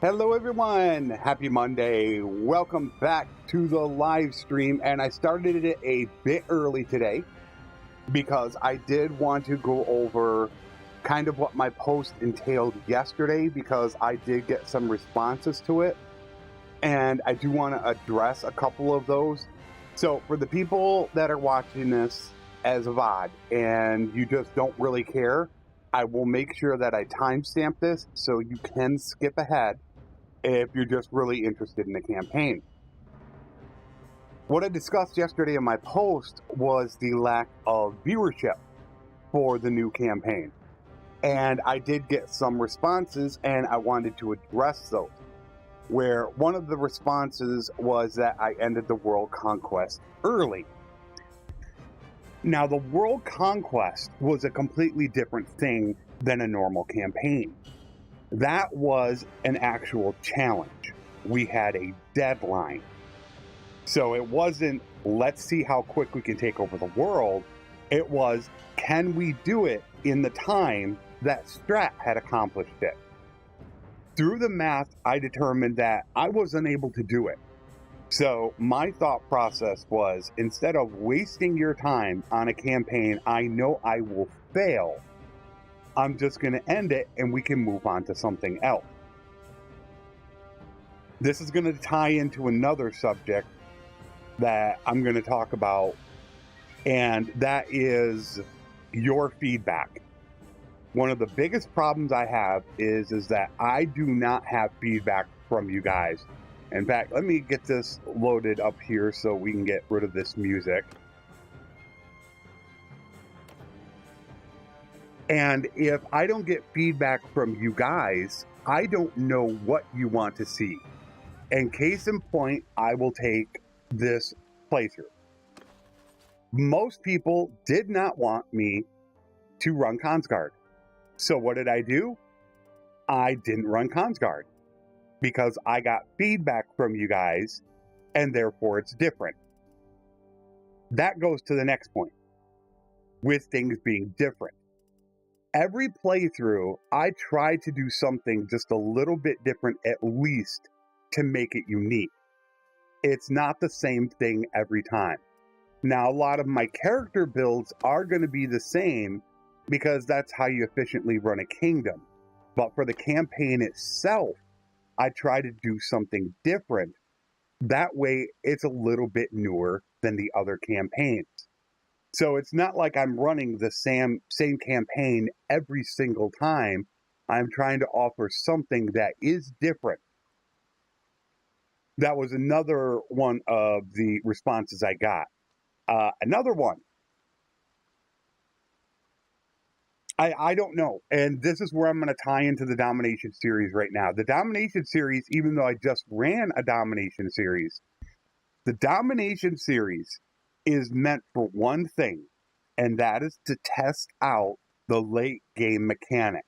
Hello everyone, happy Monday. Welcome back to the live stream, and I started it a bit early today because I did want to go over kind of what my post entailed yesterday, because I did get some responses to it and I do want to address a couple of those. So for the people that are watching this as a VOD and you just don't really care, I will make sure that I timestamp this so you can skip ahead if you're just really interested in the campaign. What I discussed yesterday in my post was the lack of viewership for the new campaign. And I did get some responses and I wanted to address those. Where one of the responses was that I ended the world conquest early. Now, the world conquest was a completely different thing than a normal campaign. That was an actual challenge. We had a deadline. So it wasn't, let's see how quick we can take over the world. It was, can we do it in the time that Strat had accomplished it? Through the math, I determined that I was unable to do it. So my thought process was, instead of wasting your time on a campaign I know I will fail, I'm just going to end it and we can move on to something else. This is going to tie into another subject that I'm going to talk about, and that is your feedback. One of the biggest problems I have is that I do not have feedback from you guys. In fact, let me get this loaded up here so we can get rid of this music. And if I don't get feedback from you guys, I don't know what you want to see. And case in point, I will take this playthrough. Most people did not want me to run Consguard. So what did I do? I didn't run Consguard because I got feedback from you guys, and therefore it's different. That goes to the next point, with things being different. Every playthrough, I try to do something just a little bit different, at least to make it unique. It's not the same thing every time. Now, a lot of my character builds are going to be the same because that's how you efficiently run a kingdom. But for the campaign itself, I try to do something different. That way, it's a little bit newer than the other campaigns. So it's not like I'm running the same campaign every single time. I'm trying to offer something that is different. That was another one of the responses I got. Another one. I don't know. And this is where I'm going to tie into the Domination series right now. The Domination series, even though I just ran a Domination series, the Domination series is meant for one thing, and that is to test out the late game mechanic.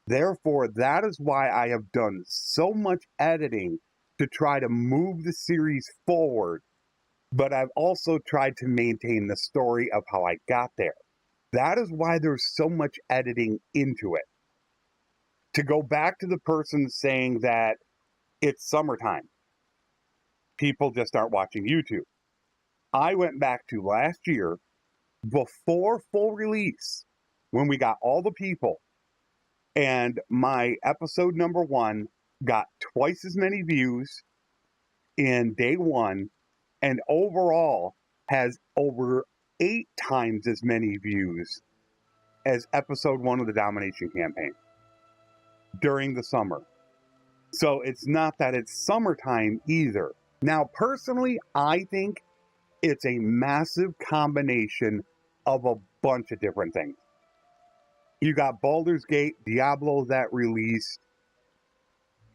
Therefore, that is why I have done so much editing to try to move the series forward, but I've also tried to maintain the story of how I got there. That is why there's so much editing into it. To go back to the person saying that it's summertime, people just aren't watching YouTube. I went back to last year, before full release, when we got all the people, and my episode number 1 got twice as many views in day 1, and overall has over 8 times as many views as episode 1 of the Domination campaign during the summer. So it's not that it's summertime either. Now, personally, I think it's a massive combination of a bunch of different things. You got Baldur's Gate, Diablo that released.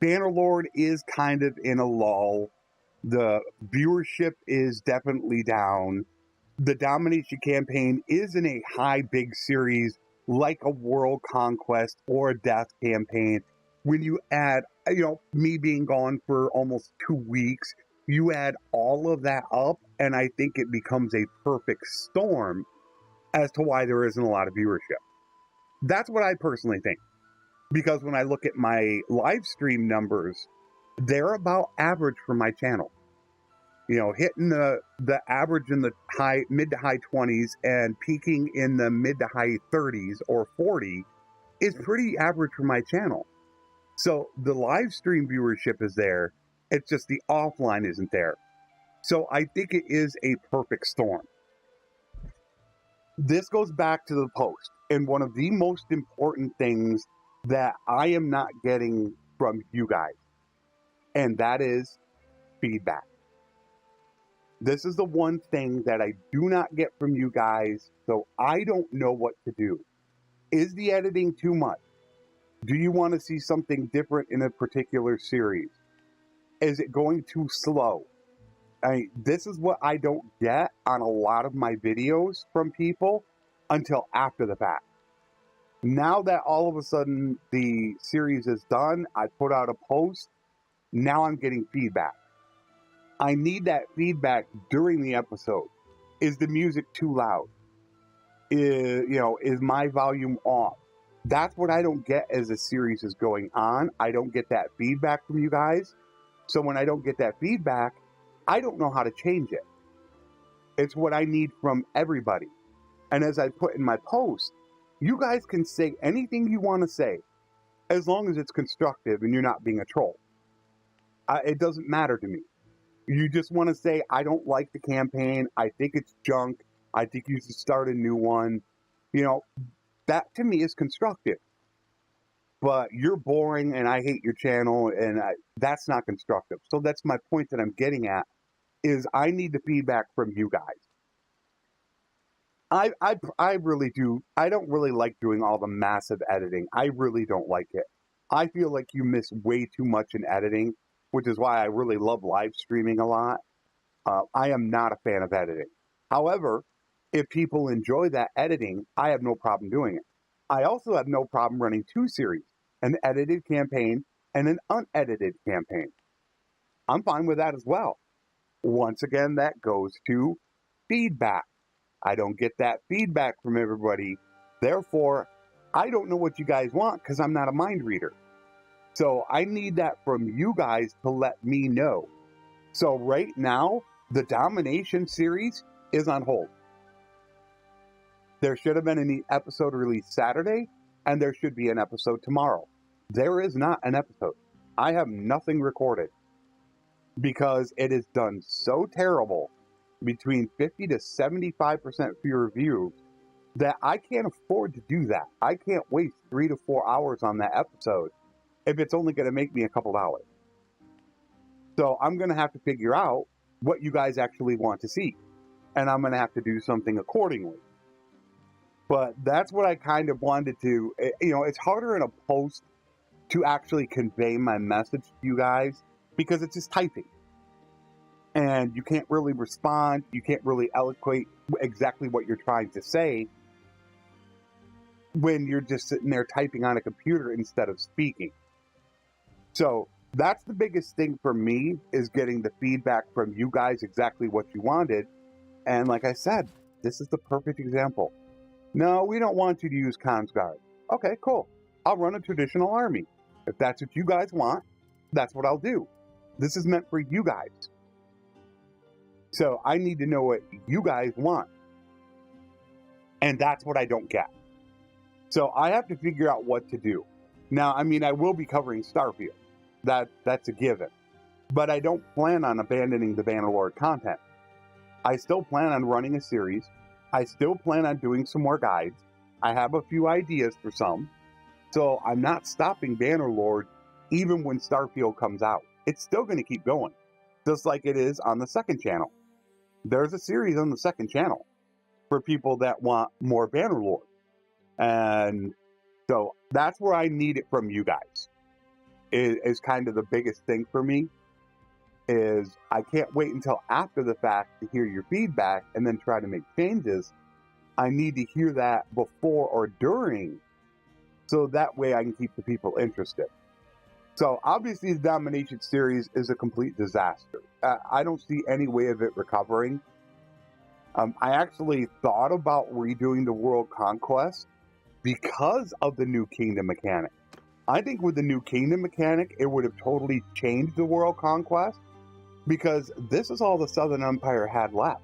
Bannerlord is kind of in a lull. The viewership is definitely down. The Domination campaign isn't a high big series like a World Conquest or a Death campaign. When you add, me being gone for almost 2 weeks, you add all of that up, and I think it becomes a perfect storm as to why there isn't a lot of viewership. That's what I personally think. because when I look at my live stream numbers, they're about average for my channel. You know, hitting the average in the mid to high 20s and peaking in the mid to high 30s or 40 is pretty average for my channel. So the live stream viewership is there. It's just the offline isn't there. So I think it is a perfect storm. This goes back to the post, and one of the most important things that I am not getting from you guys, and that is feedback. This is the one thing that I do not get from you guys, so I don't know what to do. Is the editing too much? Do you want to see something different in a particular series? Is it going too slow? This is what I don't get on a lot of my videos from people until after the fact. Now that all of a sudden the series is done, I put out a post, now I'm getting feedback. I need that feedback during the episode. Is the music too loud? Is my volume off? That's what I don't get as the series is going on. I don't get that feedback from you guys. So when I don't get that feedback, I don't know how to change it. It's what I need from everybody. And as I put in my post, you guys can say anything you want to say, as long as it's constructive and you're not being a troll. It doesn't matter to me. You just want to say, I don't like the campaign. I think it's junk. I think you should start a new one. You know, that to me is constructive. But you're boring and I hate your channel, and that's not constructive. So that's my point that I'm getting at, is I need the feedback from you guys. I really do. I don't really like doing all the massive editing. I really don't like it. I feel like you miss way too much in editing, which is why I really love live streaming a lot. I am not a fan of editing. However, if people enjoy that editing, I have no problem doing it. I also have no problem running two series, an edited campaign and an unedited campaign. I'm fine with that as well. Once again, that goes to feedback. I don't get that feedback from everybody. Therefore, I don't know what you guys want because I'm not a mind reader. So I need that from you guys to let me know. So right now, the Domination series is on hold. There should have been an episode released Saturday, and there should be an episode tomorrow. There is not an episode. I have nothing recorded because it is done so terrible, between 50 to 75% fewer views, that I can't afford to do that. I can't waste 3 to 4 hours on that episode if it's only going to make me a couple dollars. So I'm going to have to figure out what you guys actually want to see, and I'm going to have to do something accordingly. But that's what I kind of wanted to, it's harder in a post to actually convey my message to you guys because it's just typing. And you can't really respond. You can't really eloquate exactly what you're trying to say when you're just sitting there typing on a computer instead of speaking. So that's the biggest thing for me, is getting the feedback from you guys exactly what you wanted. And like I said, this is the perfect example. No, we don't want you to use comms guard. Okay, cool. I'll run a traditional army. If that's what you guys want, that's what I'll do. This is meant for you guys. So I need to know what you guys want. And that's what I don't get. So I have to figure out what to do. Now, I mean, I will be covering Starfield. That's a given. But I don't plan on abandoning the Bannerlord content. I still plan on running a series. I still plan on doing some more guides. I have a few ideas for some. So I'm not stopping Bannerlord even when Starfield comes out. It's still going to keep going, just like it is on the second channel. There's a series on the second channel for people that want more Bannerlord. And so that's where I need it from you guys. Is kind of the biggest thing for me, is I can't wait until after the fact to hear your feedback and then try to make changes. I need to hear that before or during, so that way I can keep the people interested. So obviously the Domination series is a complete disaster. I don't see any way of it recovering. I actually thought about redoing the World Conquest because of the new kingdom mechanic. I think with the new kingdom mechanic, it would have totally changed the world conquest, because this is all the Southern Empire had left.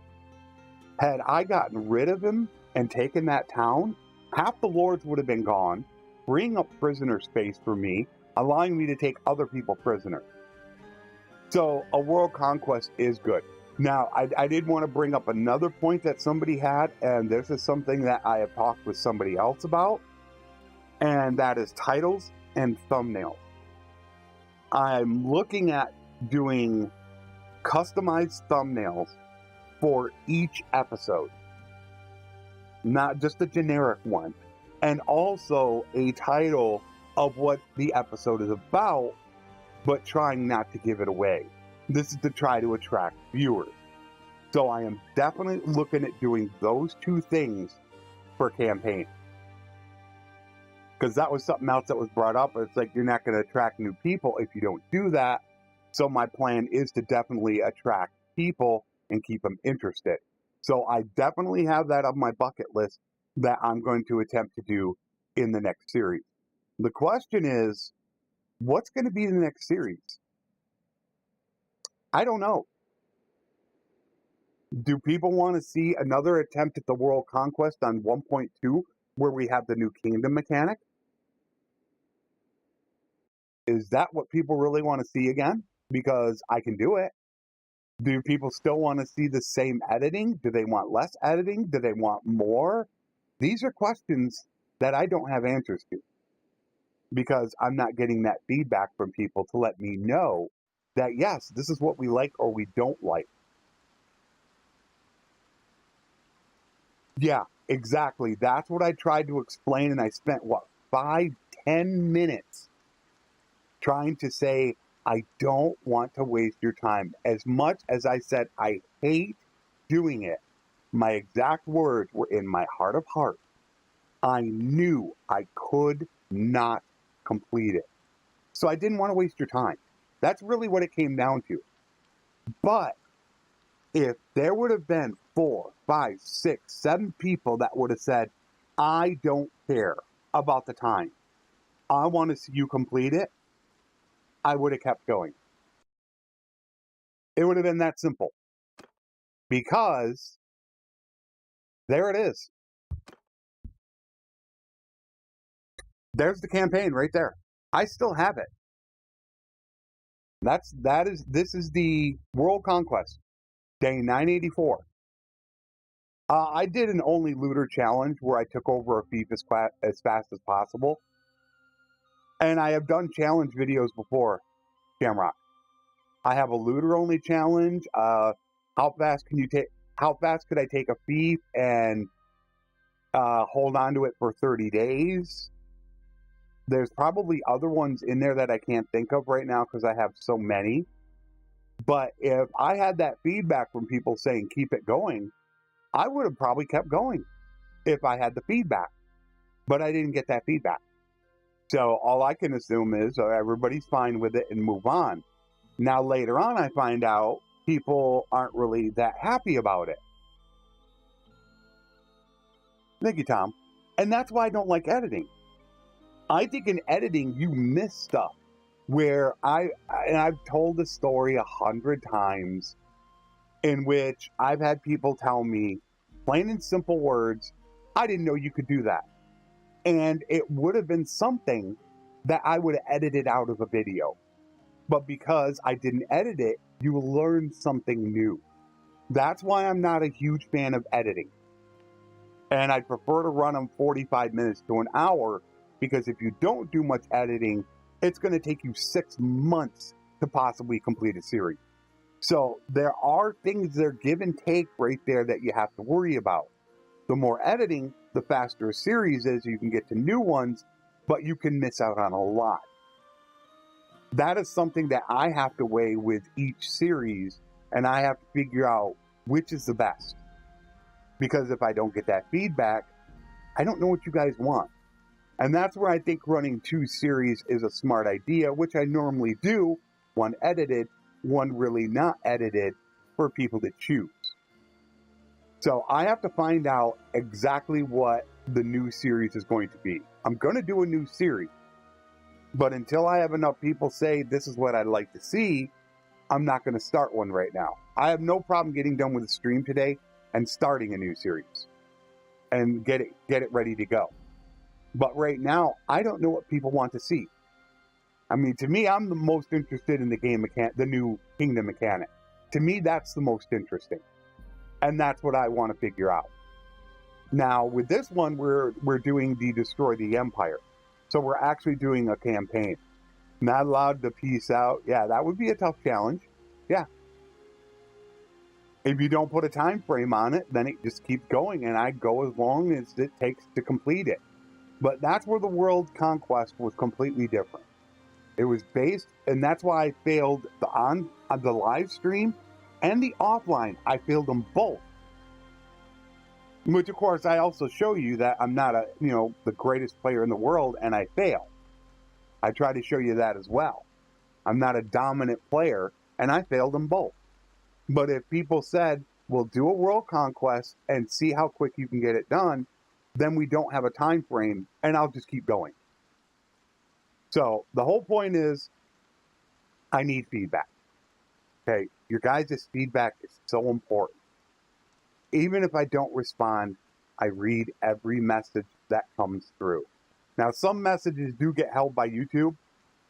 Had I gotten rid of him and taken that town, half the lords would have been gone, freeing up prisoner space for me, allowing me to take other people prisoner. So a world conquest is good. Now, I did want to bring up another point that somebody had, and this is something that I have talked with somebody else about, and that is titles and thumbnails. I'm looking at doing customized thumbnails for each episode, not just a generic one, and also a title of what the episode is about, but trying not to give it away. This is to try to attract viewers. So I am definitely looking at doing those two things for campaign. Because that was something else that was brought up. It's like, you're not going to attract new people if you don't do that. So my plan is to definitely attract people and keep them interested. So I definitely have that on my bucket list that I'm going to attempt to do in the next series. The question is, what's going to be the next series? I don't know. Do people want to see another attempt at the world conquest on 1.2 where we have the new kingdom mechanic? Is that what people really want to see again? Because I can do it. Do people still want to see the same editing? Do they want less editing? Do they want more? These are questions that I don't have answers to, because I'm not getting that feedback from people to let me know that, yes, this is what we like or we don't like. Yeah, exactly. That's what I tried to explain, and I spent, 5-10 minutes trying to say, I don't want to waste your time. As much as I said I hate doing it, my exact words were, in my heart of hearts, I knew I could not complete it. So I didn't want to waste your time. That's really what it came down to. But if there would have been 4, 5, 6, 7 people that would have said, I don't care about the time, I want to see you complete it, I would have kept going. It would have been that simple. Because there it is. There's the campaign right there. I still have it. This is the World Conquest, day 984. I did an only looter challenge where I took over a fief as fast as possible. And I have done challenge videos before, Shamrock. I have a looter only challenge. How fast could I take a fief and hold on to it for 30 days? There's probably other ones in there that I can't think of right now because I have so many. But if I had that feedback from people saying keep it going, I would have probably kept going if I had the feedback. But I didn't get that feedback. So all I can assume is everybody's fine with it and move on. Now later on I find out people aren't really that happy about it. Thank you, Tom. And that's why I don't like editing. I think in editing you miss stuff. Where I've told the story 100 times in which I've had people tell me, plain and simple words, I didn't know you could do that. And it would have been something that I would have edited out of a video. But because I didn't edit it, you learn something new. That's why I'm not a huge fan of editing. And I'd prefer to run them 45 minutes to an hour, because if you don't do much editing, it's going to take you 6 months to possibly complete a series. So there are things that are give and take right there that you have to worry about. The more editing, the faster a series is. You can get to new ones, but you can miss out on a lot. That is something that I have to weigh with each series, and I have to figure out which is the best. Because if I don't get that feedback, I don't know what you guys want. And that's where I think running 2 series is a smart idea, which I normally do, one edited, one really not edited, for people to choose. So I have to find out exactly what the new series is going to be. I'm going to do a new series. But until I have enough people say this is what I'd like to see, I'm not going to start one right now. I have no problem getting done with the stream today and starting a new series and get it ready to go. But right now, I don't know what people want to see. I mean, to me, I'm the most interested in the the new kingdom mechanic. To me, that's the most interesting. And that's what I want to figure out. Now, with this one, we're doing the Destroy the Empire. So we're actually doing a campaign. Not allowed to peace out. Yeah, that would be a tough challenge. Yeah. If you don't put a time frame on it, then it just keeps going, and I go as long as it takes to complete it. But that's where the world conquest was completely different. It was based, and that's why I failed on the live stream and the offline. I failed them both. Which, of course, I also show you that I'm not the greatest player in the world, and I fail. I try to show you that as well. I'm not a dominant player, and I failed them both. But if people said, we'll do a world conquest and see how quick you can get it done, then we don't have a time frame, and I'll just keep going. So the whole point is, I need feedback. Okay, your guys' feedback is so important. Even if I don't respond, I read every message that comes through. Now, some messages do get held by YouTube,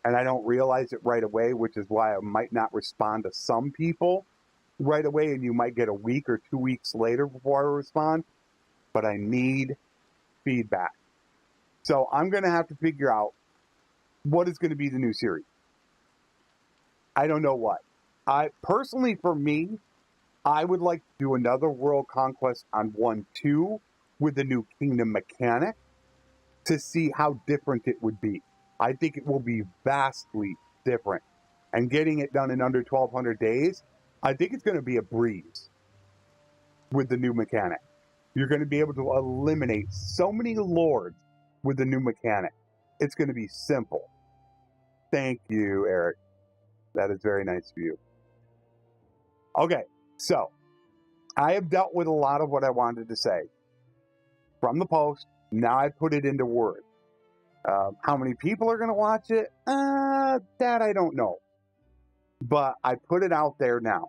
and I don't realize it right away, which is why I might not respond to some people right away, and you might get a week or 2 weeks later before I respond. But I need feedback. So I'm going to have to figure out what is going to be the new series. I don't know what. Personally, for me, I would like to do another World Conquest on 1.2 with the new Kingdom mechanic to see how different it would be. I think it will be vastly different. And getting it done in under 1,200 days, I think it's going to be a breeze with the new mechanic. You're going to be able to eliminate so many lords with the new mechanic. It's going to be simple. Thank you, Eric. That is very nice of you. Okay, so I have dealt with a lot of what I wanted to say from the post. Now I put it into words. How many people are going to watch it? That I don't know. But I put it out there now.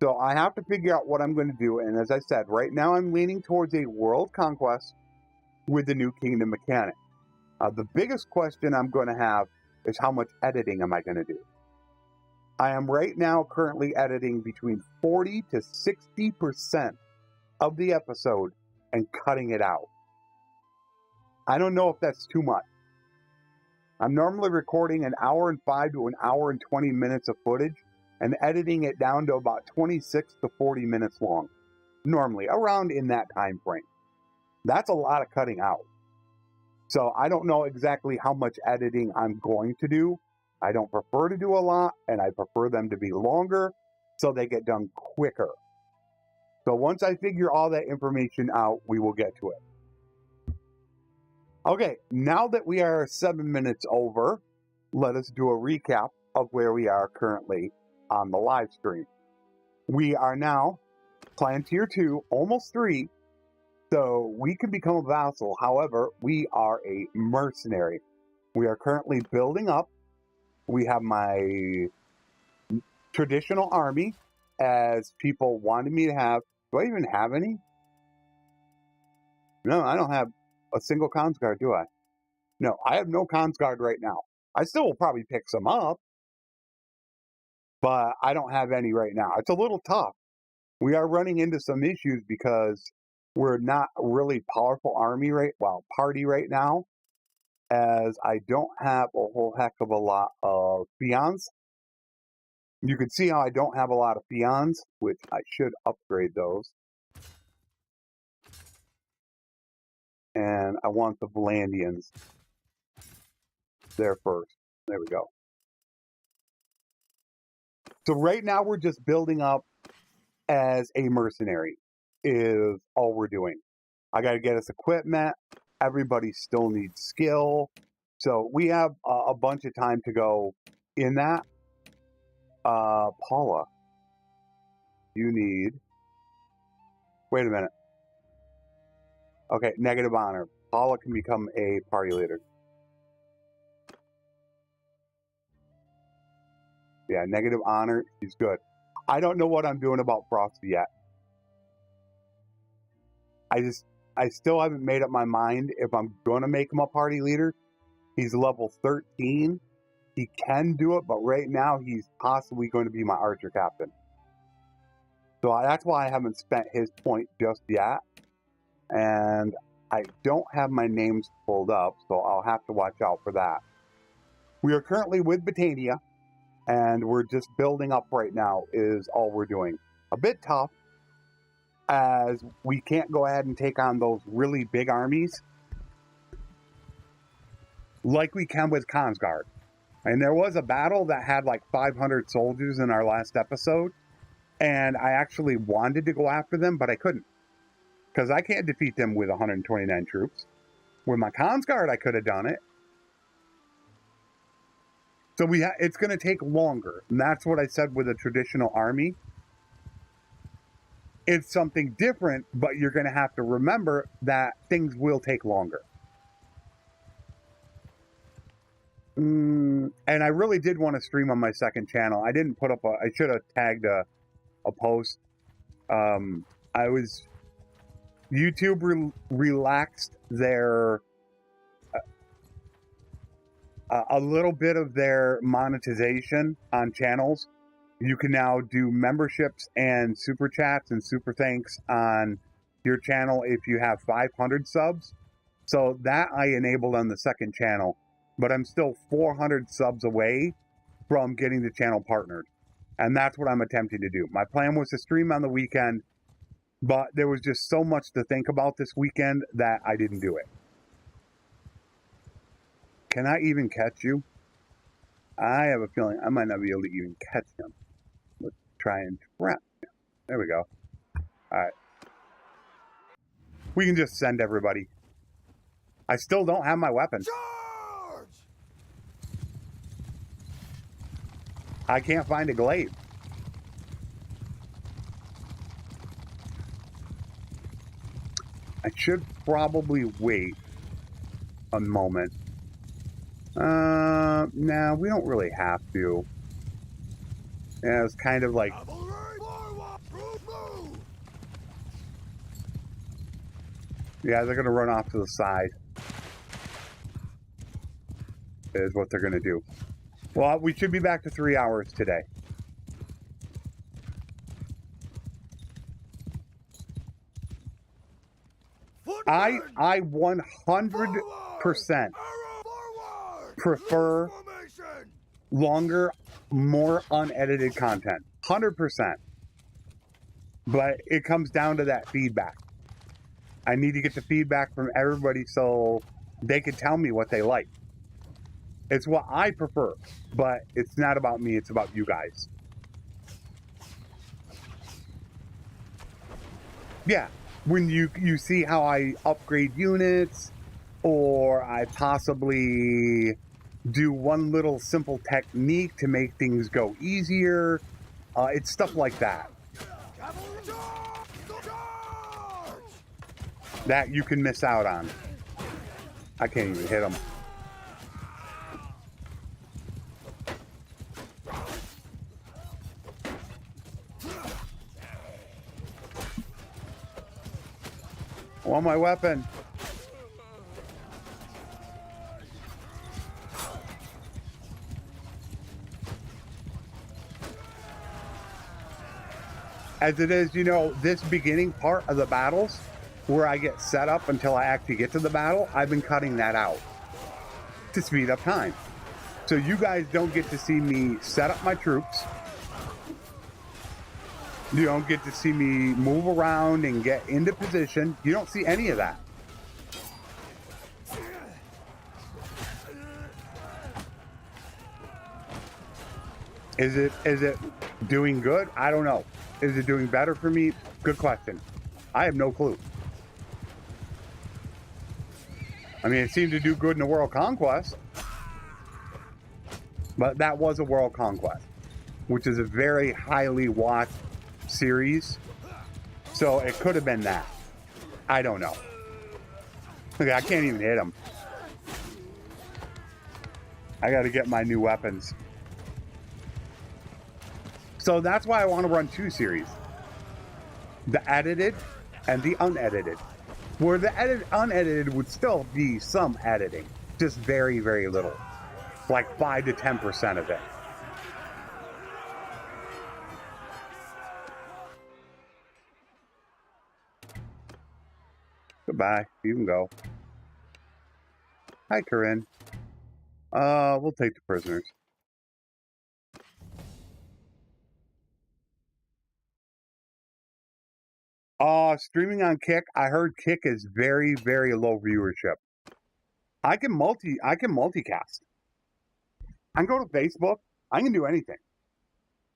So I have to figure out what I'm going to do. And as I said, right now I'm leaning towards a world conquest with the new kingdom mechanic. The biggest question I'm going to have is how much editing am I going to do? I am right now currently editing between 40 to 60% of the episode and cutting it out. I don't know if that's too much. I'm normally recording an hour and 5 to an hour and 20 minutes of footage and editing it down to about 26 to 40 minutes long. Normally, around in that time frame. That's a lot of cutting out. So I don't know exactly how much editing I'm going to do. I don't prefer to do a lot, and I prefer them to be longer so they get done quicker. So once I figure all that information out, we will get to it. Okay, now that we are 7 minutes over, let us do a recap of where we are currently on the live stream. We are now Clan Tier 2, almost 3, so we can become a vassal. However, we are a mercenary. We are currently building up. We have my traditional army, as people wanted me to have. Do I even have any? No, I don't have a single cons guard, do I? No, I have no cons guard right now. I still will probably pick some up, but I don't have any right now. It's a little tough. We are running into some issues because we're not a really powerful party right now, as I don't have a whole heck of a lot of peons. You can see how I don't have a lot of peons, which I should upgrade those. And I want the Valandians there first. There we go. So right now we're just building up as a mercenary is all we're doing. I got to get us equipment. Everybody still needs skill. So we have a bunch of time to go in that. Paula, you need... Wait a minute. Okay, negative honor. Paula can become a party leader. Yeah, negative honor. He's good. I don't know what I'm doing about Frosty yet. I still haven't made up my mind if I'm going to make him a party leader. He's level 13. He can do it, but right now he's possibly going to be my archer captain. So that's why I haven't spent his point just yet. And I don't have my names pulled up, so I'll have to watch out for that. We are currently with Britannia, and we're just building up right now is all we're doing. A bit tough, as we can't go ahead and take on those really big armies like we can with Consguard. And there was a battle that had like 500 soldiers in our last episode, and I actually wanted to go after them, but I couldn't. Because I can't defeat them with 129 troops. With my Consguard, I could have done it. So it's going to take longer. And that's what I said with a traditional army. It's something different, but you're going to have to remember that things will take longer. And I really did want to stream on my second channel. I didn't put up I should have tagged a post. YouTube relaxed their a little bit of their monetization on channels. You can now do memberships and super chats and super thanks on your channel if you have 500 subs. So that I enabled on the second channel, but I'm still 400 subs away from getting the channel partnered. And that's what I'm attempting to do. My plan was to stream on the weekend, but there was just so much to think about this weekend that I didn't do it. Can I even catch you? I have a feeling I might not be able to even catch him. Let's try and trap him. There we go. All right. We can just send everybody. I still don't have my weapon. Charge! I can't find a glaive. I should probably wait a moment. No, we don't really have to. Yeah, it's kind of like... Yeah, they're going to run off to the side. Is what they're going to do. Well, we should be back to 3 hours today. I 100% prefer longer, more unedited content. 100%. But it comes down to that feedback. I need to get the feedback from everybody so they can tell me what they like. It's what I prefer, but it's not about me, it's about you guys. Yeah, when you see how I upgrade units, or I possibly do one little simple technique to make things go easier, it's stuff like that. That you can miss out on. I can't even hit them. I want my weapon. As it is, you know, this beginning part of the battles, where I get set up until I actually get to the battle, I've been cutting that out to speed up time. So you guys don't get to see me set up my troops. You don't get to see me move around and get into position. You don't see any of that. Is it doing good? I don't know. Is it doing better for me? Good question. I have no clue. I mean, it seemed to do good in the World Conquest. But that was a World Conquest, which is a very highly watched series. So it could have been that. I don't know. Okay, I can't even hit him. I got to get my new weapons. So that's why I want to run 2 series. The edited and the unedited. Where the unedited would still be some editing. Just very, very little. Like 5 to 10% of it. Goodbye. You can go. Hi, Corinne. We'll take the prisoners. Streaming on Kick. I heard Kick is very, very low viewership. I can multicast. I can go to Facebook. I can do anything.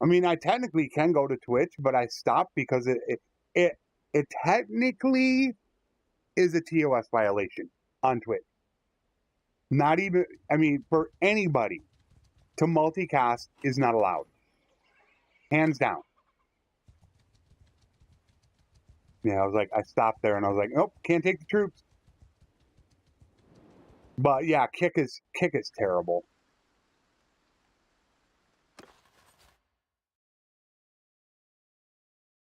I mean, I technically can go to Twitch, but I stopped because it technically is a TOS violation on Twitch. Not even, I mean, for anybody to multicast is not allowed. Hands down. Yeah, I was like, I stopped there and I was like, nope, can't take the troops. But yeah, Kick is terrible.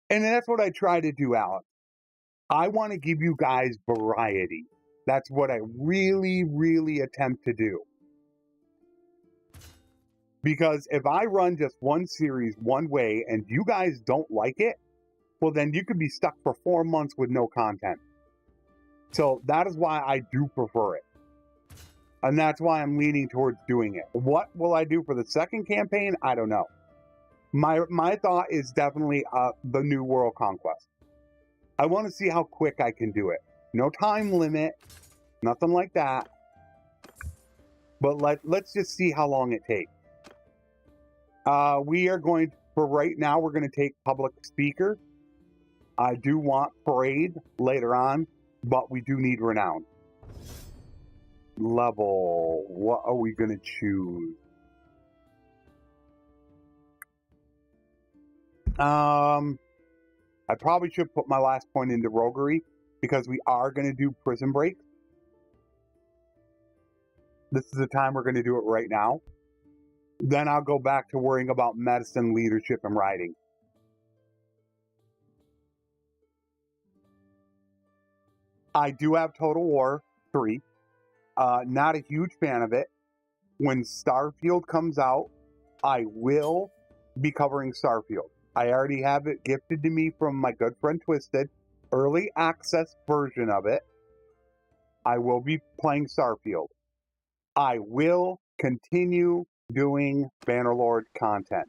And that's what I try to do, Alex. I want to give you guys variety. That's what I really, really attempt to do. Because if I run just one series one way and you guys don't like it, well, then you could be stuck for 4 months with no content. So that is why I do prefer it. And that's why I'm leaning towards doing it. What will I do for the second campaign? I don't know. My thought is definitely the New World Conquest. I want to see how quick I can do it. No time limit, nothing like that. But let's just see how long it takes. We are going, for right now, we're going to take public speaker. I do want parade later on, but we do need renown. Level, what are we going to choose? I probably should put my last point into roguery because we are going to do prison break. This is the time we're going to do it right now. Then I'll go back to worrying about medicine, leadership, and writing. I do have Total War 3. Not a huge fan of it. When Starfield comes out, I will be covering Starfield. I already have it gifted to me from my good friend Twisted. Early access version of it. I will be playing Starfield. I will continue doing Bannerlord content.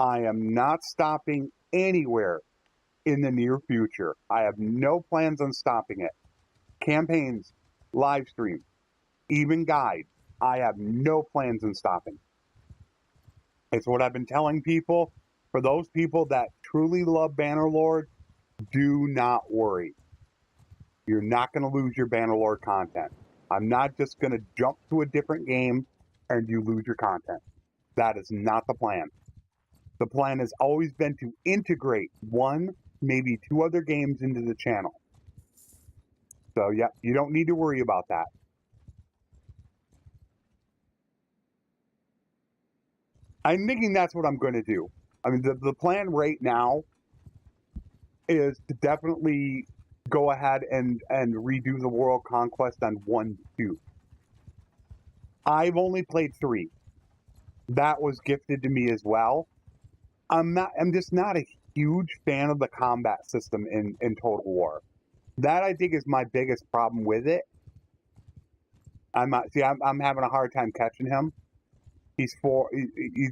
I am not stopping anywhere in the near future. I have no plans on stopping it. Campaigns, live stream, even guide. I have no plans on stopping. It's what I've been telling people. For those people that truly love Bannerlord, do not worry. You're not going to lose your Bannerlord content. I'm not just going to jump to a different game and you lose your content. That is not the plan. The plan has always been to integrate 1, maybe 2 other games into the channel. So, yeah, you don't need to worry about that. I'm thinking that's what I'm going to do. I mean, the plan right now is to definitely go ahead and redo the World Conquest on 1.2. I've only played 3. That was gifted to me as well. I'm just not a huge fan of the combat system in Total War. That I think is my biggest problem with it. I'm having a hard time catching him. He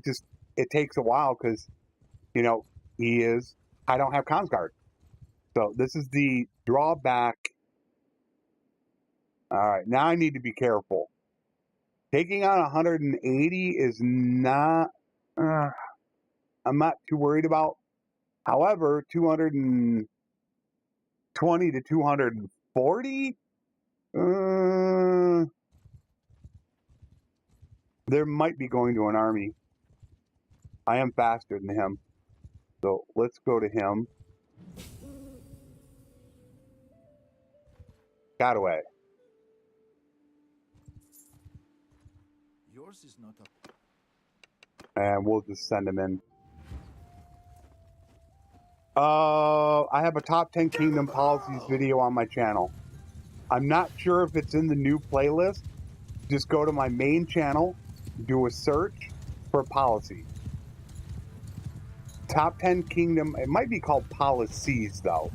just, it takes a while because, you know, I don't have comms guard. So this is the drawback. All right, now I need to be careful. Taking on 180 is not, I'm not too worried about. However, 220 to 240, there might be going to an army. I am faster than him. So let's go to him. Got away. Yours is not up. And we'll just send him in. I have a top 10 kingdom policies video on my channel. I'm not sure if it's in the new playlist. Just go to my main channel, do a search for policy. Top 10 kingdom, it might be called policies though.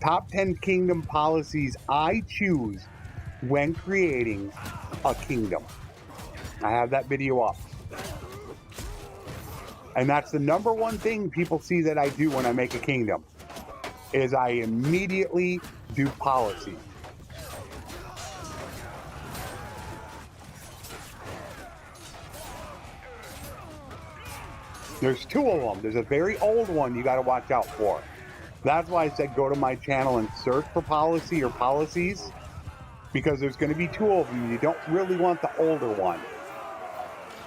Top 10 kingdom policies I choose when creating a kingdom. I have that video up. And that's the number one thing people see that I do when I make a kingdom, is I immediately do policy. There's two of them. There's a very old one you got to watch out for. That's why I said go to my channel and search for policy or policies, because there's going to be two of them. You don't really want the older one.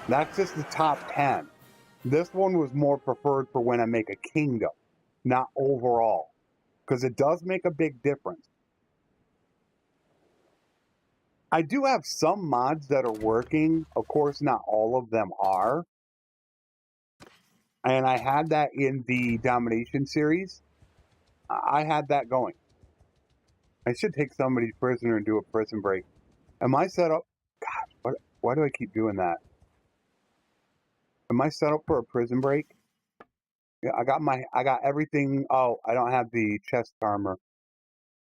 That's just the top 10. This one was more preferred for when I make a kingdom, not overall, because it does make a big difference. I do have some mods that are working. Of course, not all of them are. And I had that in the domination series. I had that going. I should take somebody prisoner and do a prison break. Am I set up? God, why do I keep doing that? Am I set up for a prison break? Yeah, I got everything. Oh, I don't have the chest armor.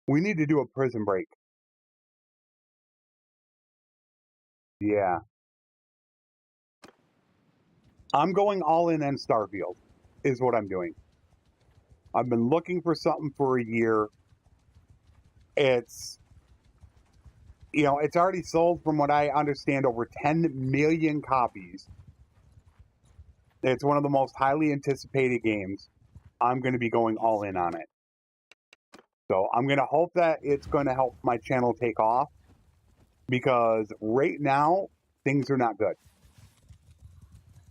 We need to do a prison break. Yeah. I'm going all in on Starfield, is what I'm doing. I've been looking for something for a year. It's, you know, it's already sold, from what I understand, over 10 million copies. It's one of the most highly anticipated games. I'm going to be going all in on it. So I'm going to hope that it's going to help my channel take off, because right now, things are not good.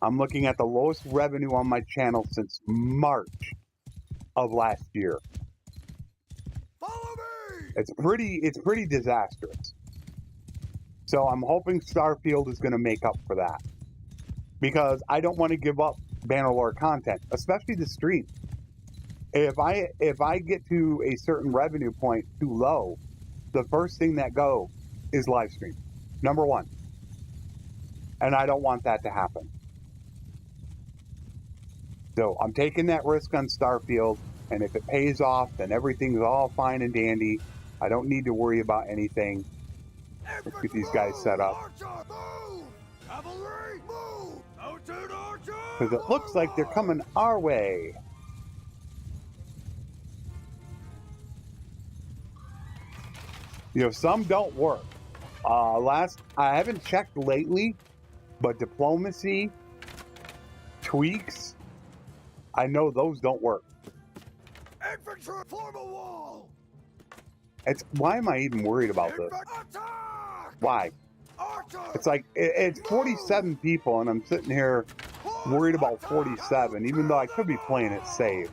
I'm looking at the lowest revenue on my channel since March of last year. Follow me! It's pretty disastrous. So I'm hoping Starfield is going to make up for that, because I don't want to give up Bannerlord content, especially the stream. If I get to a certain revenue point too low, the first thing that go is live stream. Number one. And I don't want that to happen. So I'm taking that risk on Starfield, and if it pays off, then everything's all fine and dandy. I don't need to worry about anything. Let's get these guys set up. Because it looks like they're coming our way. You know, some don't work. I haven't checked lately, but diplomacy, tweaks, I know those don't work. Infantry, form a wall! Why am I even worried about this? Attack! Why? Archer! It's like, it's 47 people, and I'm sitting here worried about 47, even though I could be playing it safe.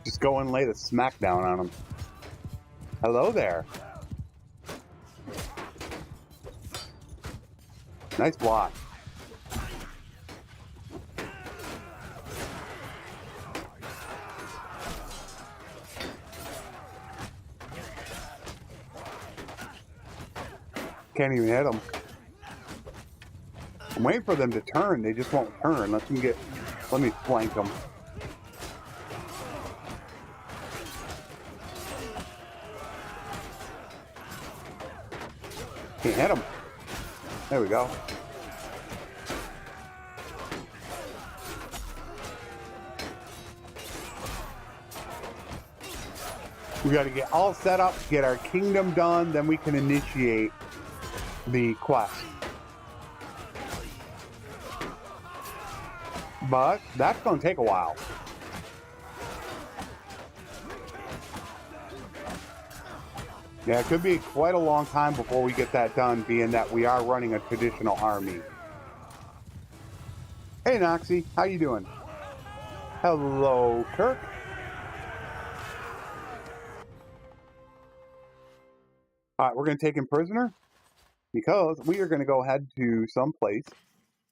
Just go and lay the smackdown on them. Hello there. Nice block. Can't even hit them. I'm waiting for them to turn. They just won't turn. Let me flank them. Can't hit them. There we go. We got to get all set up, get our kingdom done, then we can initiate the quest. But that's going to take a while. Yeah, it could be quite a long time before we get that done, being that we are running a traditional army. Hey, Noxie, how you doing? Hello, Kirk. All right, we're going to take him prisoner, because we are going to go ahead to some place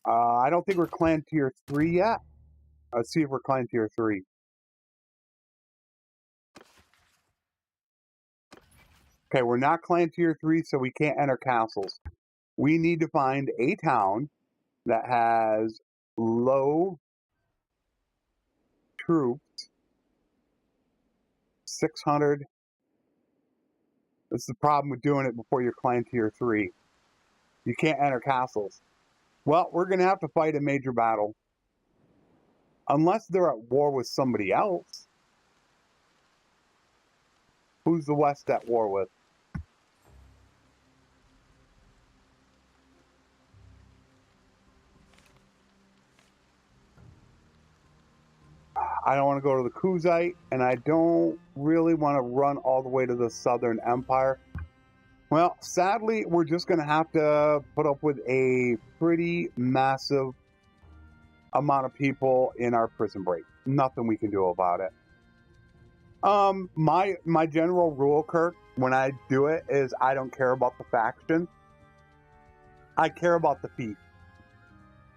I don't think we're clan tier 3 yet. Let's see if we're clan tier 3. Okay, we're not clan tier 3, so we can't enter castles. We need to find a town that has low troops. 600. This is the problem with doing it before you're clan tier 3. You can't enter castles. Well, we're going to have to fight a major battle. Unless they're at war with somebody else. Who's the West at war with? I don't want to go to the Kuzite, and I don't really want to run all the way to the Southern Empire. Well, sadly, we're just going to have to put up with a pretty massive amount of people in our prison break. Nothing we can do about it. My general rule, Kirk, when I do it is I don't care about the faction. I care about the feat.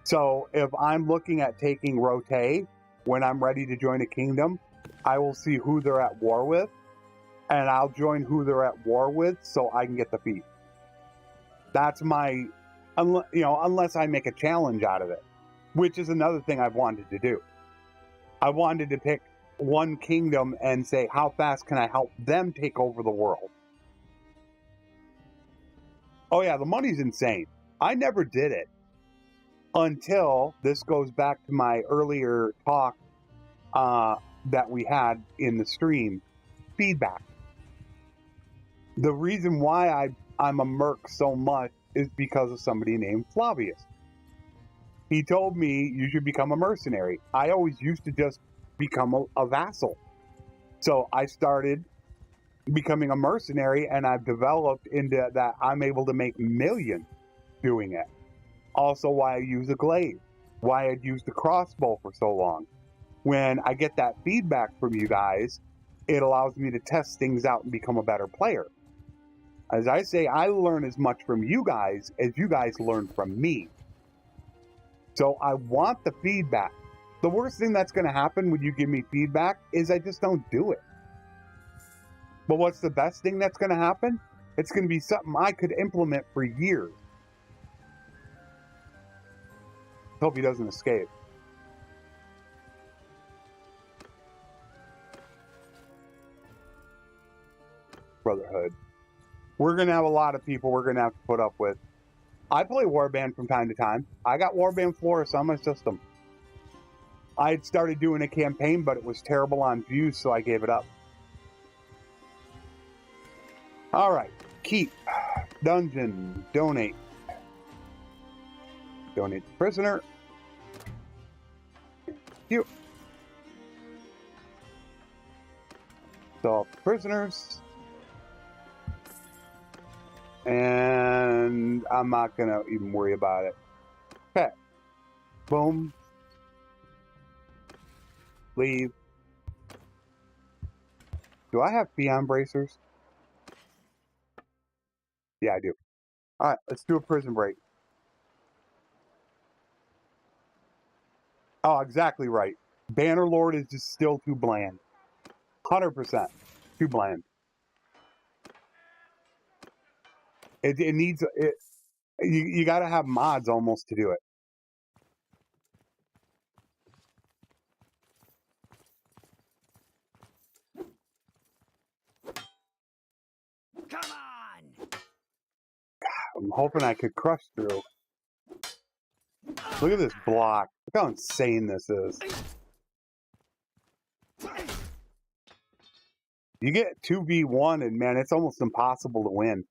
So if I'm looking at taking Rote when I'm ready to join a kingdom, I will see who they're at war with, and I'll join who they're at war with so I can get the feat. That's my, unless I make a challenge out of it, which is another thing I've wanted to do. I wanted to pick one kingdom and say, how fast can I help them take over the world? Oh yeah, the money's insane. I never did it until this goes back to my earlier talk that we had in the stream, feedback. The reason why I'm a merc so much is because of somebody named Flavius. He told me you should become a mercenary. I always used to just become a vassal. So I started becoming a mercenary, and I've developed into that I'm able to make millions doing it. Also why I use a glaive, why I'd used a crossbow for so long. When I get that feedback from you guys, it allows me to test things out and become a better player. As I say, I learn as much from you guys as you guys learn from me. So I want the feedback. The worst thing that's going to happen when you give me feedback is I just don't do it. But what's the best thing that's going to happen? It's going to be something I could implement for years. Hope he doesn't escape. Brotherhood. We're going to have a lot of people we're going to have to put up with. I play Warband from time to time. I got Warband Flores on my system. I had started doing a campaign, but it was terrible on views, so I gave it up. All right. Keep. Dungeon. Donate. Donate to prisoner. You. So, prisoners. And I'm not going to even worry about it. Okay. Boom. Leave. Do I have Fion bracers? Yeah, I do. All right, let's do a prison break. Oh, exactly right. Bannerlord is just still too bland. 100% too bland. It needs it. You got to have mods almost to do it. Come on! I'm hoping I could crush through. Look at this block. Look how insane this is. You get 2v1 and man, it's almost impossible to win.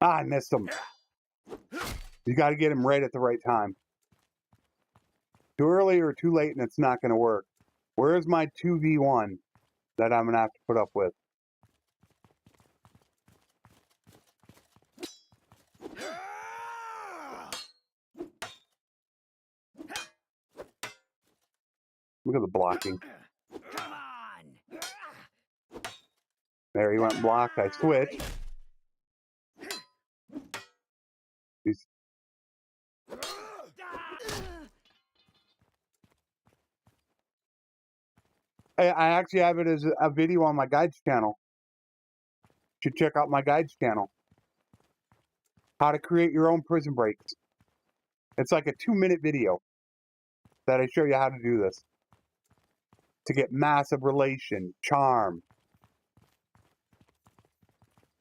Ah, I missed him. You got to get him right at the right time. Too early or too late and it's not going to work. Where's my 2v1 that I'm going to have to put up with? Look at the blocking. Come on! There he went blocked. I switched. He's... I actually have it as a video on my guides channel. You should check out my guides channel. How to create your own prison breaks. It's like a 2-minute video that I show you how to do this. To get massive relation, charm,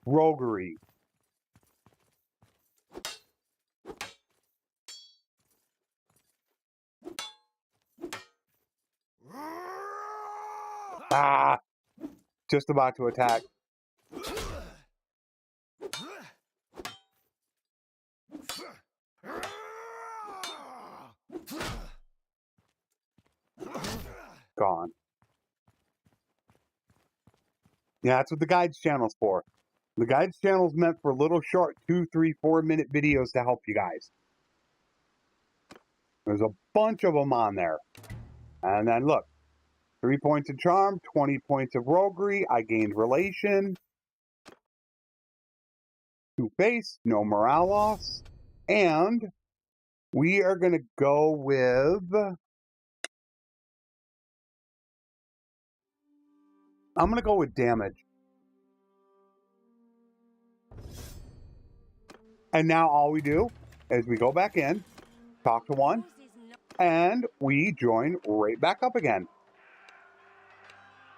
roguery. Ah! Just about to attack. Gone. Yeah, that's what the guides channel's for. The guides channel's meant for little short 2, 3, 4-minute videos to help you guys. There's a bunch of them on there. And then look, 3 points of charm, 20 points of roguery. I gained relation. 2 face, no morale loss. And we are going to go with... I'm going to go with damage. And now all we do is we go back in, talk to one, and we join right back up again.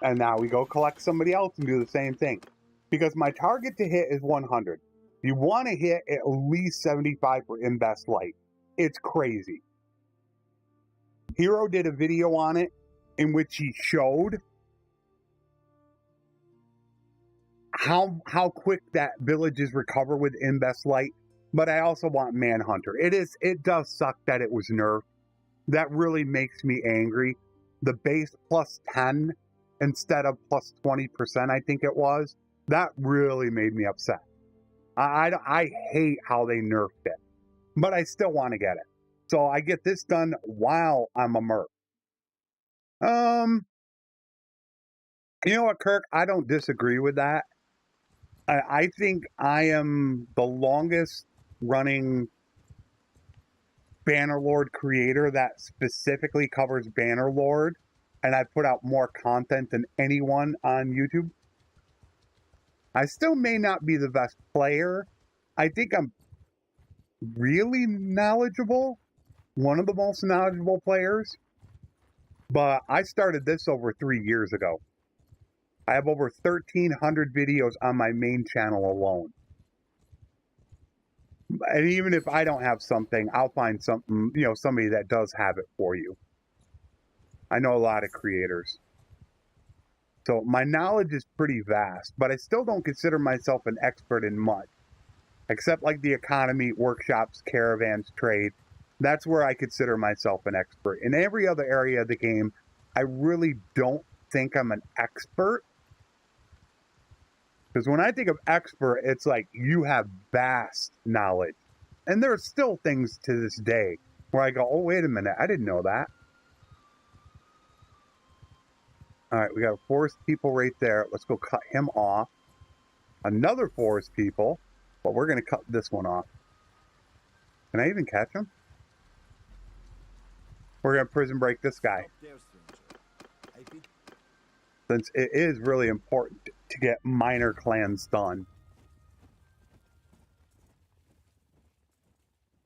And now we go collect somebody else and do the same thing. Because my target to hit is 100. You want to hit at least 75 for in-best light. It's crazy. Hero did a video on it in which he showed how quick that villages recover with in-best light. But I also want Manhunter. It does suck that it was nerfed. That really makes me angry. The base plus 10 instead of plus 20%, I think it was. That really made me upset. I hate how they nerfed it. But I still want to get it. So I get this done while I'm a merc. You know what, Kirk? I don't disagree with that. I think I am the longest running Bannerlord creator that specifically covers Bannerlord, and I put out more content than anyone on YouTube. I still may not be the best player. I think I'm really knowledgeable, one of the most knowledgeable players, but I started this over 3 years ago. I have over 1,300 videos on my main channel alone. And even if I don't have something, I'll find something, somebody that does have it for you. I know a lot of creators. So my knowledge is pretty vast, but I still don't consider myself an expert in much. Except like the economy, workshops, caravans, trade. That's where I consider myself an expert. In every other area of the game, I really don't think I'm an expert. Because when I think of expert, it's like you have vast knowledge. And there are still things to this day where I go, oh, wait a minute, I didn't know that. All right, we got a forest people right there. Let's go cut him off. Another forest people, but we're going to cut this one off. Can I even catch him? We're going to prison break this guy. Since it is really important to get minor clans done.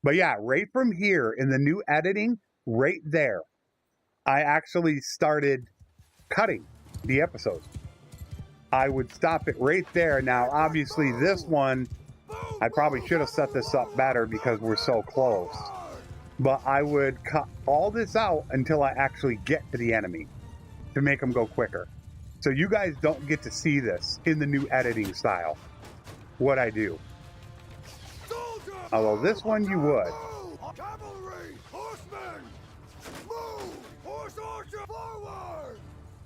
But yeah, right from here in the new editing, right there, I actually started cutting the episodes. I would stop it right there. Now, obviously, this one, I probably should have set this up better because we're so close. But I would cut all this out until I actually get to the enemy to make them go quicker. So you guys don't get to see this in the new editing style, what I do. Although this one you would. Cavalry! Horsemen! Move! Horse archer forward!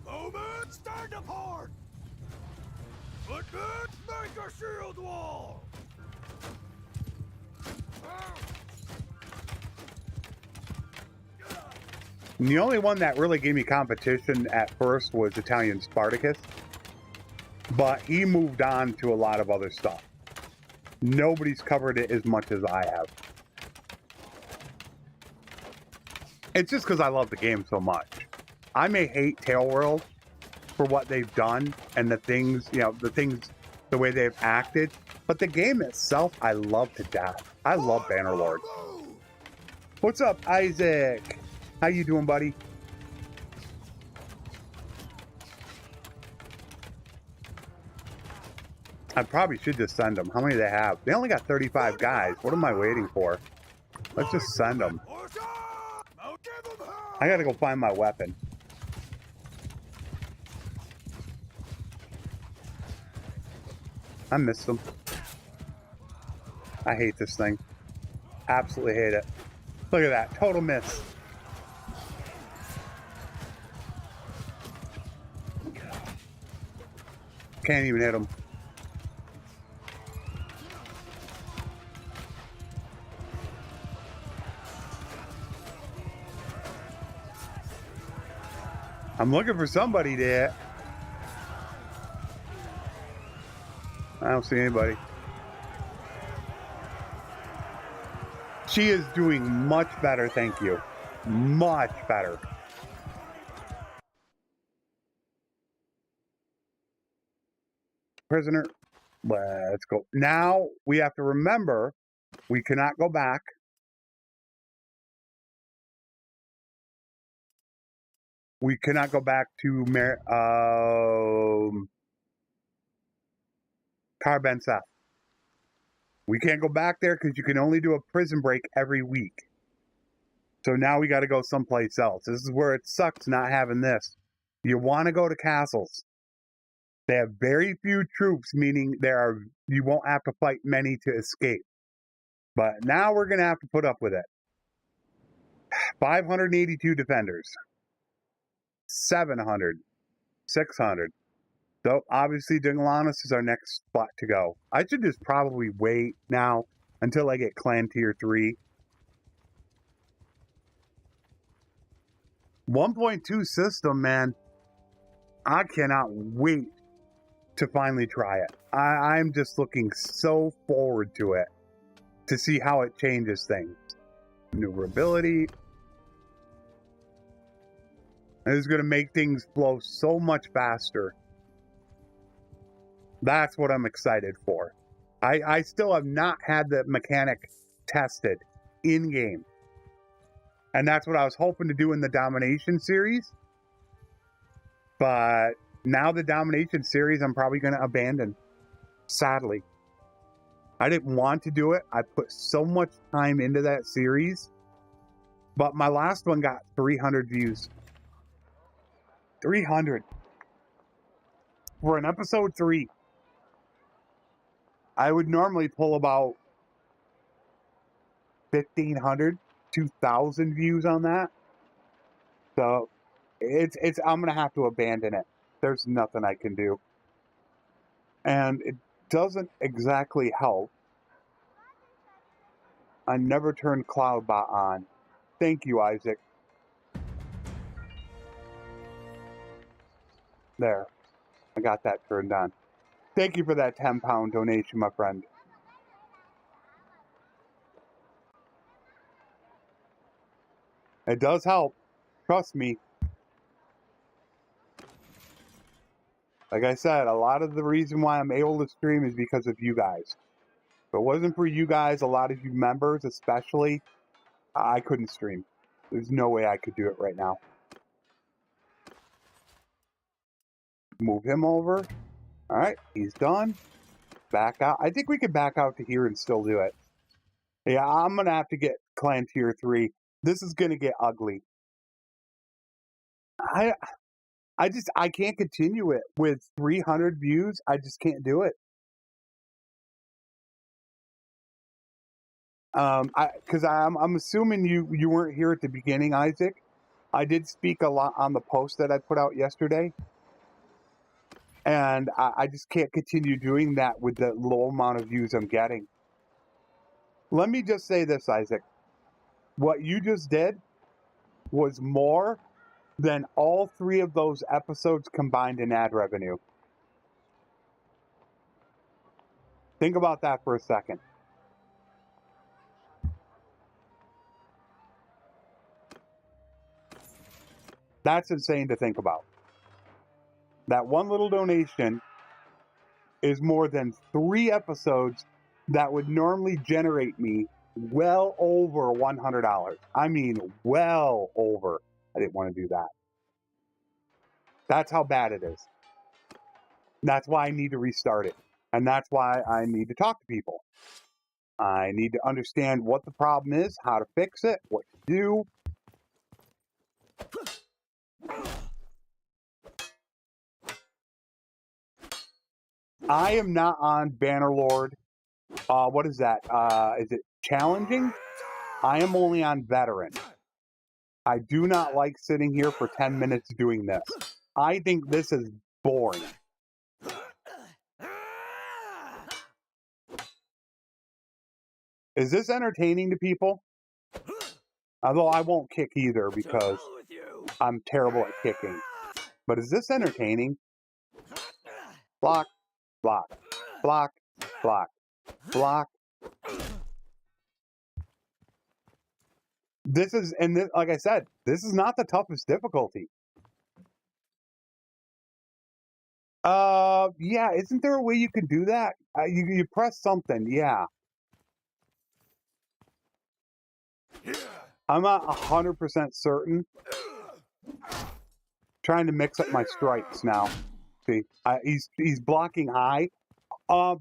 Movement! Stand apart! Footmen! Make a shield wall! And the only one that really gave me competition at first was Italian Spartacus. but he moved on to a lot of other stuff. Nobody's covered it as much as I have. It's just because I love the game so much. I may hate Tailworld for what they've done and the things, you know, the way they've acted, but the game itself, I love to death. I love Bannerlord. What's up, Isaac? How you doing, buddy? I probably should just send them. How many do they have? They only got 35 guys. What am I waiting for? Let's just send them. I gotta go find my weapon. I missed them. I hate this thing. Absolutely hate it. Look at that. Total miss. Can't even hit him. I'm looking for somebody to. I don't see anybody. She is doing much better, thank you. Much better. Prisoner, let's go. Now we have to remember we cannot go back. We cannot go back to Carbenseth. We can't go back there because you can only do a prison break every week. So now we got to go someplace else. This is where it sucks not having this. You want to go to castles. They have very few troops, meaning you won't have to fight many to escape. But now we're going to have to put up with it. 582 defenders. 700. 600. So obviously Dungalanus is our next spot to go. I should just probably wait now until I get clan tier 3. 1.2 system, man. I cannot wait to finally try it. I'm just looking so forward to it, to see how it changes things. Maneuverability. It is going to make things flow so much faster. That's what I'm excited for. I still have not had the mechanic tested in-game. And that's what I was hoping to do in the Domination series. But now the Domination series I'm probably going to abandon. Sadly. I didn't want to do it. I put so much time into that series. But my last one got 300 views. 300. For an episode 3. I would normally pull about 1,500, 2,000 views on that. So I'm gonna have to abandon it. There's nothing I can do. And it doesn't exactly help. I never turned Cloudbot on. Thank you, Isaac. There. I got that turned on. Thank you for that 10-pound donation, my friend. It does help. Trust me. Like I said, a lot of the reason why I'm able to stream is because of you guys. If it wasn't for you guys, a lot of you members especially, I couldn't stream. There's no way I could do it right now. Move him over. All right, he's done. Back out. I think we could back out to here and still do it. Yeah, I'm going to have to get clan tier 3. This is going to get ugly. I can't continue it with 300 views. I just can't do it. Because I'm assuming you weren't here at the beginning, Isaac. I did speak a lot on the post that I put out yesterday. And I just can't continue doing that with the low amount of views I'm getting. Let me just say this, Isaac. What you just did was more than all 3 of those episodes combined in ad revenue. Think about that for a second. That's insane to think about. That one little donation is more than 3 episodes that would normally generate me well over $100. I mean, well over. I didn't want to do that. That's how bad it is. That's why I need to restart it. And that's why I need to talk to people. I need to understand what the problem is, how to fix it, what to do. I am not on Bannerlord. What is that? Is it challenging? I am only on veteran. I do not like sitting here for 10 minutes doing this. I think this is boring. Is this entertaining to people? Although I won't kick either because I'm terrible at kicking. But is this entertaining? Block, block, block, block, block. This is, and this, like I said, this is not the toughest difficulty. Yeah, isn't there a way you can do that? You press something, yeah. I'm not 100% certain. Trying to mix up my strikes now. See, he's blocking high.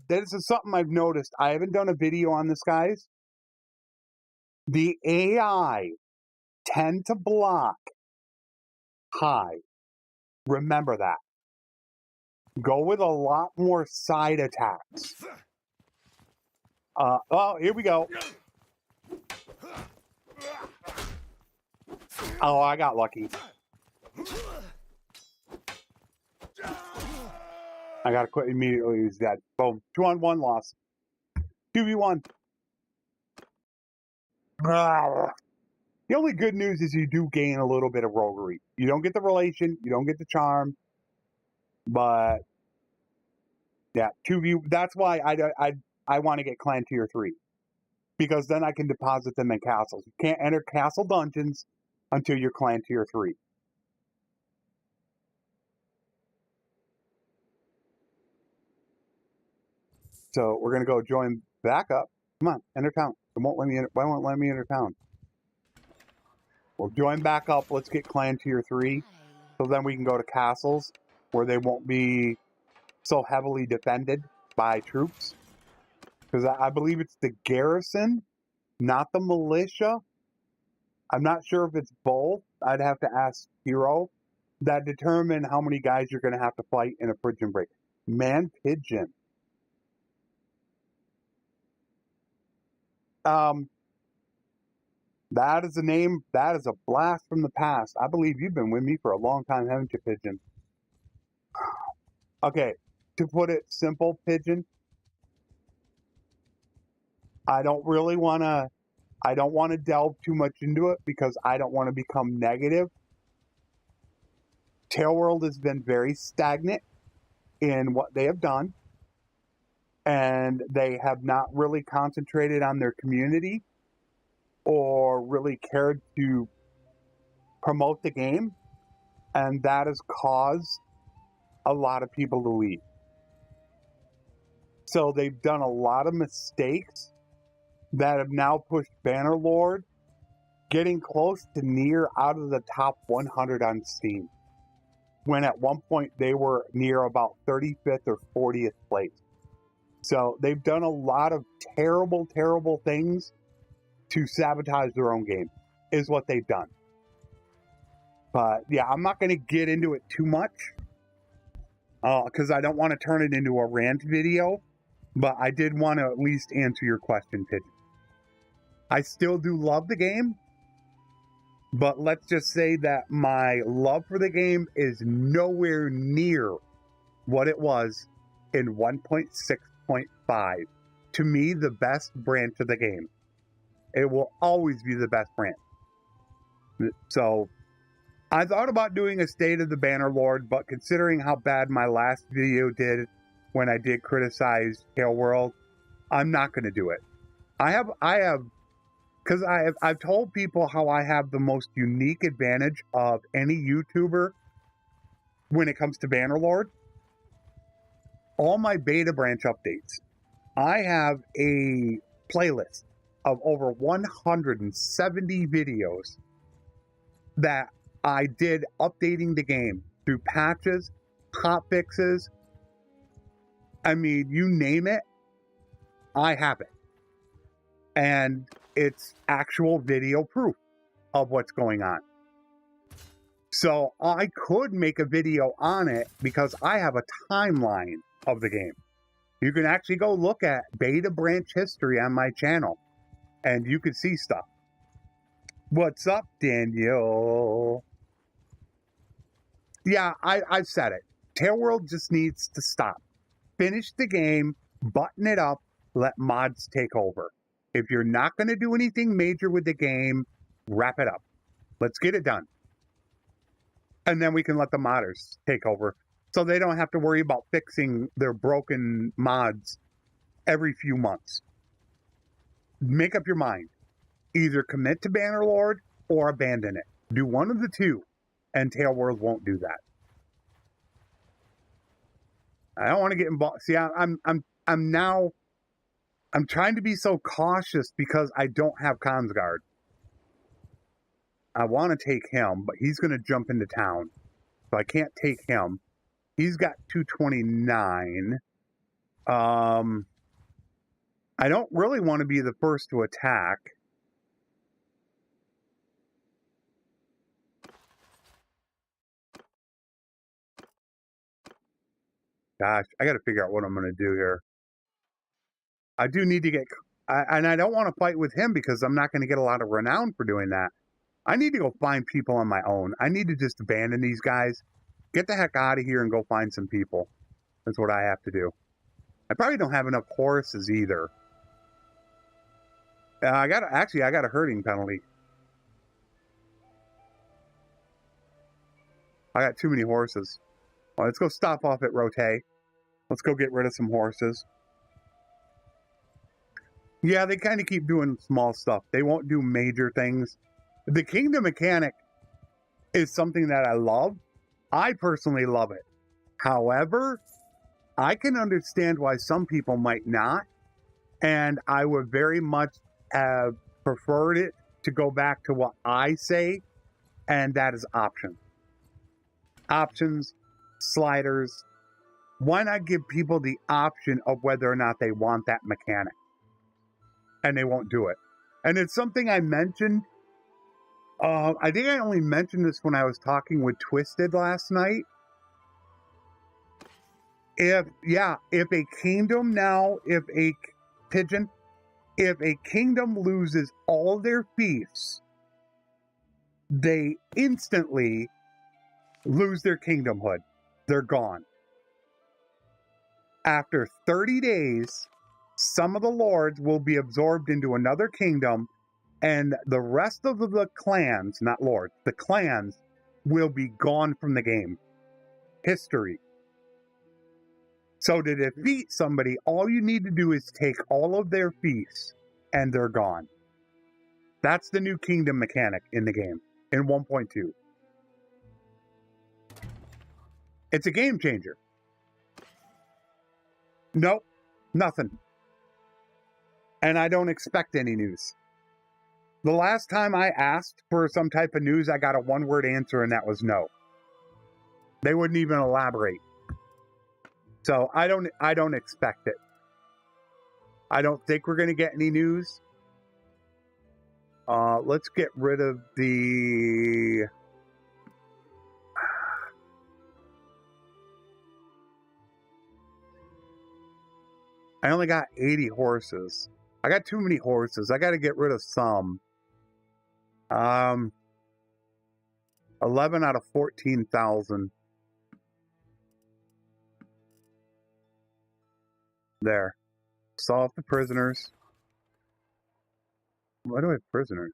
This is something I've noticed. I haven't done a video on this, guys. The AI tend to block high. Remember that. Go with a lot more side attacks. Oh, here we go. Oh, I got lucky. I gotta quit immediately. He's dead. Boom. 2-on-1 loss. 2v1. The only good news is you do gain a little bit of roguery. You don't get the relation, you don't get the charm, but yeah, 2v. That's why I want to get clan tier 3 because then I can deposit them in castles. You can't enter castle dungeons until you're clan tier 3. So we're gonna go join backup. Come on, enter town. It won't let me. Why won't it let me enter town? We'll join back up. Let's get clan tier 3. So then we can go to castles where they won't be so heavily defended by troops. Because I believe it's the garrison, not the militia. I'm not sure if it's both. I'd have to ask Hero. That determine how many guys you're going to have to fight in a prison break. Man Pigeon. That is a name, that is a blast from the past. I believe you've been with me for a long time, haven't you, Pigeon? Okay, to put it simple, Pigeon, I don't want to delve too much into it because I don't want to become negative. Tailworld has been very stagnant in what they have done, and they have not really concentrated on their community or really cared to promote the game, and that has caused a lot of people to leave. So they've done a lot of mistakes that have now pushed Bannerlord getting close to near out of the top 100 on Steam, when at one point they were near about 35th or 40th place. So they've done a lot of terrible, terrible things to sabotage their own game, is what they've done. But yeah, I'm not going to get into it too much because I don't want to turn it into a rant video, but I did want to at least answer your question, Pigeon. I still do love the game, but let's just say that my love for the game is nowhere near what it was in 1.6.5. To me, the best branch of the game. It will always be the best branch. So I thought about doing a State of the Bannerlord, but considering how bad my last video did when I did criticize Tailworld, I'm not going to do it. Because I've told people how I have the most unique advantage of any YouTuber when it comes to Bannerlord. All my beta branch updates, I have a playlist of over 170 videos that I did updating the game through patches, hot fixes. I mean, you name it, I have it. And it's actual video proof of what's going on. So I could make a video on it because I have a timeline of the game. You can actually go look at beta branch history on my channel and you can see stuff. What's up, Daniel? Yeah, I've said it. Tailworld just needs to stop. Finish the game, button it up, let mods take over. If you're not going to do anything major with the game, wrap it up. Let's get it done. And then we can let the modders take over so they don't have to worry about fixing their broken mods every few months. Make up your mind. Either commit to Bannerlord or abandon it. Do one of the two, and Tailworld won't do that. I don't want to get involved. See, I'm trying to be so cautious because I don't have Consguard. I want to take him, but he's going to jump into town. So I can't take him. He's got 229. I don't really want to be the first to attack. Gosh, I got to figure out what I'm going to do here. I do need to get... and I don't want to fight with him because I'm not going to get a lot of renown for doing that. I need to go find people on my own. I need to just abandon these guys. Get the heck out of here and go find some people. That's what I have to do. I probably don't have enough horses either. I got a herding penalty. I got too many horses. Well, let's go stop off at Rote. Let's go get rid of some horses. Yeah, they kind of keep doing small stuff. They won't do major things. The kingdom mechanic is something that I love. I personally love it. However, I can understand why some people might not. And I would very much have preferred it to go back to what I say, and that is options. Options, sliders. Why not give people the option of whether or not they want that mechanic? And they won't do it. And it's something I mentioned. I think I only mentioned this when I was talking with Twisted last night. If a kingdom now, if a kingdom loses all their fiefs, they instantly lose their kingdomhood. They're gone. After 30 days, some of the lords will be absorbed into another kingdom, and the rest of the clans, not lords, the clans will be gone from the game. History. So to defeat somebody, all you need to do is take all of their fiefs, and they're gone. That's the new kingdom mechanic in the game, in 1.2. It's a game changer. Nope, nothing. And I don't expect any news. The last time I asked for some type of news, I got a one-word answer, and that was no. They wouldn't even elaborate. So I don't expect it. I don't think we're going to get any news. Let's get rid of the... I only got 80 horses. I got too many horses. I got to get rid of some. 11 out of 14,000. There. Solve the prisoners. Why do I have prisoners?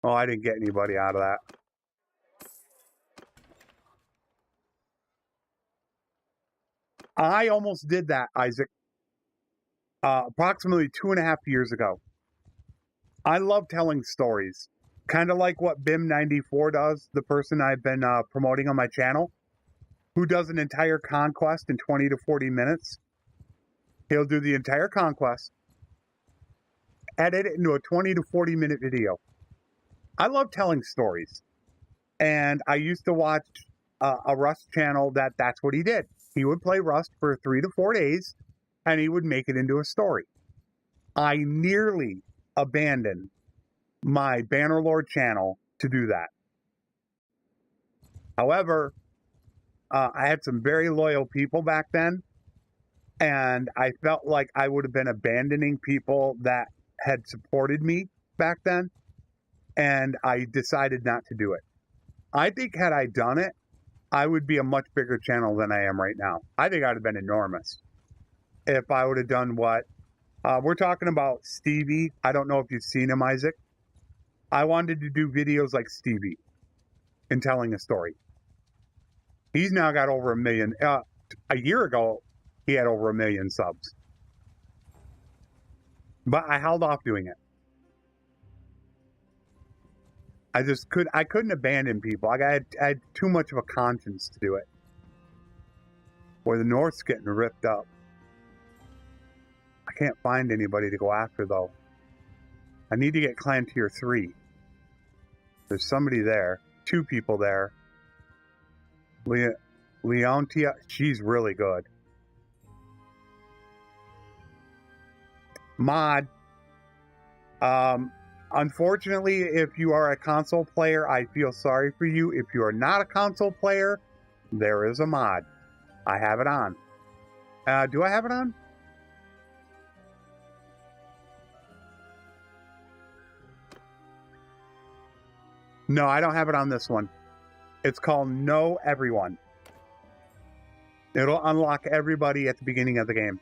Oh, I didn't get anybody out of that. I almost did that, Isaac. approximately 2.5 years ago. I love telling stories, kind of like what BIM94 does, the person I've been promoting on my channel, who does an entire conquest in 20 to 40 minutes. He'll do the entire conquest, edit it into a 20 to 40 minute video. I love telling stories. And I used to watch a Rust channel that's what he did. He would play Rust for 3 to 4 days, and he would make it into a story. I nearly abandoned my Bannerlord channel to do that. However, I had some very loyal people back then, and I felt like I would have been abandoning people that had supported me back then, and I decided not to do it. I think had I done it, I would be a much bigger channel than I am right now. I think I'd have been enormous if I would have done what we're talking about. Stevie, I don't know if you've seen him, Isaac. I wanted to do videos like Stevie in telling a story. He's now got over 1 million. A year ago, he had over 1 million subs. But I held off doing it. I couldn't abandon people. I had too much of a conscience to do it. Boy, the North's getting ripped up. I can't find anybody to go after, though. I need to get clan tier 3. There's somebody there. 2 people there. Leontia, she's really good. Mod. Unfortunately, if you are a console player, I feel sorry for you. If you are not a console player, there is a mod. I have it on. Do I have it on? No, I don't have it on this one. It's called Know Everyone. It'll unlock everybody at the beginning of the game.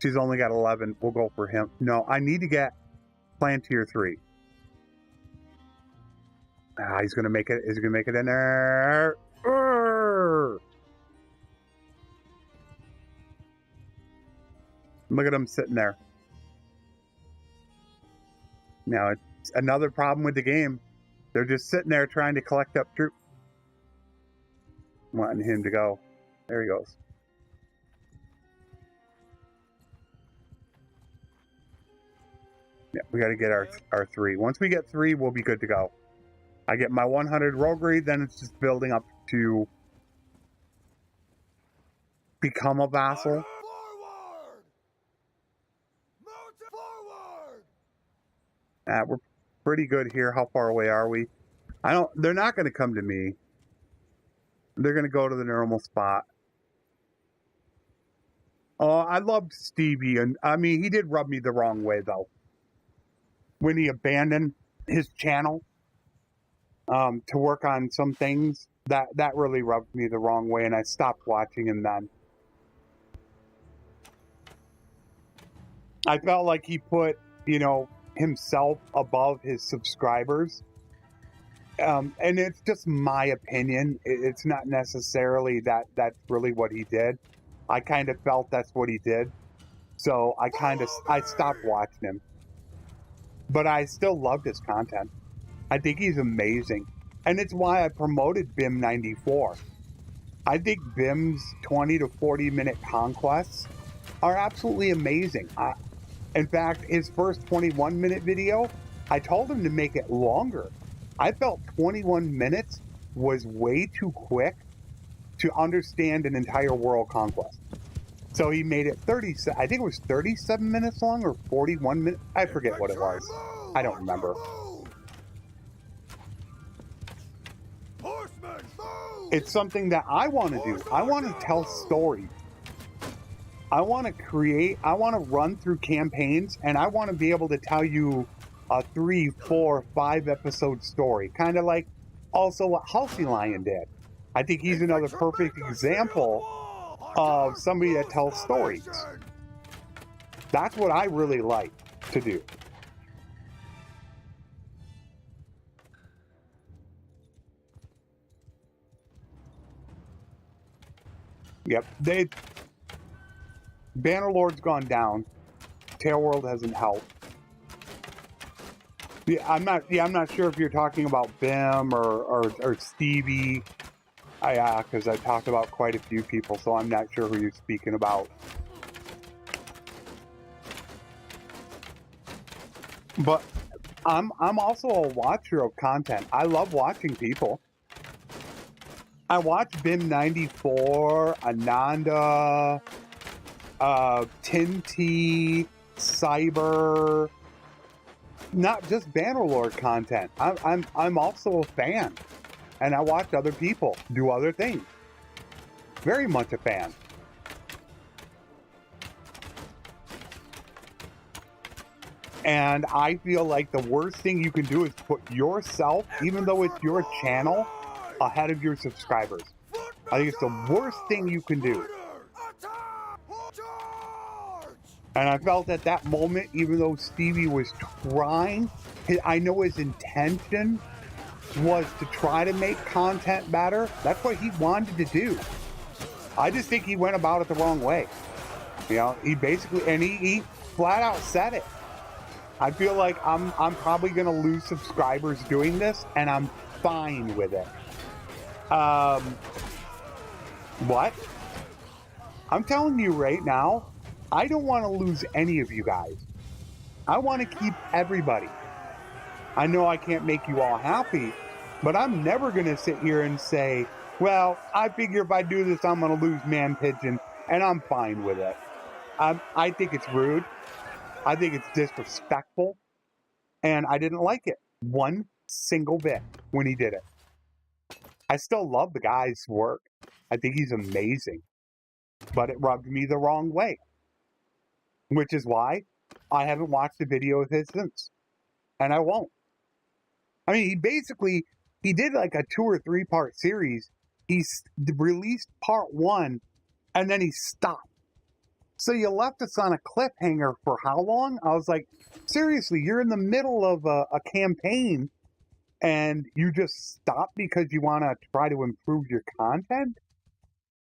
She's only got 11. We'll go for him. No, I need to get clan tier 3. He's gonna make it. He's gonna make it in there. Look at him sitting there. Now, it's another problem with the game. They're just sitting there trying to collect up troops. Wanting him to go. There he goes. Yeah, we got to get our 3. Once we get 3, we'll be good to go. I get my 100 roguery, then it's just building up to become a vassal. We're pretty good here. How far away are we? They're not going to come to me. They're going to go to the normal spot. Oh, I loved Stevie, and I mean, he did rub me the wrong way, though. When he abandoned his channel to work on some things, that really rubbed me the wrong way, and I stopped watching him then. I felt like he put, himself above his subscribers. And it's just my opinion. It's not necessarily that's really what he did. I kind of felt that's what he did. So I stopped watching him. But I still loved his content. I think he's amazing. And it's why I promoted BIM94. I think BIM's 20 to 40 minute conquests are absolutely amazing. In fact, his first 21 minute video, I told him to make it longer. I felt 21 minutes was way too quick to understand an entire world conquest. So he made it I think it was 37 minutes long or 41 minutes. I forget what it was. I don't remember. It's something that I want to do. I want to tell stories. I want to create, I want to run through campaigns, and I want to be able to tell you a 3, 4, 5 episode story. Kind of like also what Halsey Lion did. I think he's another perfect example of somebody that tells stories. That's what I really like to do. Yep, Bannerlord's gone down. Tailworld hasn't helped. Yeah, I'm not sure if you're talking about Bim or Stevie. Because I talked about quite a few people, so I'm not sure who you're speaking about. But I'm also a watcher of content. I love watching people. I watch Bim94, Ananda, Tinty, Cyber. Not just Bannerlord content. I'm also a fan, and I watch other people do other things. Very much a fan. And I feel like the worst thing you can do is put yourself, even though it's your channel, ahead of your subscribers. I think it's the worst thing you can do. And I felt at that moment, even though Stevie was trying, I know his intention was to try to make content better. That's what he wanted to do. I just think he went about it the wrong way. You know, he basically, and he flat out said it. I feel like I'm probably going to lose subscribers doing this, and I'm fine with it. What? I'm telling you right now, I don't want to lose any of you guys. I want to keep everybody. I know I can't make you all happy, but I'm never going to sit here and say, well, I figure if I do this, I'm going to lose Man Pigeon, and I'm fine with it. I think it's rude. I think it's disrespectful, and I didn't like it one single bit when he did it. I still love the guy's work. I think he's amazing, but it rubbed me the wrong way, which is why I haven't watched a video of his since, and I won't. I mean, he did like a 2 or 3 part series. He's released part 1, and then he stopped. So you left us on a cliffhanger for how long? I was like, seriously, you're in the middle of a campaign and you just stop because you want to try to improve your content?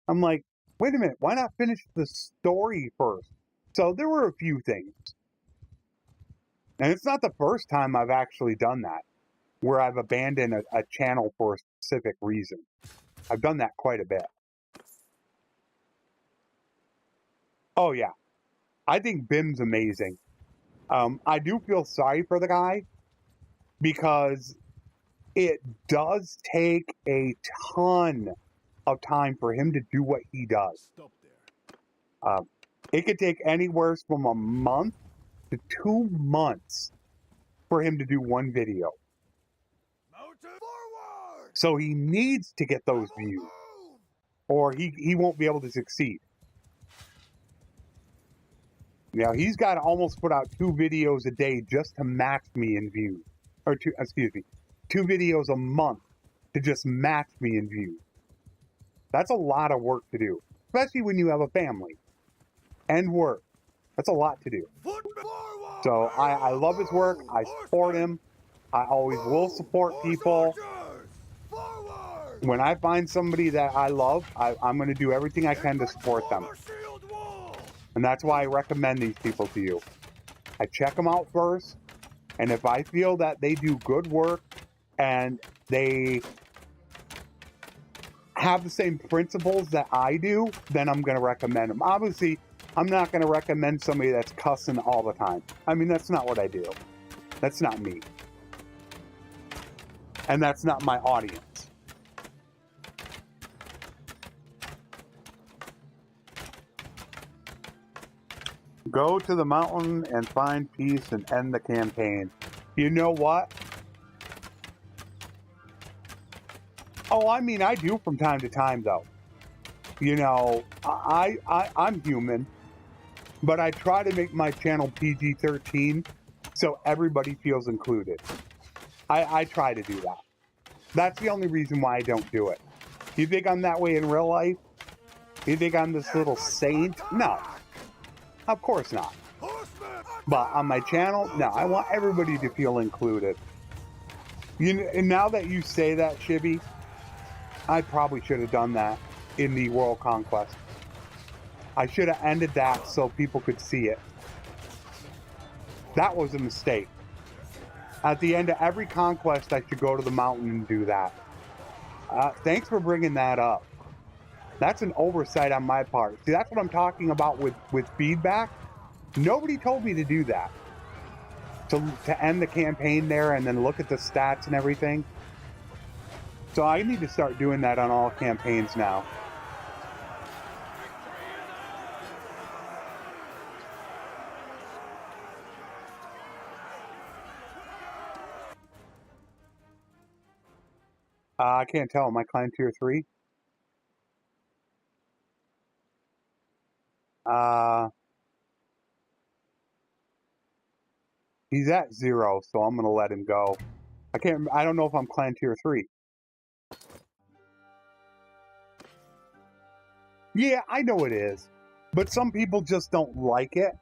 I'm like, wait a minute, why not finish the story first? So there were a few things. And it's not the first time I've actually done that, where I've abandoned a channel for a specific reason. I've done that quite a bit. Oh, yeah. I think Bim's amazing. I do feel sorry for the guy because it does take a ton of time for him to do what he does. It could take anywhere from a month to 2 months for him to do one video. So he needs to get those views, or he won't be able to succeed. Now, he's got to almost put out 2 videos a day just to match me in views. Or 2 videos a month to just match me in views. That's a lot of work to do, especially when you have a family and work. That's a lot to do. So I love his work. I support him. I always will support people. When I find somebody that I love, I'm going to do everything I can to support them. And that's why I recommend these people to you. I check them out first, and if I feel that they do good work and they have the same principles that I do, then I'm going to recommend them. Obviously, I'm not going to recommend somebody that's cussing all the time. I mean, that's not what I do. That's not me. And that's not my audience. Go to the mountain and find peace and end the campaign. You know what? Oh, I mean, I do from time to time, though. You know, I'm human, but I try to make my channel PG-13 so everybody feels included. I try to do that. That's the only reason why I don't do it. You think I'm that way in real life? You think I'm this little saint? No. Of course not. But on my channel, no, I want everybody to feel included. And now that you say that, Shibby, I probably should have done that in the World Conquest. I should have ended that so people could see it. That was a mistake. At the end of every conquest, I should go to the mountain and do that. Thanks for bringing that up. That's an oversight on my part. See, that's what I'm talking about with feedback. Nobody told me to do that. To end the campaign there and then look at the stats and everything. So I need to start doing that on all campaigns now. I can't tell. Am I clan tier 3? He's at 0, so I'm gonna let him go. I don't know if I'm clan tier 3. Yeah, I know it is. But some people just don't like it.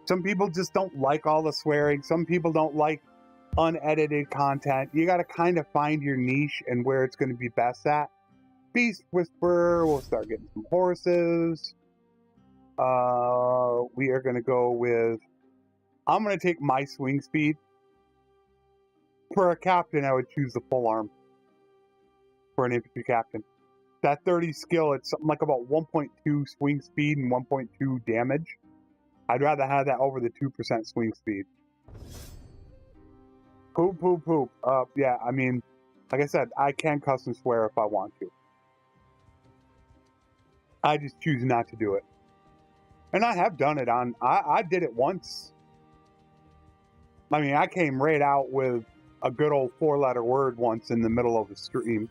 Some people just don't like all the swearing. Some people don't like unedited content. You gotta kind of find your niche and where it's gonna be best at. Beast Whisperer, we'll start getting some horses. We are gonna go with, I'm gonna take my swing speed. For a captain, I would choose the full arm. For an infantry captain. That 30 skill, it's something like about 1.2 swing speed and 1.2 damage. I'd rather have that over the 2% swing speed. Poop, poop, poop. Yeah, I mean, like I said, I can custom swear if I want to. I just choose not to do it. And I have done it on, I did it once. I mean, I came right out with a good old 4-letter word once in the middle of the stream.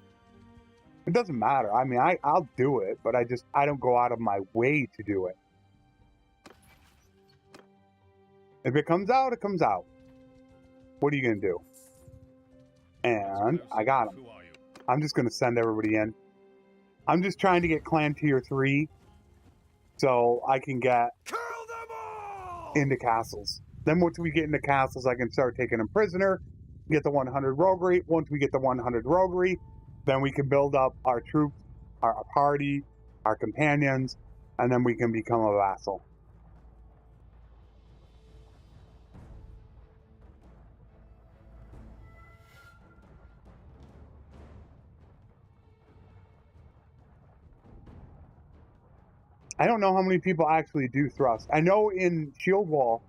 It doesn't matter. I mean, I'll do it, but I don't go out of my way to do it. If it comes out, it comes out. What are you going to do? And I got him. I'm just going to send everybody in. I'm just trying to get clan tier 3 so I can get into castles. Then once we get into castles, I can start taking them prisoner, get the 100 roguery. Once we get the 100 roguery, then we can build up our troops, our party, our companions, and then we can become a vassal. I don't know how many people actually do thrust. I know in Shield Wall,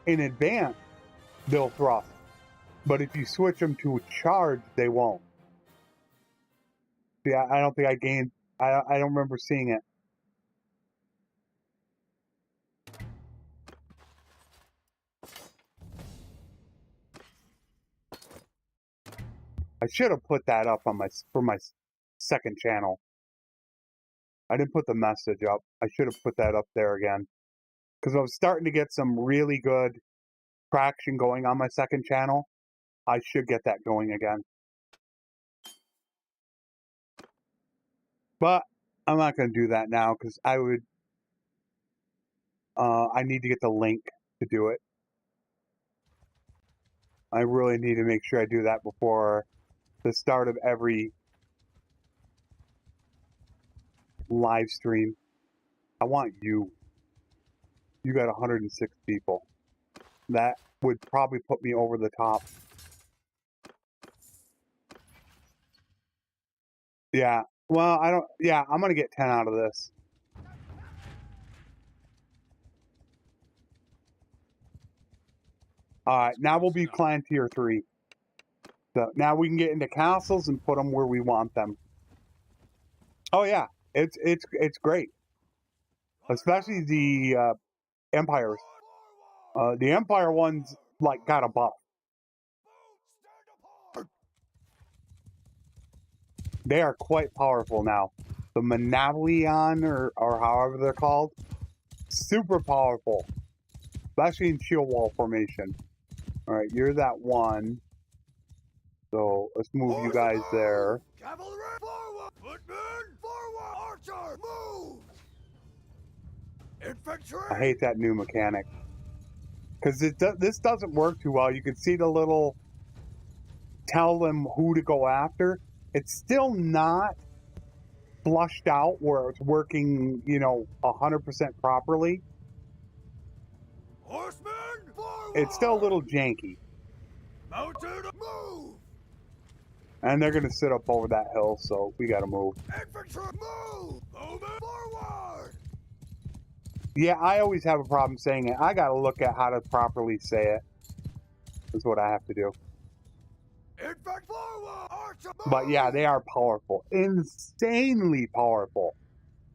in advance, they'll thrust. But if you switch them to charge, they won't. Yeah, I don't think I gained... I don't remember seeing it. I should have put that up on for my second channel. I didn't put the message up. I should have put that up there again. Because I was starting to get some really good traction going on my second channel. I should get that going again. But I'm not going to do that now because I would... I need to get the link to do it. I really need to make sure I do that before the start of every live stream. I want you. You got 106 people. That would probably put me over the top. Yeah. Well, I don't... Yeah, I'm going to get 10 out of this. Alright, now we'll be clan tier 3. So now we can get into castles and put them where we want them. Oh yeah, it's great. Especially the Empires. The Empire ones, like, got a buff. They are quite powerful now. The Monopolion, or however they're called, super powerful. Especially in shield wall formation. Alright, you're that one. So, let's move you guys there. Cavalry forward! Footmen forward! Archer, move! Infantry! I hate that new mechanic. Because this doesn't work too well. You can see the little... Tell them who to go after. It's still not flushed out where it's working, you know, 100% properly. Horsemen, forward! It's still a little janky. Mounted, move! And they're going to sit up over that hill, so we got to move. Infantry, move! Moving forward! Yeah, I always have a problem saying it. I got to look at how to properly say it. That's what I have to do. Infantry, forward! Archer, move! But yeah, they are powerful. Insanely powerful.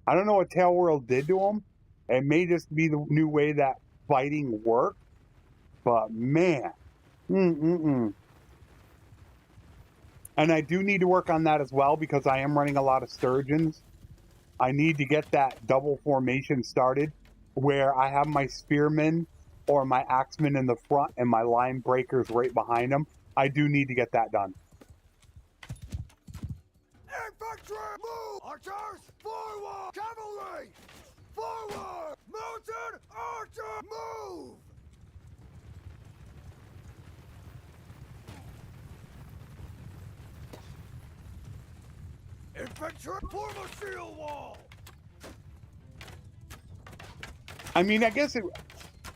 I don't know what Tail World did to them. It may just be the new way that fighting works. But man. And I do need to work on that as well because I am running a lot of sturgeons. I need to get that double formation started where I have my spearmen or my axemen in the front and my line breakers right behind them. I do need to get that done. Infantry, move! Archers, forward! Cavalry, forward! Mounted archer, move! Infantry, form a shield wall! I mean, I guess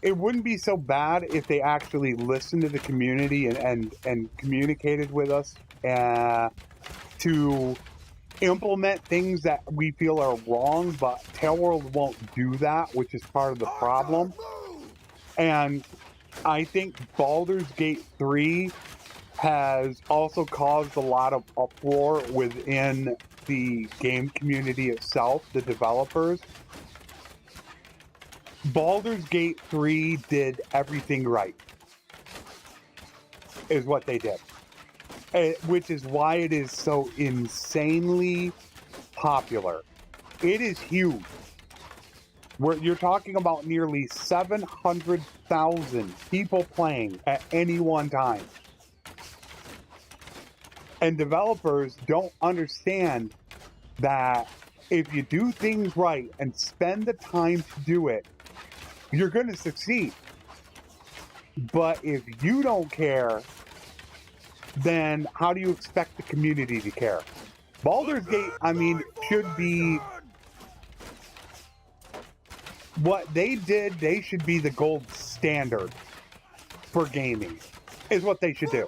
it wouldn't be so bad if they actually listened to the community and communicated with us to implement things that we feel are wrong, but Tailworld won't do that, which is part of the problem. And I think Baldur's Gate 3 has also caused a lot of uproar within the game community itself, the developers. Baldur's Gate 3 did everything right, is what they did. Which is why it is so insanely popular. It is huge. You're talking about nearly 700,000 people playing at any one time. And developers don't understand that if you do things right and spend the time to do it, you're going to succeed. But if you don't care, then how do you expect the community to care? Baldur's Gate, I mean, should be what they did. They should be the gold standard for gaming, is what they should do.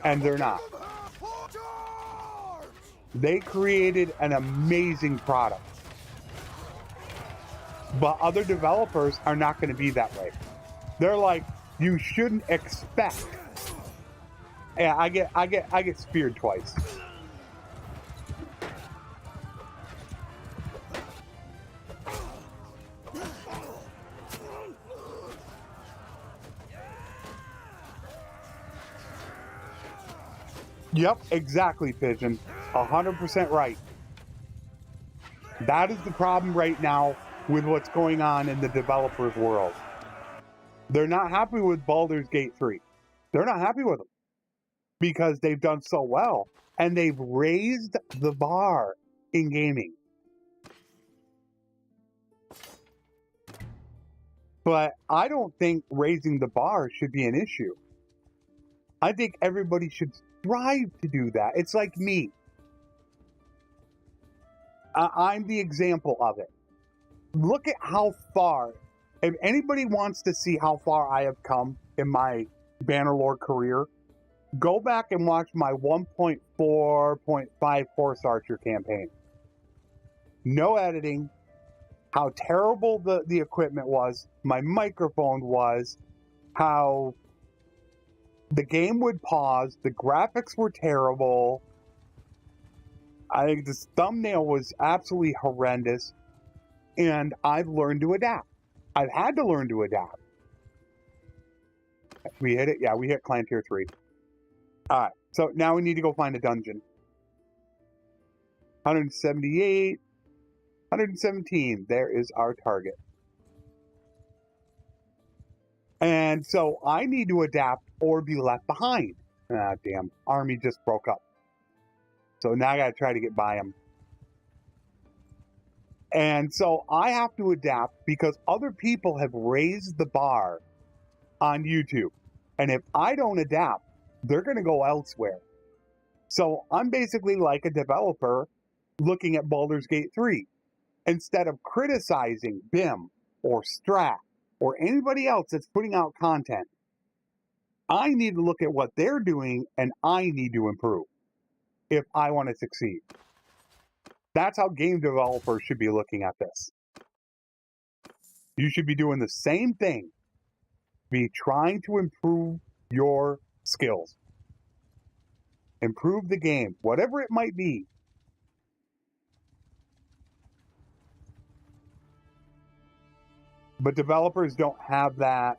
And they're not. They created an amazing product. But other developers are not going to be that way. They're like, you shouldn't expect. Yeah, I get speared twice. Yep, exactly, Pigeon. 100% right. That is the problem right now with what's going on in the developers world. They're not happy with Baldur's Gate 3. They're not happy with them because they've done so well and they've raised the bar in gaming. But I don't think raising the bar should be an issue. I think everybody should strive to do that. It's like me. I'm the example of it. Look at how far, if anybody wants to see how far I have come in my Bannerlord career, go back and watch my 1.4.5 Horse Archer campaign. No editing, how terrible the equipment was, my microphone was, how the game would pause, the graphics were terrible. I think this thumbnail was absolutely horrendous. And I've learned to adapt. I've had to learn to adapt. We hit it? Yeah, we hit Clan Tier 3. Alright, so now we need to go find a dungeon. 178. 117. There is our target. And so I need to adapt or be left behind. Ah, damn. Army just broke up. So now I got to try to get by them. And so I have to adapt because other people have raised the bar on YouTube. And if I don't adapt, they're going to go elsewhere. So I'm basically like a developer looking at Baldur's Gate 3. Instead of criticizing BIM or Strat or anybody else that's putting out content, I need to look at what they're doing and I need to improve if I want to succeed. That's how game developers should be looking at this. You should be doing the same thing. Be trying to improve your skills. Improve the game, whatever it might be. But developers don't have that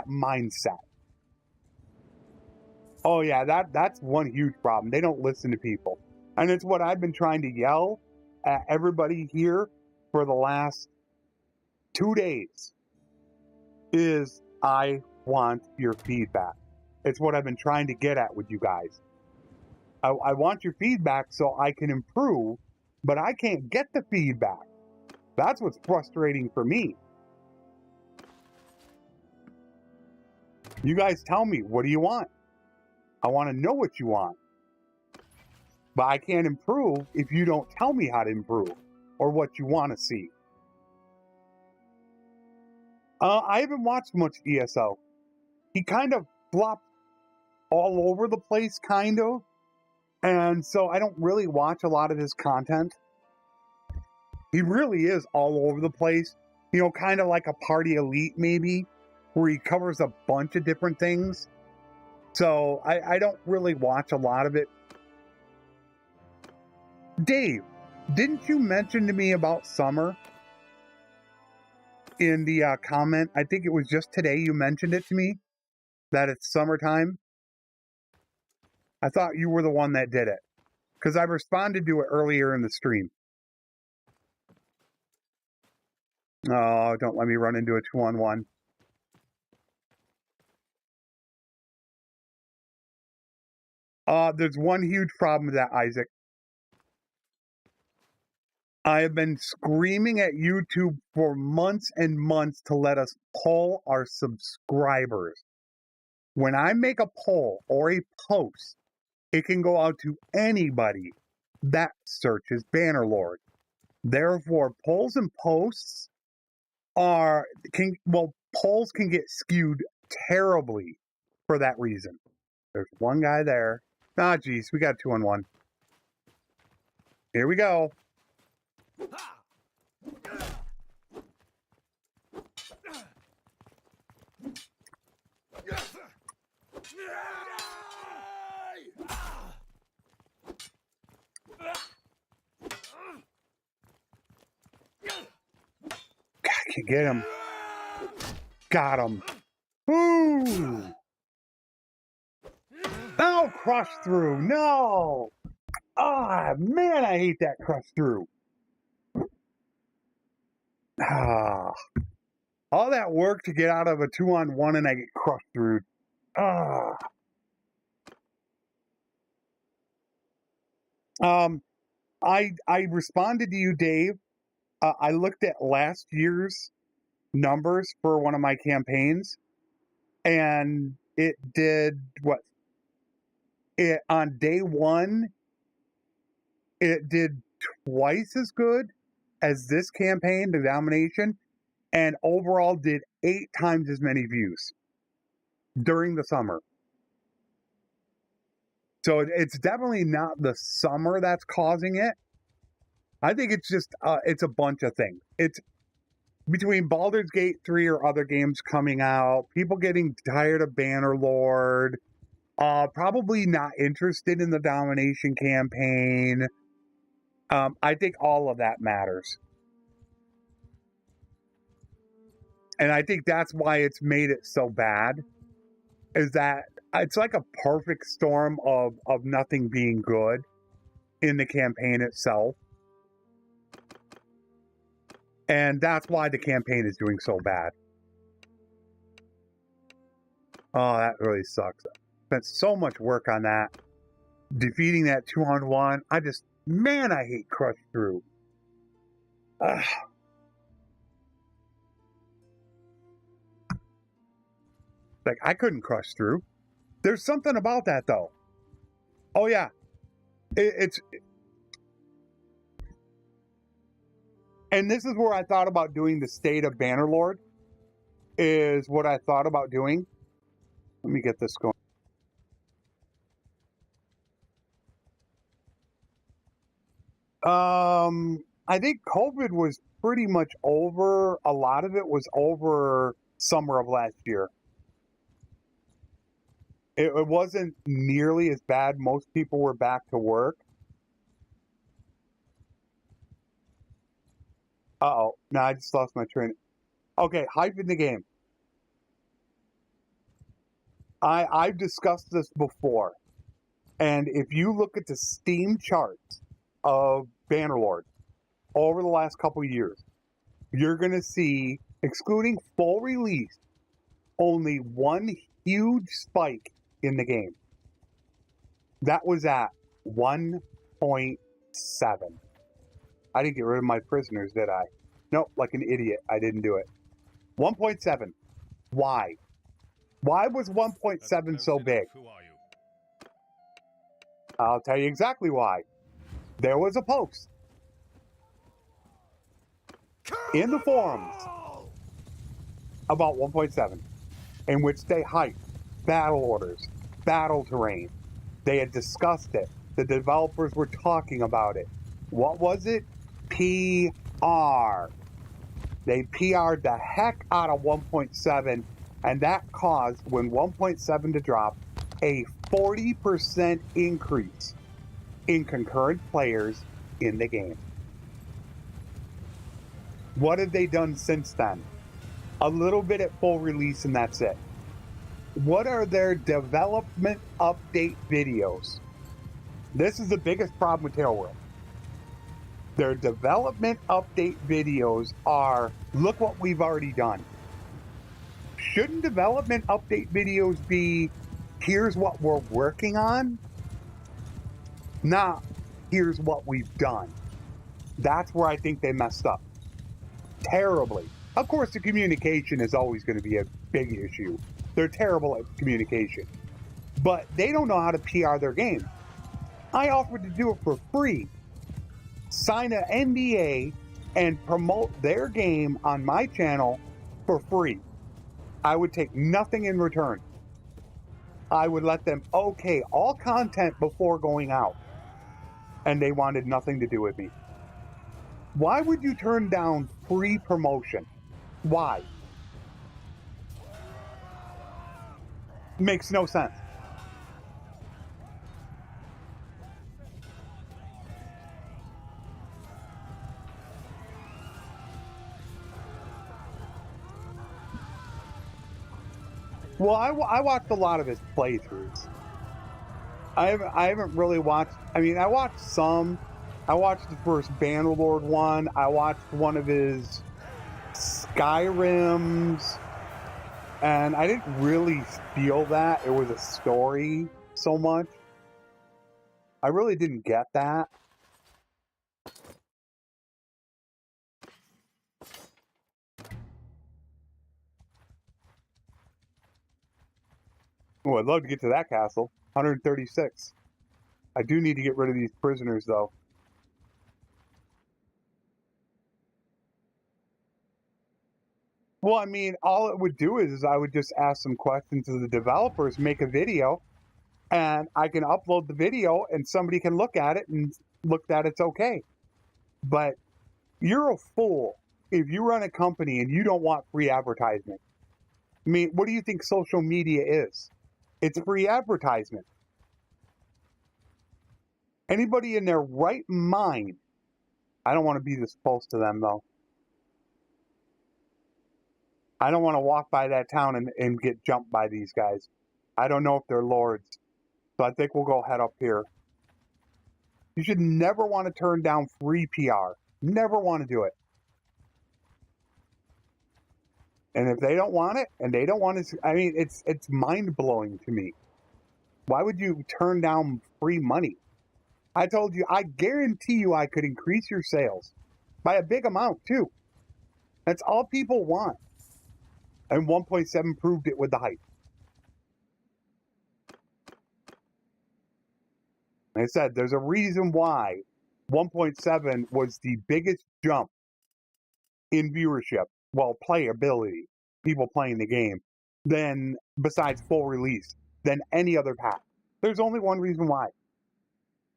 mindset. Oh yeah, that's one huge problem. They don't listen to people. And it's what I've been trying to yell at everybody here for the last 2 days is I want your feedback. It's what I've been trying to get at with you guys. I want your feedback so I can improve, but I can't get the feedback. That's what's frustrating for me. You guys tell me, what do you want? I want to know what you want. But I can't improve if you don't tell me how to improve or what you want to see. I haven't watched much ESO. He kind of flopped all over the place, kind of. And so I don't really watch a lot of his content. He really is all over the place. You know, kind of like a Party Elite, maybe, where he covers a bunch of different things. So I don't really watch a lot of it. Dave, didn't you mention to me about summer in the comment? I think it was just today you mentioned it to me, that it's summertime. I thought you were the one that did it, because I responded to it earlier in the stream. Oh, don't let me run into a 2-on-1. There's one huge problem with that, Isaac. I have been screaming at YouTube for months and months to let us poll our subscribers. When I make a poll or a post, it can go out to anybody that searches Bannerlord. Therefore, polls and posts polls can get skewed terribly for that reason. There's one guy there. Ah, geez, we got 2-on-1. Here we go. I can get him. Got him. Ooh. Oh, crush through. No. Ah, man, I hate that crush through. Ah. All that work to get out of a 2-on-1 and I get crushed through. Ah. I responded to you, Dave. I looked at last year's numbers for one of my campaigns, and it did what? It on day one, it did twice as good as this campaign, the Domination, and overall did 8 times as many views during the summer. So it's definitely not the summer that's causing it. I think it's just, it's a bunch of things. It's between Baldur's Gate 3 or other games coming out, people getting tired of Bannerlord, probably not interested in the Domination campaign. I think all of that matters. And I think that's why it's made it so bad, is that it's like a perfect storm of nothing being good in the campaign itself. And that's why the campaign is doing so bad. Oh, that really sucks. Spent so much work on that. Defeating that 2-on-1. Man, I hate crush through. Like, I couldn't crush through. There's something about that, though. Oh yeah, it's and this is where I thought about doing the state of Bannerlord. Is what I thought about doing. Let me get this going. I think COVID was pretty much over. A lot of it was over summer of last year. It wasn't nearly as bad. Most people were back to work. Uh-oh. No, I just lost my train. Okay, hype in the game. I've discussed this before. And if you look at the Steam charts of Bannerlord over the last couple of years, you're going to see, excluding full release, only one huge spike in the game. That was at 1.7. I didn't get rid of my prisoners, did I? Nope, like an idiot. I didn't do it. 1.7. Why? Why was 1.7 so big? Who are you? I'll tell you exactly why. There was a post in the forums about 1.7 in which they hyped battle orders, battle terrain. They had discussed it. The developers were talking about it. What was it? PR. They PR'd the heck out of 1.7, and that caused, when 1.7 to drop, a 40% increase in concurrent players in the game. What have they done since then? A little bit at full release, and that's it. What are their development update videos? This is the biggest problem with Tailworld. Their development update videos are, look what we've already done. Shouldn't development update videos be, here's what we're working on? Not, here's what we've done. That's where I think they messed up. Terribly. Of course, the communication is always going to be a big issue. They're terrible at communication. But they don't know how to PR their game. I offered to do it for free. Sign an NDA and promote their game on my channel for free. I would take nothing in return. I would let them okay all content before going out. And they wanted nothing to do with me. Why would you turn down free promotion? Why? Makes no sense. Well, I watched a lot of his playthroughs. I haven't really watched. I mean, I watched some. I watched the first Bannerlord one. I watched one of his Skyrims, and I didn't really feel that it was a story so much. I really didn't get that. Oh, I'd love to get to that castle. 136. I do need to get rid of these prisoners, though. Well, I mean, all it would do is I would just ask some questions to the developers, make a video, and I can upload the video and somebody can look at it and look that it's okay. But you're a fool if you run a company and you don't want free advertisement. I mean, what do you think social media is? It's free advertisement. Anybody in their right mind, I don't want to be this close to them, though. I don't want to walk by that town and get jumped by these guys. I don't know if they're lords. So I think we'll go head up here. You should never want to turn down free PR. Never want to do it. And if they don't want it, and they don't want to, I mean, it's mind-blowing to me. Why would you turn down free money? I told you, I guarantee you I could increase your sales by a big amount, too. That's all people want. And 1.7 proved it with the hype. Like I said, there's a reason why 1.7 was the biggest jump in viewership, well, playability, people playing the game, than, besides full release, than any other patch. There's only one reason why.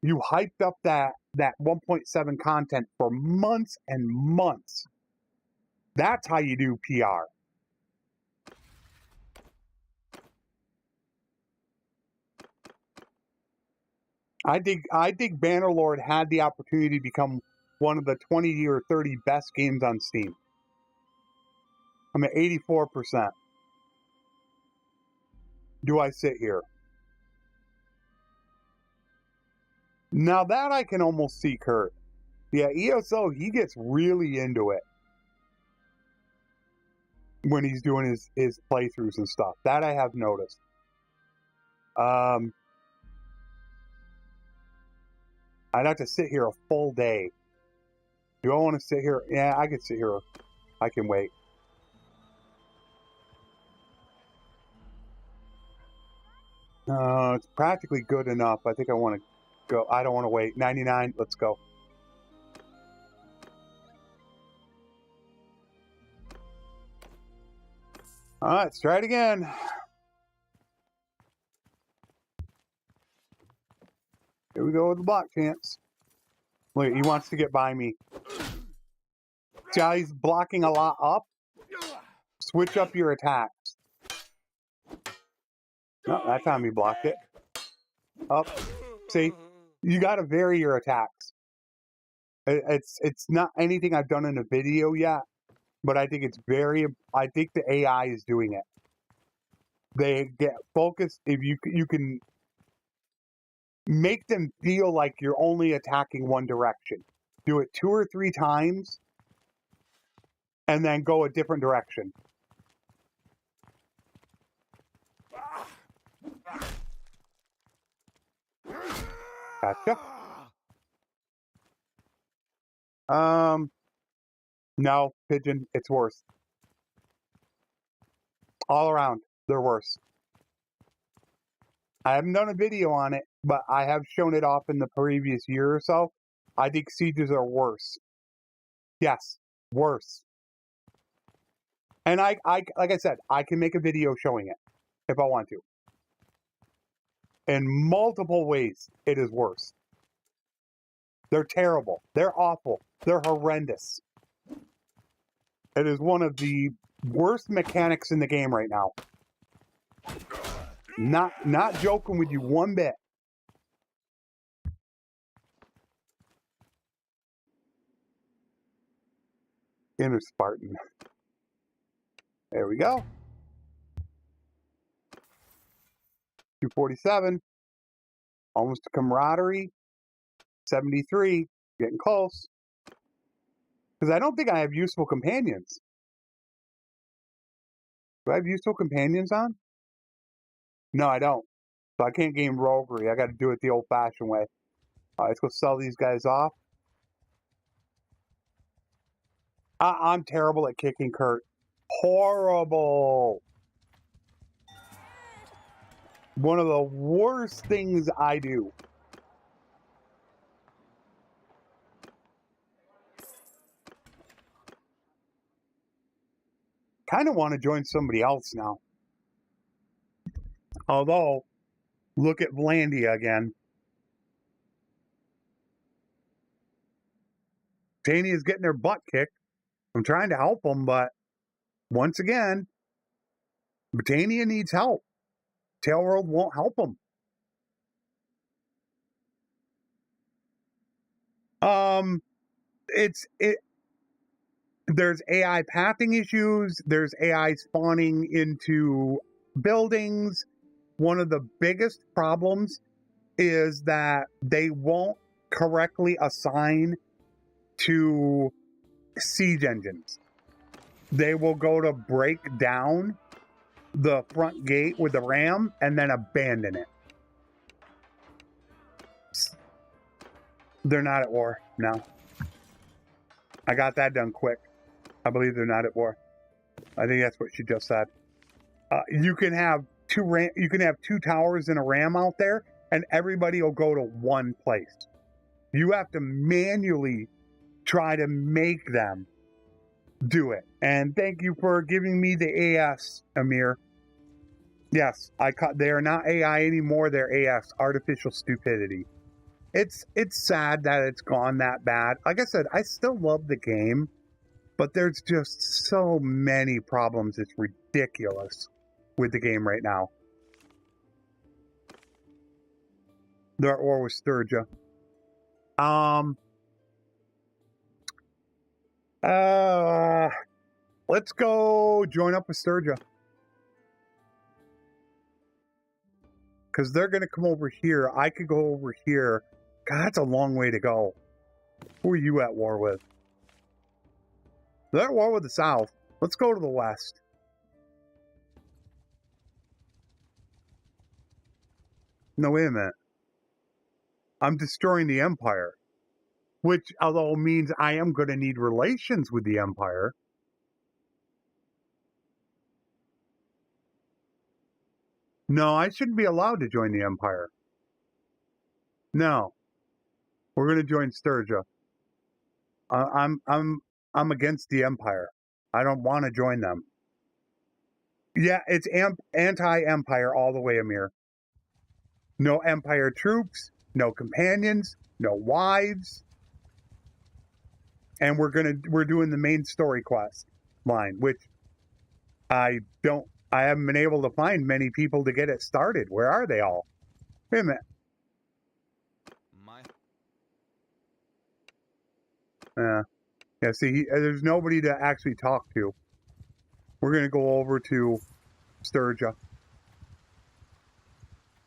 You hyped up that 1.7 content for months and months. That's how you do PR. I think Bannerlord had the opportunity to become one of the 20 or 30 best games on Steam. I'm at 84%. Do I sit here? Now that I can almost see Kurt. Yeah, ESO, he gets really into it when he's doing his playthroughs and stuff. That I have noticed. I'd have to sit here a full day. Do I want to sit here? Yeah, I could sit here. I can wait. It's practically good enough. I think I want to go. I don't want to wait. 99, let's go. All right, let's try it again. Here we go with the block chance. Look, he wants to get by me. See how he's blocking a lot up? Switch up your attacks. No, that time he blocked it. Up. See? You got to vary your attacks. It's not anything I've done in a video yet, but I think I think the AI is doing it. They get focused. If you can make them feel like you're only attacking one direction. Do it 2 or 3 times, and then go a different direction. Gotcha. No, Pigeon, it's worse. All around, they're worse. I haven't done a video on it, but I have shown it off in the previous year or so. I think sieges are worse. Yes, worse. And I like I said, I can make a video showing it if I want to. In multiple ways, it is worse. They're terrible. They're awful. They're horrendous. It is one of the worst mechanics in the game right now. Not joking with you one bit. Inner Spartan. There we go. 247. Almost a camaraderie. 73. Getting close. Because I don't think I have useful companions. Do I have useful companions on? No, I don't. So I can't game roguery. I got to do it the old-fashioned way. All right, let's go sell these guys off. I'm terrible at kicking Kurt. Horrible. One of the worst things I do. Kind of want to join somebody else now. Although, look at Vlandia again. Tania's getting their butt kicked. I'm trying to help them, but once again, Britannia needs help. Tailworld won't help them. There's AI pathing issues. There's AI spawning into buildings. One of the biggest problems is that they won't correctly assign to siege engines. They will go to break down the front gate with the ram and then abandon it. They're not at war. No. I got that done quick. I believe they're not at war. I think that's what she just said. You can have two towers and a ram out there, and everybody will go to one place. You have to manually try to make them do it. And thank you for giving me the AS, Amir. Yes, they are not AI anymore. They're AS, artificial stupidity. It's sad that it's gone that bad. Like I said, I still love the game, but there's just so many problems. It's ridiculous with the game right now. They're at war with Sturgia. Let's go join up with Sturgia. Because they're going to come over here. I could go over here. God, that's a long way to go. Who are you at war with? They're at war with the South. Let's go to the West. No, wait a minute. I'm destroying the Empire. Which, although means I am going to need relations with the Empire. No, I shouldn't be allowed to join the Empire. No. We're going to join Sturgia. I'm against the Empire. I don't want to join them. Yeah, it's anti-Empire all the way, Amir. No Empire troops, no companions, no wives. And we're doing the main story quest line, which I haven't been able to find many people to get it started. Where are they all? Wait a minute. Yeah, see, there's nobody to actually talk to. We're going to go over to Sturgia.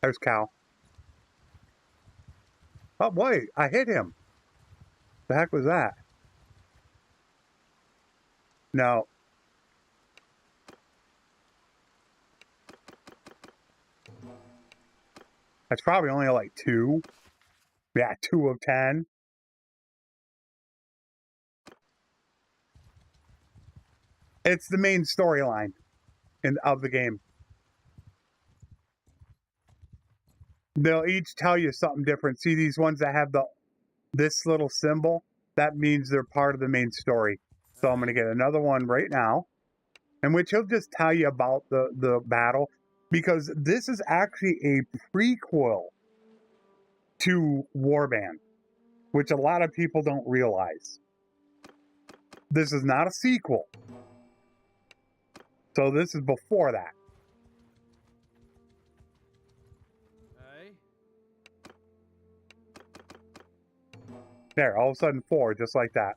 There's Cal. Oh, boy, I hit him. The heck was that? No. That's probably only like 2. Yeah, 2 of 10. It's the main storyline of the game. They'll each tell you something different. See these ones that have this little symbol? That means they're part of the main story. So I'm going to get another one right now, in which he'll just tell you about the battle, because this is actually a prequel to Warband, which a lot of people don't realize. This is not a sequel. So this is before that. Hey. There, all of a sudden 4, just like that.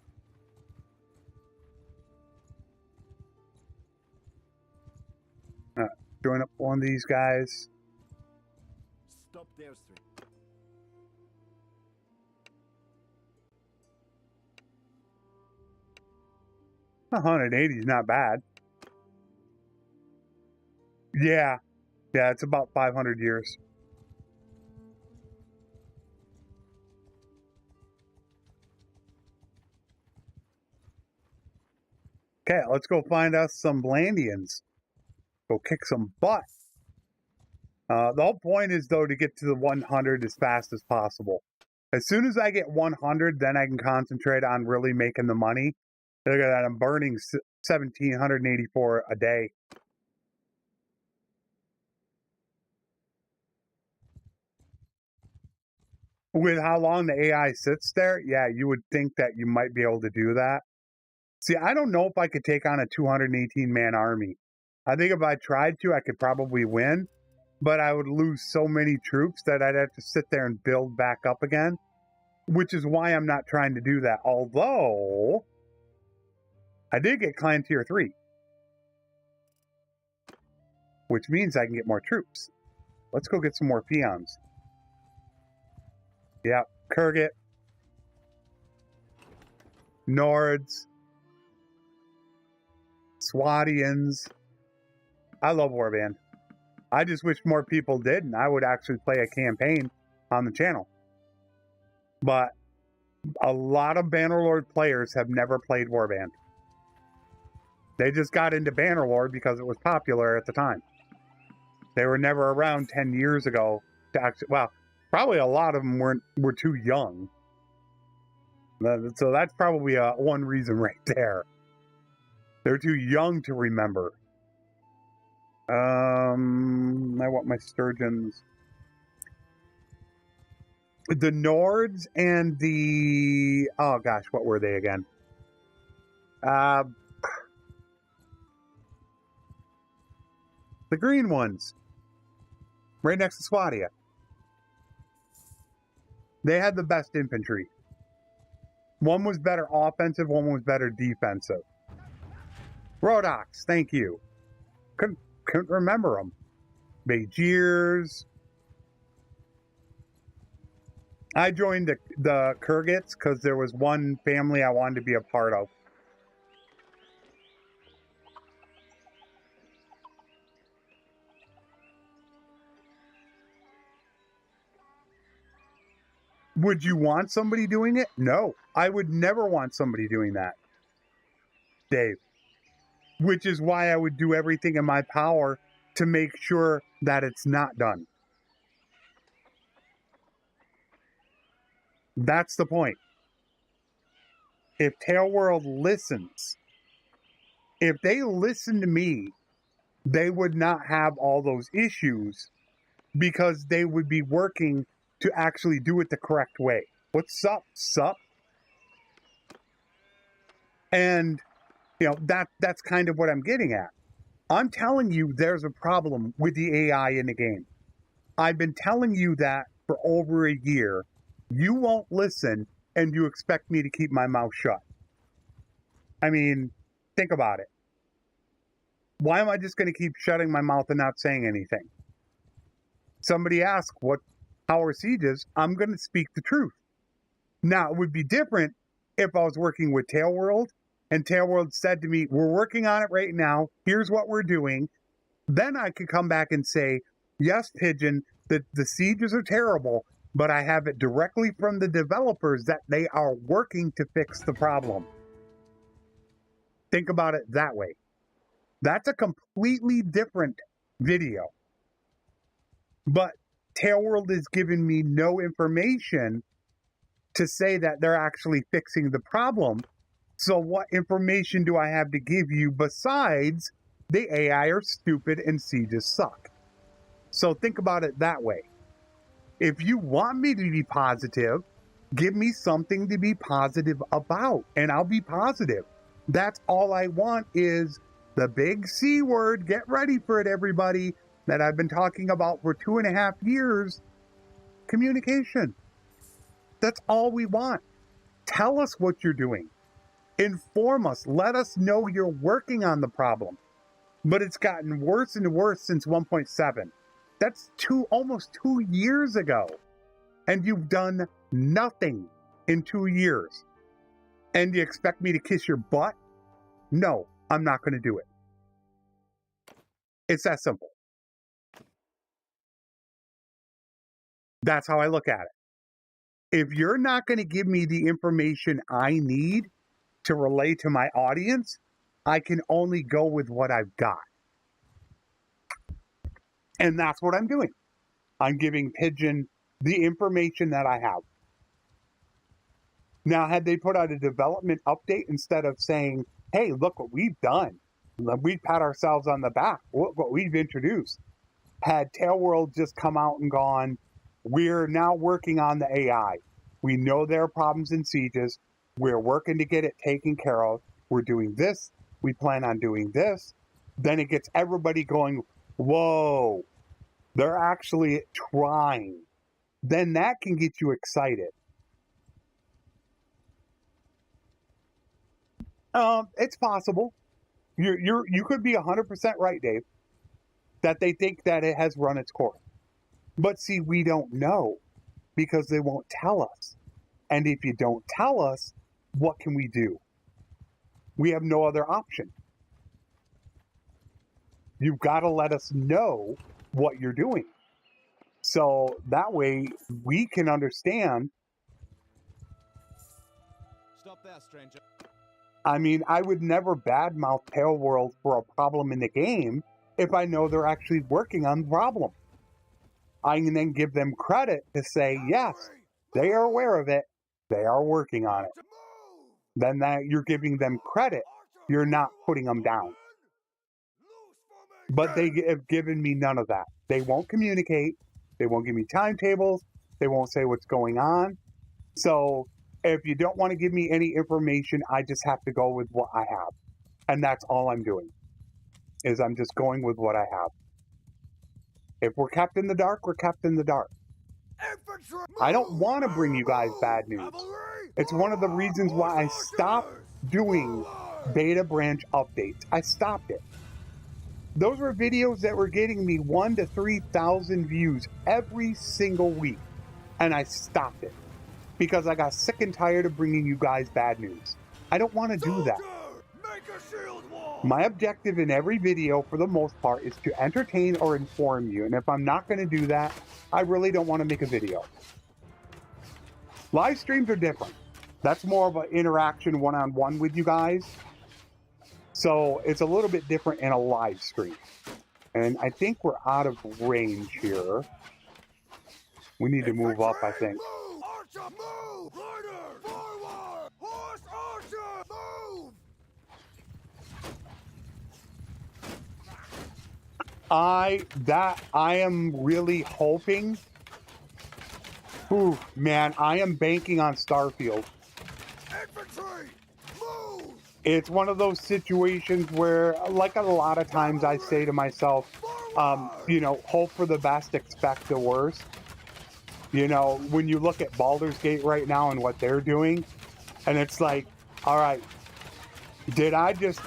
Join up one of these guys. Stop the airstream. 180 is not bad. Yeah, it's about 500 years. Okay, let's go find us some Blandians. Go kick some butt. The whole point is, though, to get to the 100 as fast as possible. As soon as I get 100, then I can concentrate on really making the money. Look at that, I'm burning 1,784 a day. With how long the AI sits there, yeah, you would think that you might be able to do that. See, I don't know if I could take on a 218-man army. I think if I tried to, I could probably win, but I would lose so many troops that I'd have to sit there and build back up again, which is why I'm not trying to do that. Although, I did get Client Tier 3, which means I can get more troops. Let's go get some more peons. Yeah, Kurgit, Nords, Swadians. I love Warband. I just wish more people did, and I would actually play a campaign on the channel. But a lot of Bannerlord players have never played Warband. They just got into Bannerlord because it was popular at the time. They were never around 10 years ago to actually, well, Probably a lot of them were too young. So that's probably one reason right there. They're too young to remember. I want my sturgeons. The Nords and the... Oh, gosh, what were they again? The green ones. Right next to Swadia. They had the best infantry. One was better offensive, one was better defensive. Rhodox, thank you. Couldn't remember them. Bejirs. I joined the Kurgits because there was one family I wanted to be a part of. Would you want somebody doing it? No, I would never want somebody doing that, Dave. Which is why I would do everything in my power to make sure that it's not done. That's the point. If Tailworld listens, if they listen to me, they would not have all those issues because they would be working to actually do it the correct way. What's up, sup? And, you know, that's kind of what I'm getting at. I'm telling you there's a problem with the AI in the game. I've been telling you that for over a year. You won't listen, and you expect me to keep my mouth shut. I mean, think about it. Why am I just going to keep shutting my mouth and not saying anything? Somebody asked, how are sieges? I'm going to speak the truth. Now, it would be different if I was working with Tailworld, and Tailworld said to me, we're working on it right now. Here's what we're doing. Then I could come back and say, yes, Pigeon, the sieges are terrible, but I have it directly from the developers that they are working to fix the problem. Think about it that way. That's a completely different video. But Tailworld is giving me no information to say that they're actually fixing the problem. So what information do I have to give you besides the AI are stupid and sieges suck? So think about it that way. If you want me to be positive, give me something to be positive about, and I'll be positive. That's all I want is the big C word. Get ready for it, everybody, that I've been talking about for 2.5 years. Communication. That's all we want. Tell us what you're doing. Inform us. Let us know you're working on the problem. But it's gotten worse and worse since 1.7. That's almost 2 years ago. And you've done nothing in 2 years. And you expect me to kiss your butt? No, I'm not going to do it. It's that simple. That's how I look at it. If you're not going to give me the information I need to relay to my audience, I can only go with what I've got. And that's what I'm doing. I'm giving Pigeon the information that I have. Now, had they put out a development update instead of saying, hey, look what we've done. We pat ourselves on the back. Look what we've introduced. Had Tailworld just come out and gone, we're now working on the AI. We know there are problems in sieges. We're working to get it taken care of. We're doing this. We plan on doing this. Then it gets everybody going, whoa, they're actually trying. Then that can get you excited. It's possible. You could be 100% right, Dave, that they think that it has run its course. But see, we don't know because they won't tell us. And if you don't tell us, what can we do? We have no other option. You've got to let us know what you're doing. So that way we can understand. Stop there, stranger. I mean, I would never badmouth Tailworld for a problem in the game if I know they're actually working on the problem. I can then give them credit to say, yes, they are aware of it. They are working on it. Then that you're giving them credit. You're not putting them down. But they have given me none of that. They won't communicate. They won't give me timetables. They won't say what's going on. So if you don't want to give me any information, I just have to go with what I have. And that's all I'm doing, is I'm just going with what I have. If we're kept in the dark, we're kept in the dark. I don't want to bring you guys bad news. It's one of the reasons why I stopped doing beta branch updates. I stopped it. Those were videos that were getting me 1,000 to 3,000 views every single week. And I stopped it because I got sick and tired of bringing you guys bad news. I don't want to do that. My objective in every video, for the most part, is to entertain or inform you. And if I'm not going to do that, I really don't want to make a video. Live streams are different. That's more of an interaction one-on-one with you guys. So it's a little bit different in a live stream. And I think we're out of range here. We need to move up, I think. I am really hoping. Ooh, man, I am banking on Starfield. Infantry, move! It's one of those situations where, like a lot of times, I say to myself, you know, hope for the best, expect the worst. You know, when you look at Baldur's Gate right now and what they're doing, and it's like, all right, did I just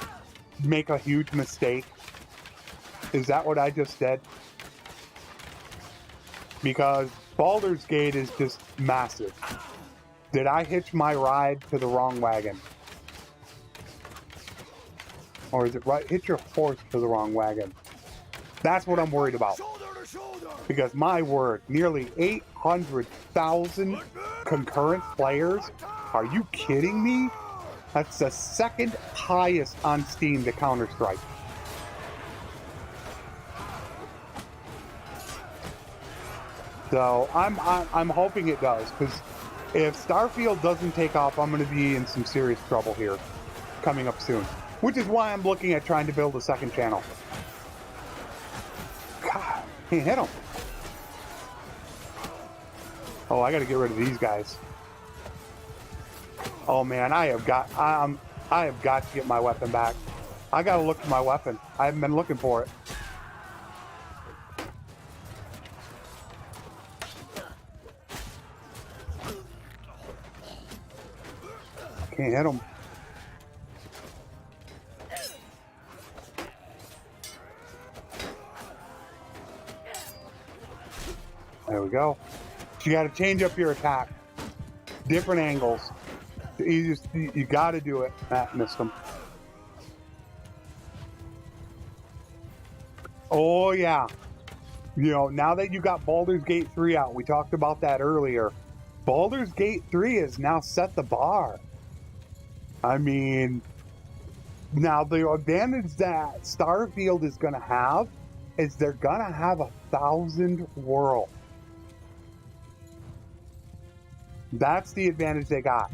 make a huge mistake? Is that what I just did? Because Baldur's Gate is just massive. Did I hitch my ride to the wrong wagon? Or is it right? Hitch your horse to the wrong wagon. That's what I'm worried about. Because my word, nearly 800,000 concurrent players? Are you kidding me? That's the second highest on Steam to Counter-Strike. So I'm hoping it does, because if Starfield doesn't take off, I'm going to be in some serious trouble here coming up soon. Which is why I'm looking at trying to build a second channel. God, can't hit them. Oh, I got to get rid of these guys. Oh man, I have got to get my weapon back. I got to look for my weapon. I haven't been looking for it. Can't hit them. There we go. You got to change up your attack. Different angles. You got to do it. Matt missed him. Oh yeah. You know, now that you got Baldur's Gate 3 out, we talked about that earlier. Baldur's Gate 3 has now set the bar. I mean, now the advantage that Starfield is going to have is they're going to have 1,000 worlds. That's the advantage they got.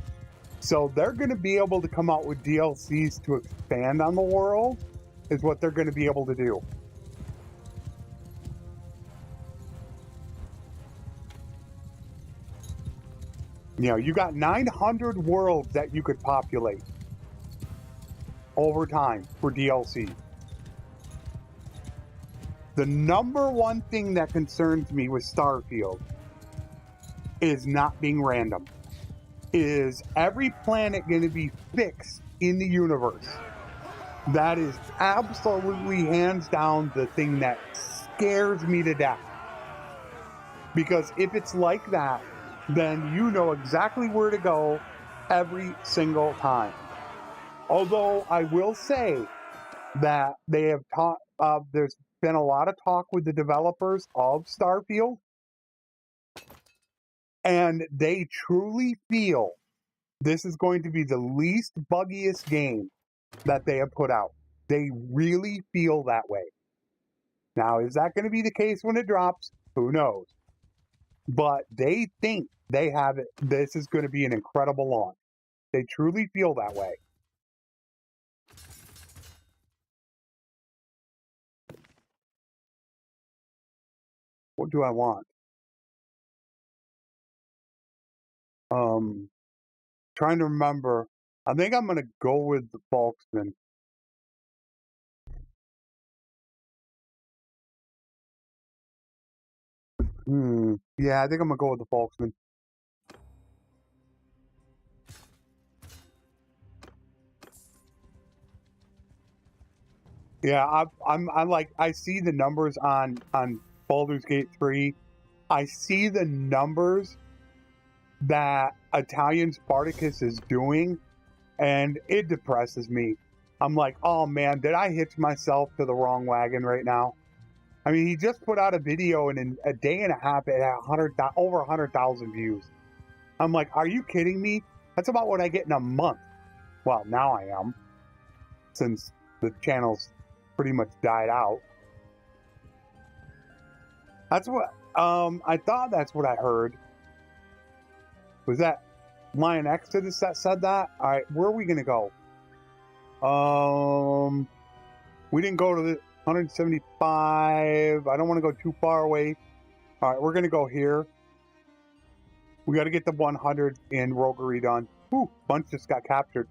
So they're going to be able to come out with DLCs to expand on the world, is what they're going to be able to do. You know, you got 900 worlds that you could populate over time for DLC. The number one thing that concerns me with Starfield is not being random. Is every planet going to be fixed in the universe? That is absolutely hands down the thing that scares me to death. Because if it's like that, then you know exactly where to go every single time. Although I will say that they have there's been a lot of talk with the developers of Starfield, and they truly feel this is going to be the least buggiest game that they have put out. They really feel that way. Now, is that going to be the case when it drops? Who knows? but they think they have it. This is going to be an incredible launch. They truly feel that way. What do I want? Trying to remember. I think I'm going to go with the Volksman. Yeah, I think I'm going to go with the Volksman. Yeah, I'm like, I see the numbers on Baldur's Gate 3. I see the numbers that Italian Spartacus is doing, and it depresses me. I'm like, oh man, did I hitch myself to the wrong wagon right now? I mean, he just put out a video, and in a day and a half, it had over 100,000 views. I'm like, are you kidding me? That's about what I get in a month. Well, now I am, since the channel's pretty much died out. That's what, I thought that's what I heard. Was that Lion X that said that? All right, where are we going to go? We didn't go to the 175. I don't want to go too far away. All right, we're going to go here. We got to get the 100 in roguery done. Whew, bunch just got captured.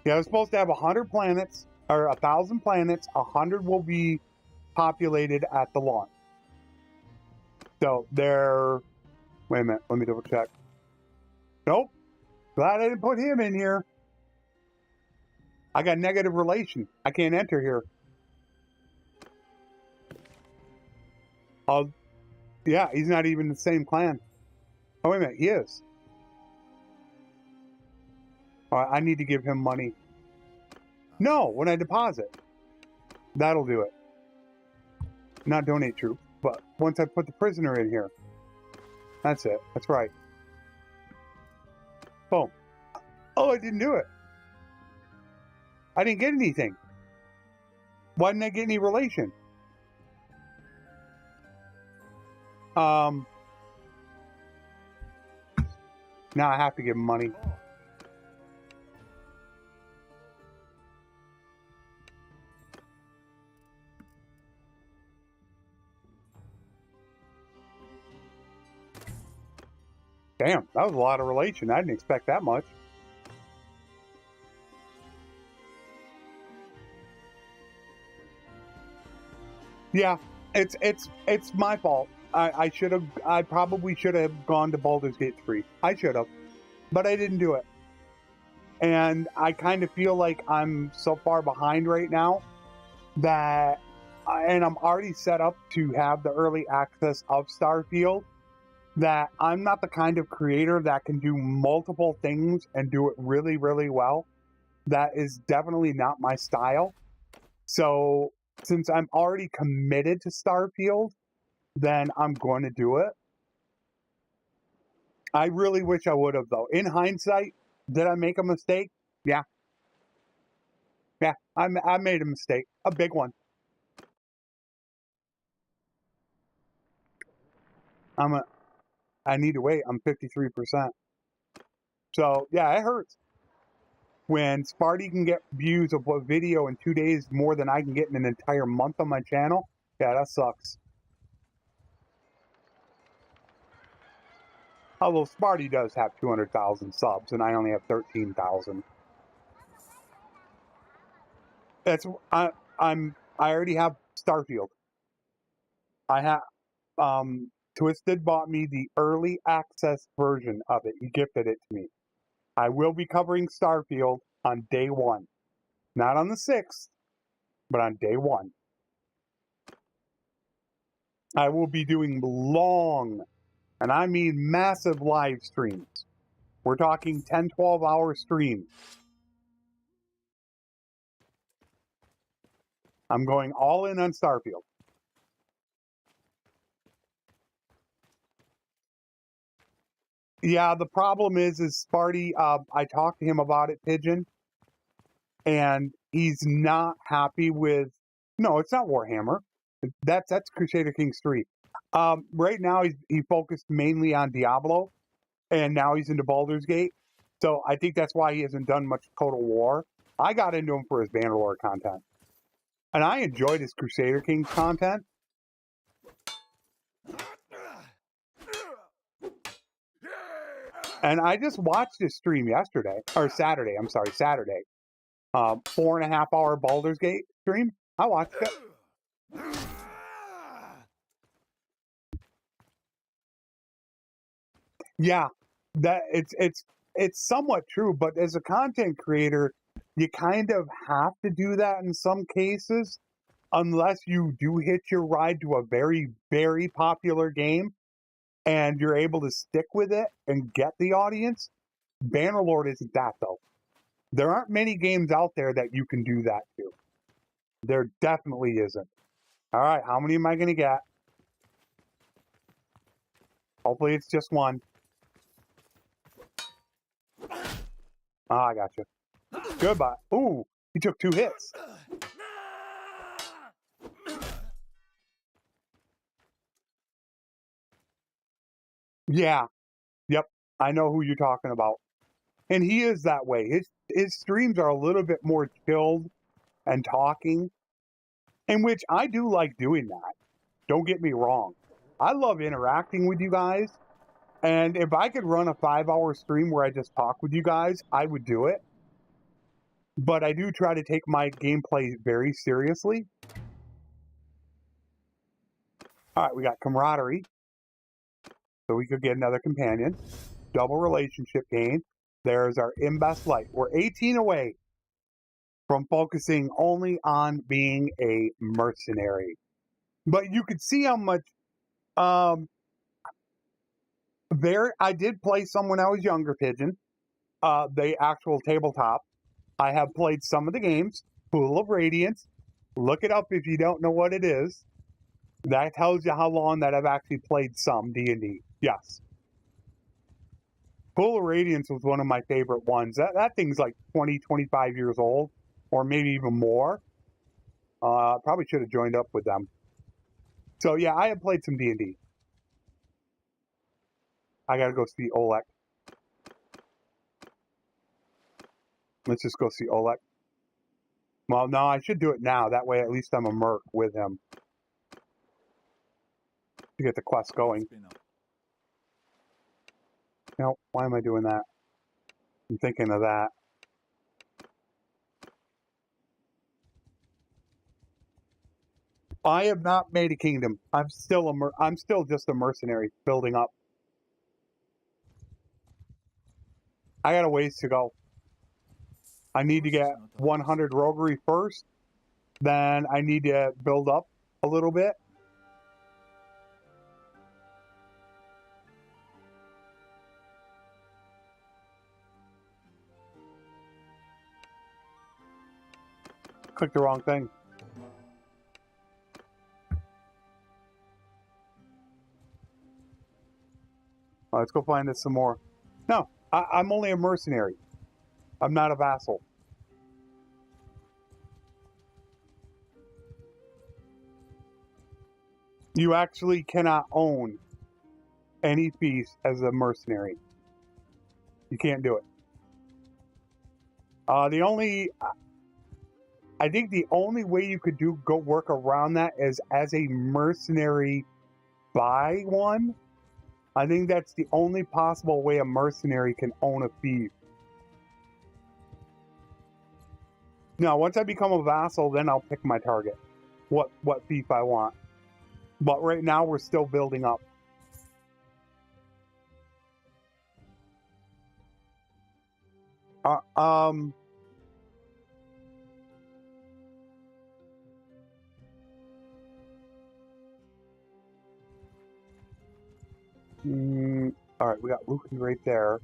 Yeah, I was supposed to have 100 planets, or 1,000 planets. 100 will be populated at the launch. So they're... Wait a minute, let me double check. Nope. Glad I didn't put him in here. I got negative relation. I can't enter here. Yeah, he's not even the same clan. Oh, wait a minute, he is. All right, I need to give him money. No, when I deposit. That'll do it. Not donate troops, but once I put the prisoner in here. That's it. That's right. Boom. Oh, I didn't do it. I didn't get anything. Why didn't I get any relation? Now I have to give him money. Damn, that was a lot of relation. I didn't expect that much. Yeah, it's my fault. I probably should have gone to Baldur's Gate 3. I should have, but I didn't do it. And I kind of feel like I'm so far behind right now that, and I'm already set up to have the early access of Starfield, that I'm not the kind of creator that can do multiple things and do it really, really well. That is definitely not my style. So since I'm already committed to Starfield, then I'm going to do it. I really wish I would have, though. In hindsight, did I make a mistake? Yeah. Yeah, I made a mistake. A big one. I need to wait. I'm 53%. So, yeah, it hurts. When Sparty can get views of a video in 2 days more than I can get in an entire month on my channel, yeah, that sucks. Although Sparty does have 200,000 subs, and I only have 13,000. I already have Starfield. I have Twisted bought me the early access version of it. He gifted it to me. I will be covering Starfield on day 1. Not on the 6th, but on day 1. I will be doing long, and I mean massive live streams. We're talking 10, 12-hour streams. I'm going all in on Starfield. Yeah, the problem is Sparty, I talked to him about it, Pigeon, and he's not happy with. No, it's not Warhammer. That's Crusader Kings 3. Right now he focused mainly on Diablo, and now he's into Baldur's Gate. So I think that's why he hasn't done much Total War. I got into him for his Bannerlord content, and I enjoyed his Crusader Kings content. And I just watched his stream yesterday, or Saturday. I'm sorry, Saturday. 4.5 hour Baldur's Gate stream. I watched it. Yeah, that it's somewhat true, but as a content creator, you kind of have to do that in some cases, unless you do hitch your ride to a very, very popular game and you're able to stick with it and get the audience. Bannerlord isn't that, though. There aren't many games out there that you can do that to. There definitely isn't. All right, how many am I going to get? Hopefully it's just one. Oh, I got you. Goodbye. Ooh, he took 2 hits. Yeah. Yep. I know who you're talking about. And he is that way. His streams are a little bit more chilled and talking, in which I do like doing that. Don't get me wrong. I love interacting with you guys. And if I could run a 5-hour stream where I just talk with you guys, I would do it. But I do try to take my gameplay very seriously. All right, we got camaraderie. So we could get another companion. Double relationship gain. There's our imbest light. We're 18 away from focusing only on being a mercenary. But you could see how much I did play some when I was younger, Pigeon. The actual tabletop. I have played some of the games. Pool of Radiance. Look it up if you don't know what it is. That tells you how long that I've actually played some D&D. Yes. Pool of Radiance was one of my favorite ones. That thing's like 20, 25 years old, or maybe even more. Probably should have joined up with them. So yeah, I have played some D&D. I gotta go see Oleg. Let's just go see Oleg. Well, no, I should do it now. That way, at least I'm a merc with him to get the quest going. No, why am I doing that? I'm thinking of that. I have not made a kingdom. I'm still just a mercenary building up. I got a ways to go. I need to get 100 roguery first. Then I need to build up a little bit. Clicked the wrong thing. Let's go find this some more. No, I'm only a mercenary. I'm not a vassal. You actually cannot own any piece as a mercenary. You can't do it. I think the only way you could go work around that is as a mercenary buy one. I think that's the only possible way a mercenary can own a fief. Now, once I become a vassal, then I'll pick my target. What fief I want. But right now, we're still building up. All right, we got Vulcan right there.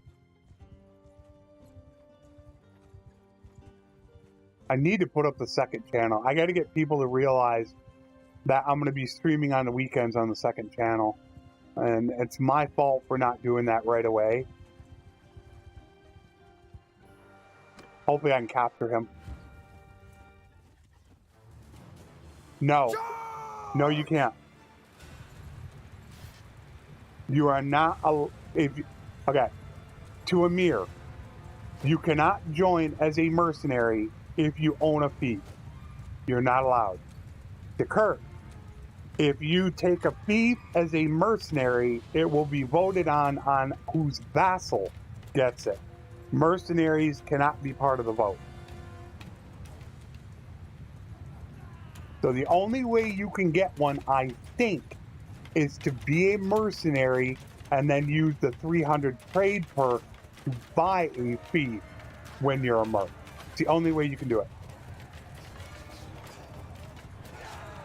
I need to put up the second channel. I got to get people to realize that I'm going to be streaming on the weekends on the second channel. And it's my fault for not doing that right away. Hopefully I can capture him. No. Charge! No, you can't. You are not, okay, to Amir, you cannot join as a mercenary if you own a fief. You're not allowed. To Kurt, if you take a fief as a mercenary, it will be voted on whose vassal gets it. Mercenaries cannot be part of the vote. So the only way you can get one, I think, is to be a mercenary and then use the 300 trade perk to buy a fief when you're a merc. It's the only way you can do it.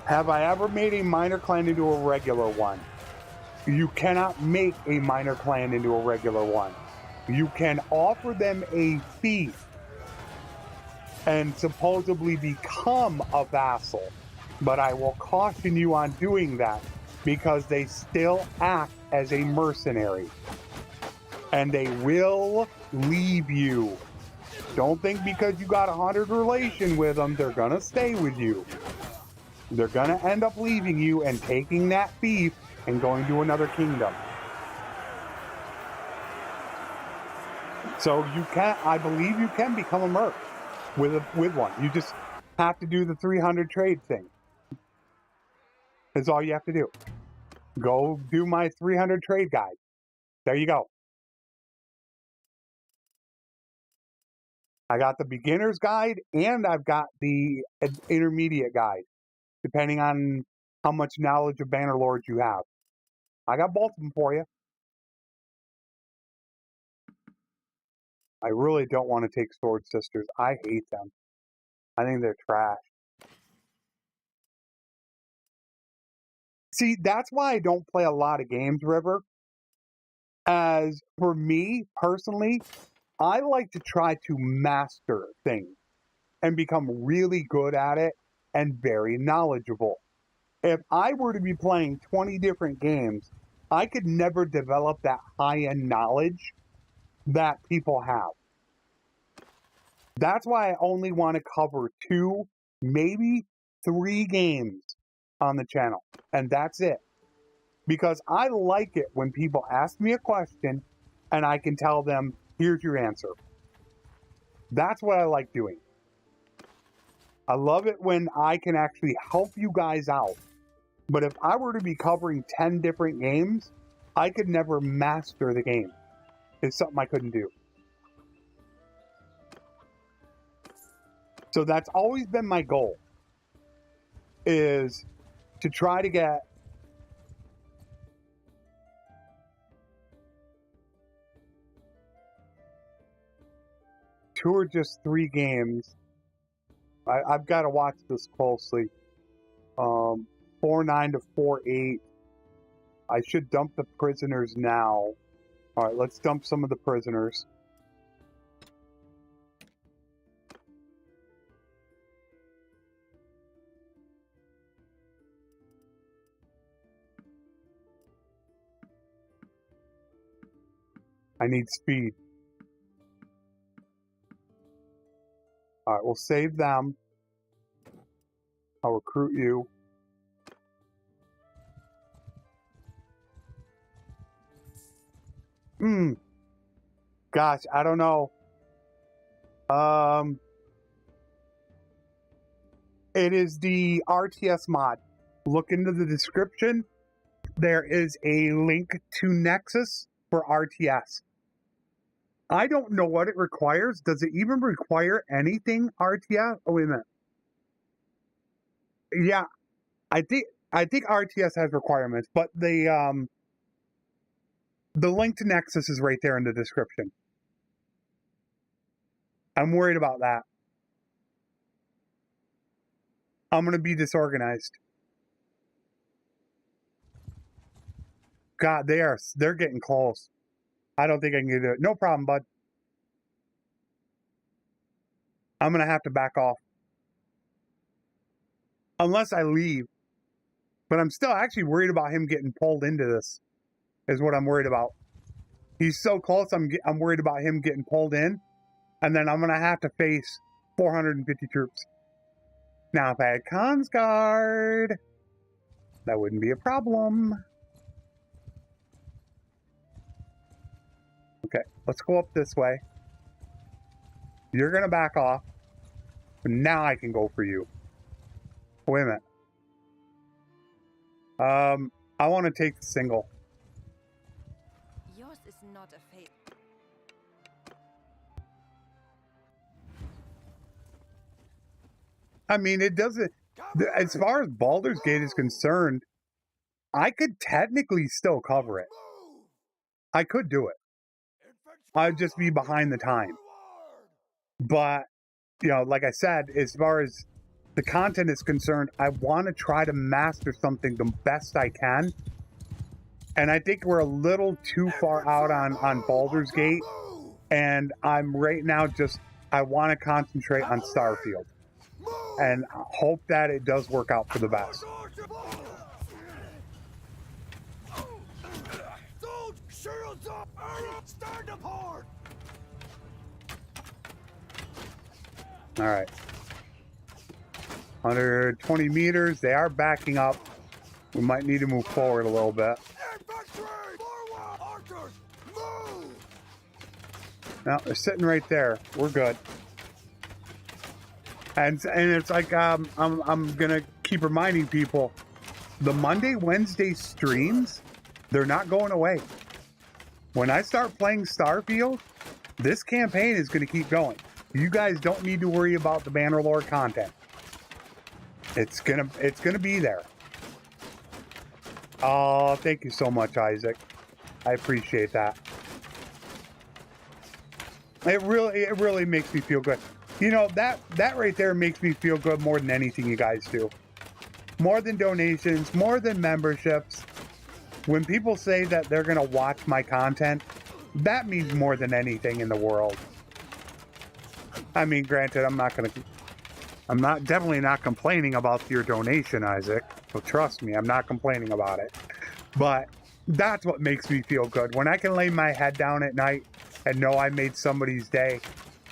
Have I ever made a minor clan into a regular one? You cannot make a minor clan into a regular one. You can offer them a fief and supposedly become a vassal, but I will caution you on doing that because they still act as a mercenary and they will leave you. Don't think because you got 100 relation with them, they're gonna stay with you. They're gonna end up leaving you and taking that fief and going to another kingdom. So you can, I believe you can become a merc with one. You just have to do the 300 trade thing. That's all you have to do. Go do my 300 trade guide. There you go. I got the beginner's guide and I've got the intermediate guide, depending on how much knowledge of Bannerlord you have. I got both of them for you. I really don't want to take Sword Sisters. I hate them. I think they're trash. See, that's why I don't play a lot of games, River. As for me, personally, I like to try to master things and become really good at it and very knowledgeable. If I were to be playing 20 different games, I could never develop that high-end knowledge that people have. That's why I only want to cover 2, maybe 3 games on the channel, and that's it. Because I like it when people ask me a question and I can tell them, here's your answer. That's what I like doing. I love it when I can actually help you guys out. But if I were to be covering 10 different games, I could never master the game. It's something I couldn't do. So that's always been my goal, is to try to get two or just 3 games. I've got to watch this closely. 4.9 to 4.8. I should dump the prisoners now. All right, let's dump some of the prisoners. I need speed. All right, we'll save them. I'll recruit you. Gosh, I don't know. It is the RTS mod. Look into the description. There is a link to Nexus for RTS. I don't know what it requires. Does it even require anything RTS? Oh, wait a minute. Yeah, I think RTS has requirements, but the link to Nexus is right there in the description. I'm worried about that. I'm going to be disorganized. God, they're getting close. I don't think I can do it. No problem, bud. I'm going to have to back off. Unless I leave. But I'm still actually worried about him getting pulled into this, is what I'm worried about. He's so close, I'm worried about him getting pulled in, and then I'm going to have to face 450 troops. Now, if I had Cons Guard, that wouldn't be a problem. Okay, let's go up this way. You're going to back off. Now I can go for you. Wait a minute. I want to take the single. Yours is not a fate. I mean, it doesn't... As far as Baldur's Gate is concerned, I could technically still cover it. I could do it. I'd just be behind the time. But, you know, like I said, as far as the content is concerned, I want to try to master something the best I can. And I think we're a little too far out on Baldur's Gate. And I'm right now just, I want to concentrate on Starfield. And hope that it does work out for the best. Shields up! Stand apart! Alright. 120 meters. They are backing up. We might need to move forward a little bit. Infantry! Forward! Archers! Move! No, they're sitting right there. We're good. And it's like I'm gonna keep reminding people, the Monday, Wednesday streams, they're not going away. When I start playing Starfield, this campaign is going to keep going. You guys don't need to worry about the Bannerlord content. It's gonna be there. Oh, thank you so much, Isaac. I appreciate that. It really makes me feel good. You know, that right there makes me feel good more than anything you guys do. More than donations, more than memberships. When people say that they're going to watch my content, that means more than anything in the world. I mean, granted, I'm definitely not complaining about your donation, Isaac. So trust me, I'm not complaining about it. But that's what makes me feel good. When I can lay my head down at night and know I made somebody's day,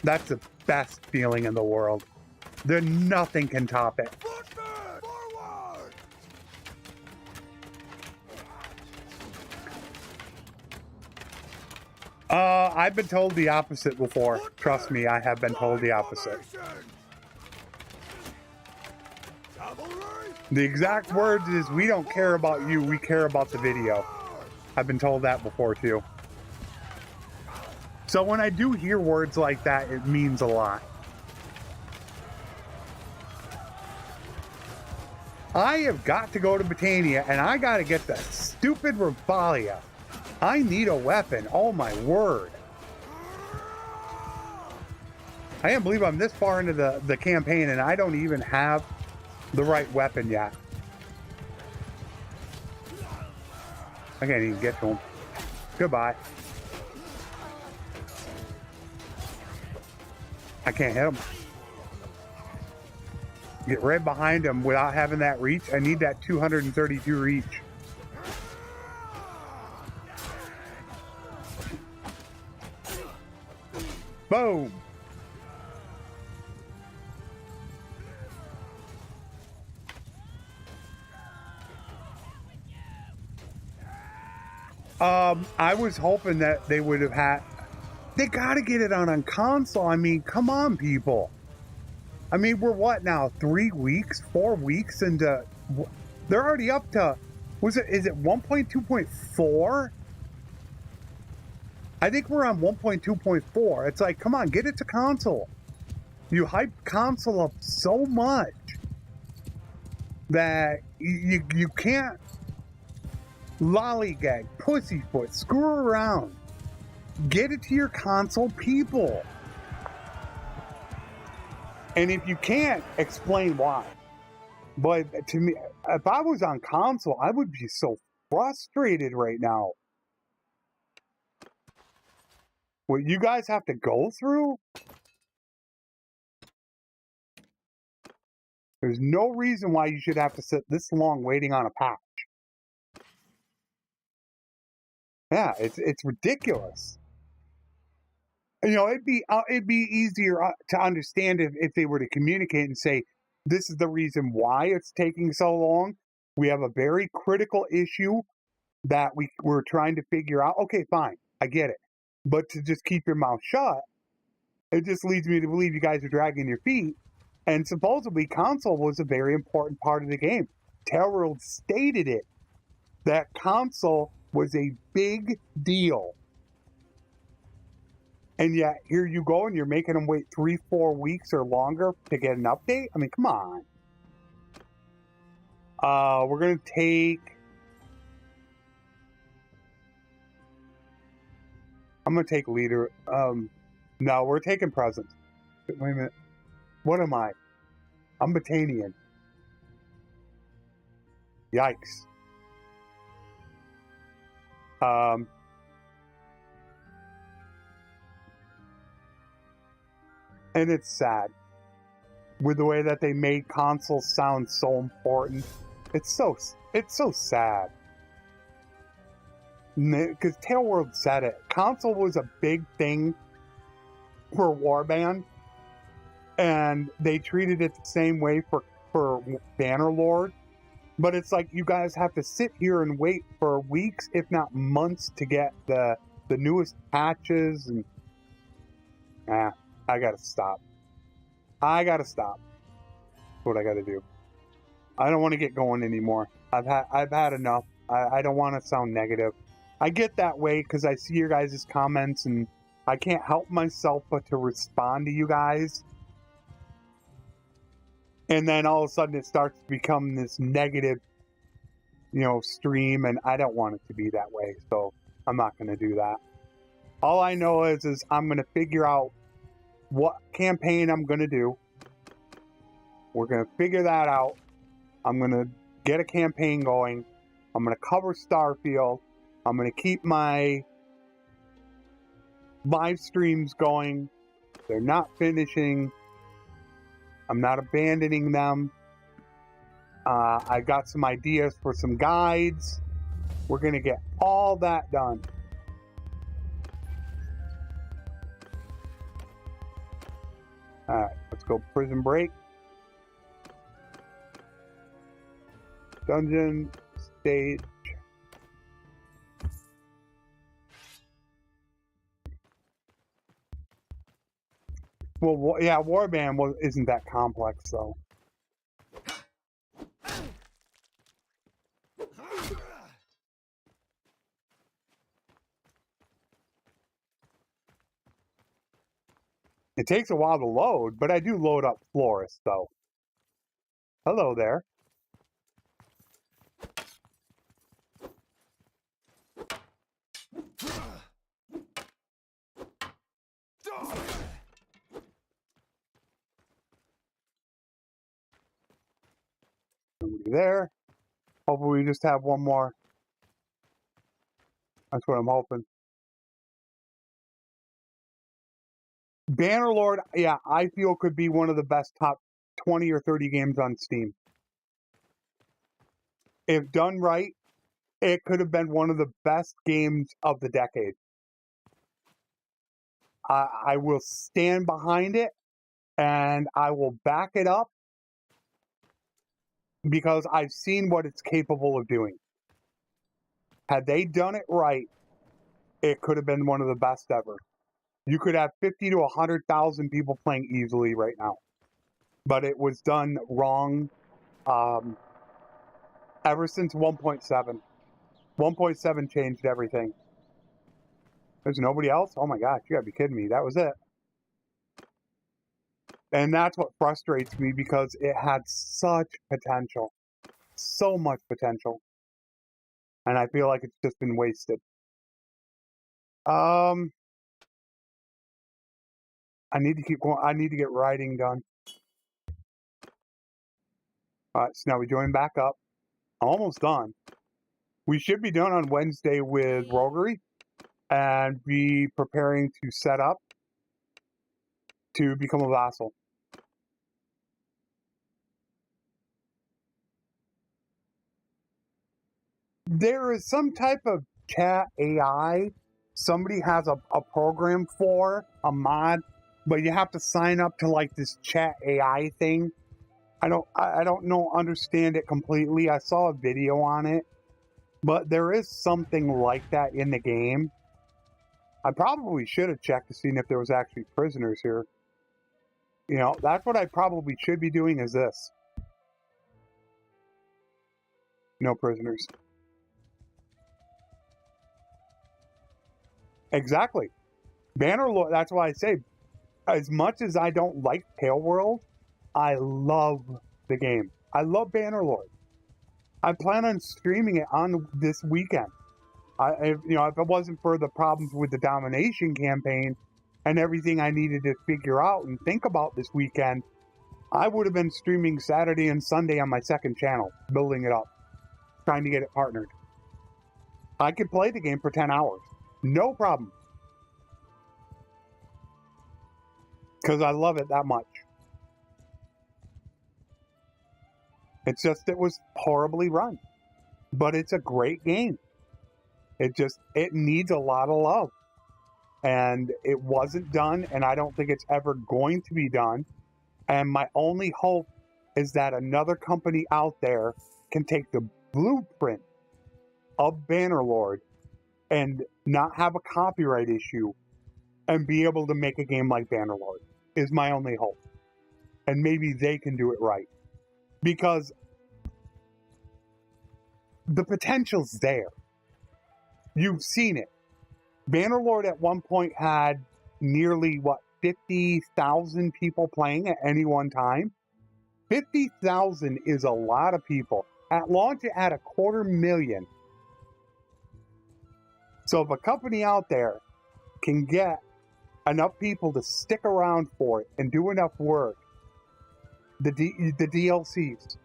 that's the best feeling in the world. Nothing can top it. Forward! I've been told the opposite before. Trust me, I have been told the opposite. The exact words is, we don't care about you, we care about the video. I've been told that before too. So when I do hear words like that, it means a lot. I have got to go to Britannia, and I got to get the stupid Refalia. I need a weapon. Oh my word. I can't believe I'm this far into the campaign and I don't even have the right weapon yet. I can't even get to him. Goodbye. I can't hit him. Get right behind him without having that reach. I need that 232 reach. Boom. I was hoping that they would have had... They gotta get it on console. I mean, come on, people. I mean, we're what now? 3 weeks? 4 weeks into... They're already up to... Is it 1.2.4? I think we're on 1.2.4. It's like, come on, get it to console. You hype console up so much that you can't lollygag, pussyfoot, screw around. Get it to your console people. And if you can't, explain why. But to me, if I was on console, I would be so frustrated right now. What you guys have to go through? There's no reason why you should have to sit this long waiting on a patch. Yeah, it's ridiculous. You know, it'd be easier to understand if they were to communicate and say, This is the reason why it's taking so long. We have a very critical issue that we're trying to figure out. Okay, fine, I get it. But to just keep your mouth shut, it just leads me to believe you guys are dragging your feet. And supposedly console was a very important part of the game. Tailworld stated it, that console was a big deal. And yet, here you go, and you're making them wait 3-4 weeks or longer to get an update? I mean, come on. We're going to take... I'm going to take leader. No, we're taking presence. Wait a minute. What am I? I'm Botanian. Yikes. And it's sad. With the way that they made consoles sound so important. It's so sad. Because Tailworld said it. Console was a big thing for Warband. And they treated it the same way for Bannerlord. But it's like you guys have to sit here and wait for weeks, if not months, to get the newest patches. And I gotta stop. That's what I gotta do. I don't want to get going anymore. I've had enough. I don't want to sound negative. I get that way because I see your guys' comments and I can't help myself but to respond to you guys. And then all of a sudden it starts to become this negative, stream, and I don't want it to be that way. So I'm not going to do that. All I know is I'm going to figure out what campaign I'm going to do. We're going to figure that out. I'm going to get a campaign going. I'm going to cover Starfield. I'm going to keep my live streams going. They're not finishing. I'm not abandoning them. I got some ideas for some guides. We're going to get all that done. Alright, let's go Prison Break. Dungeon stage. Well, yeah, Warband isn't that complex, though. It takes a while to load, but I do load up Florist, though. Hello there. Nobody there. Hopefully we just have one more. That's what I'm hoping. Bannerlord, yeah, I feel could be one of the best top 20 or 30 games on Steam. If done right, it could have been one of the best games of the decade. I will stand behind it, and I will back it up because I've seen what it's capable of doing. Had they done it right, it could have been one of the best ever. You could have 50 to 100,000 people playing easily right now. But it was done wrong ever since 1.7. 1.7 changed everything. There's nobody else? Oh my gosh, you gotta be kidding me. That was it. And that's what frustrates me because it had such potential. So much potential. And I feel like it's just been wasted. I need to keep going. I need to get writing done. Alright, so now we join back up. I'm almost done. We should be done on Wednesday with Roguery and be preparing to set up to become a vassal. There is some type of chat AI somebody has a program for, a mod, but you have to sign up to like this chat AI thing. I don't know, understand it completely. I saw a video on it, but there is something like that in the game. I probably should have checked to see if there was actually prisoners here. You know, that's what I probably should be doing is this. No prisoners. Exactly. Bannerlord, that's why I say, as much as I don't like Pale World, I love the game. I love Bannerlord. I plan on streaming it on this weekend. If it wasn't for the problems with the domination campaign and everything I needed to figure out and think about this weekend, I would have been streaming Saturday and Sunday on my second channel, building it up, trying to get it partnered. I could play the game for 10 hours. No problem. Because I love it that much. It's just, it was horribly run. But it's a great game. It needs a lot of love. And it wasn't done, and I don't think it's ever going to be done. And my only hope is that another company out there can take the blueprint of Bannerlord and not have a copyright issue and be able to make a game like Bannerlord, is my only hope. And maybe they can do it right. Because the potential's there. You've seen it. Bannerlord at one point had nearly, 50,000 people playing at any one time? 50,000 is a lot of people. At launch, it had 250,000. So if a company out there can get enough people to stick around for it and do enough work, the DLCs,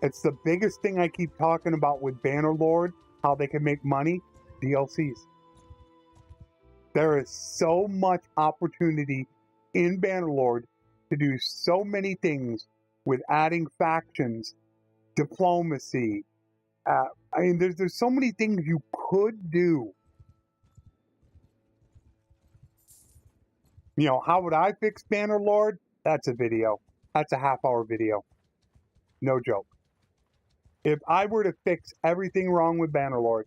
it's the biggest thing I keep talking about with Bannerlord, how they can make money, DLCs. There is so much opportunity in Bannerlord to do so many things with adding factions, diplomacy. There's so many things you could do. You know, how would I fix Bannerlord? That's a video. That's a half-hour video. No joke. If I were to fix everything wrong with Bannerlord,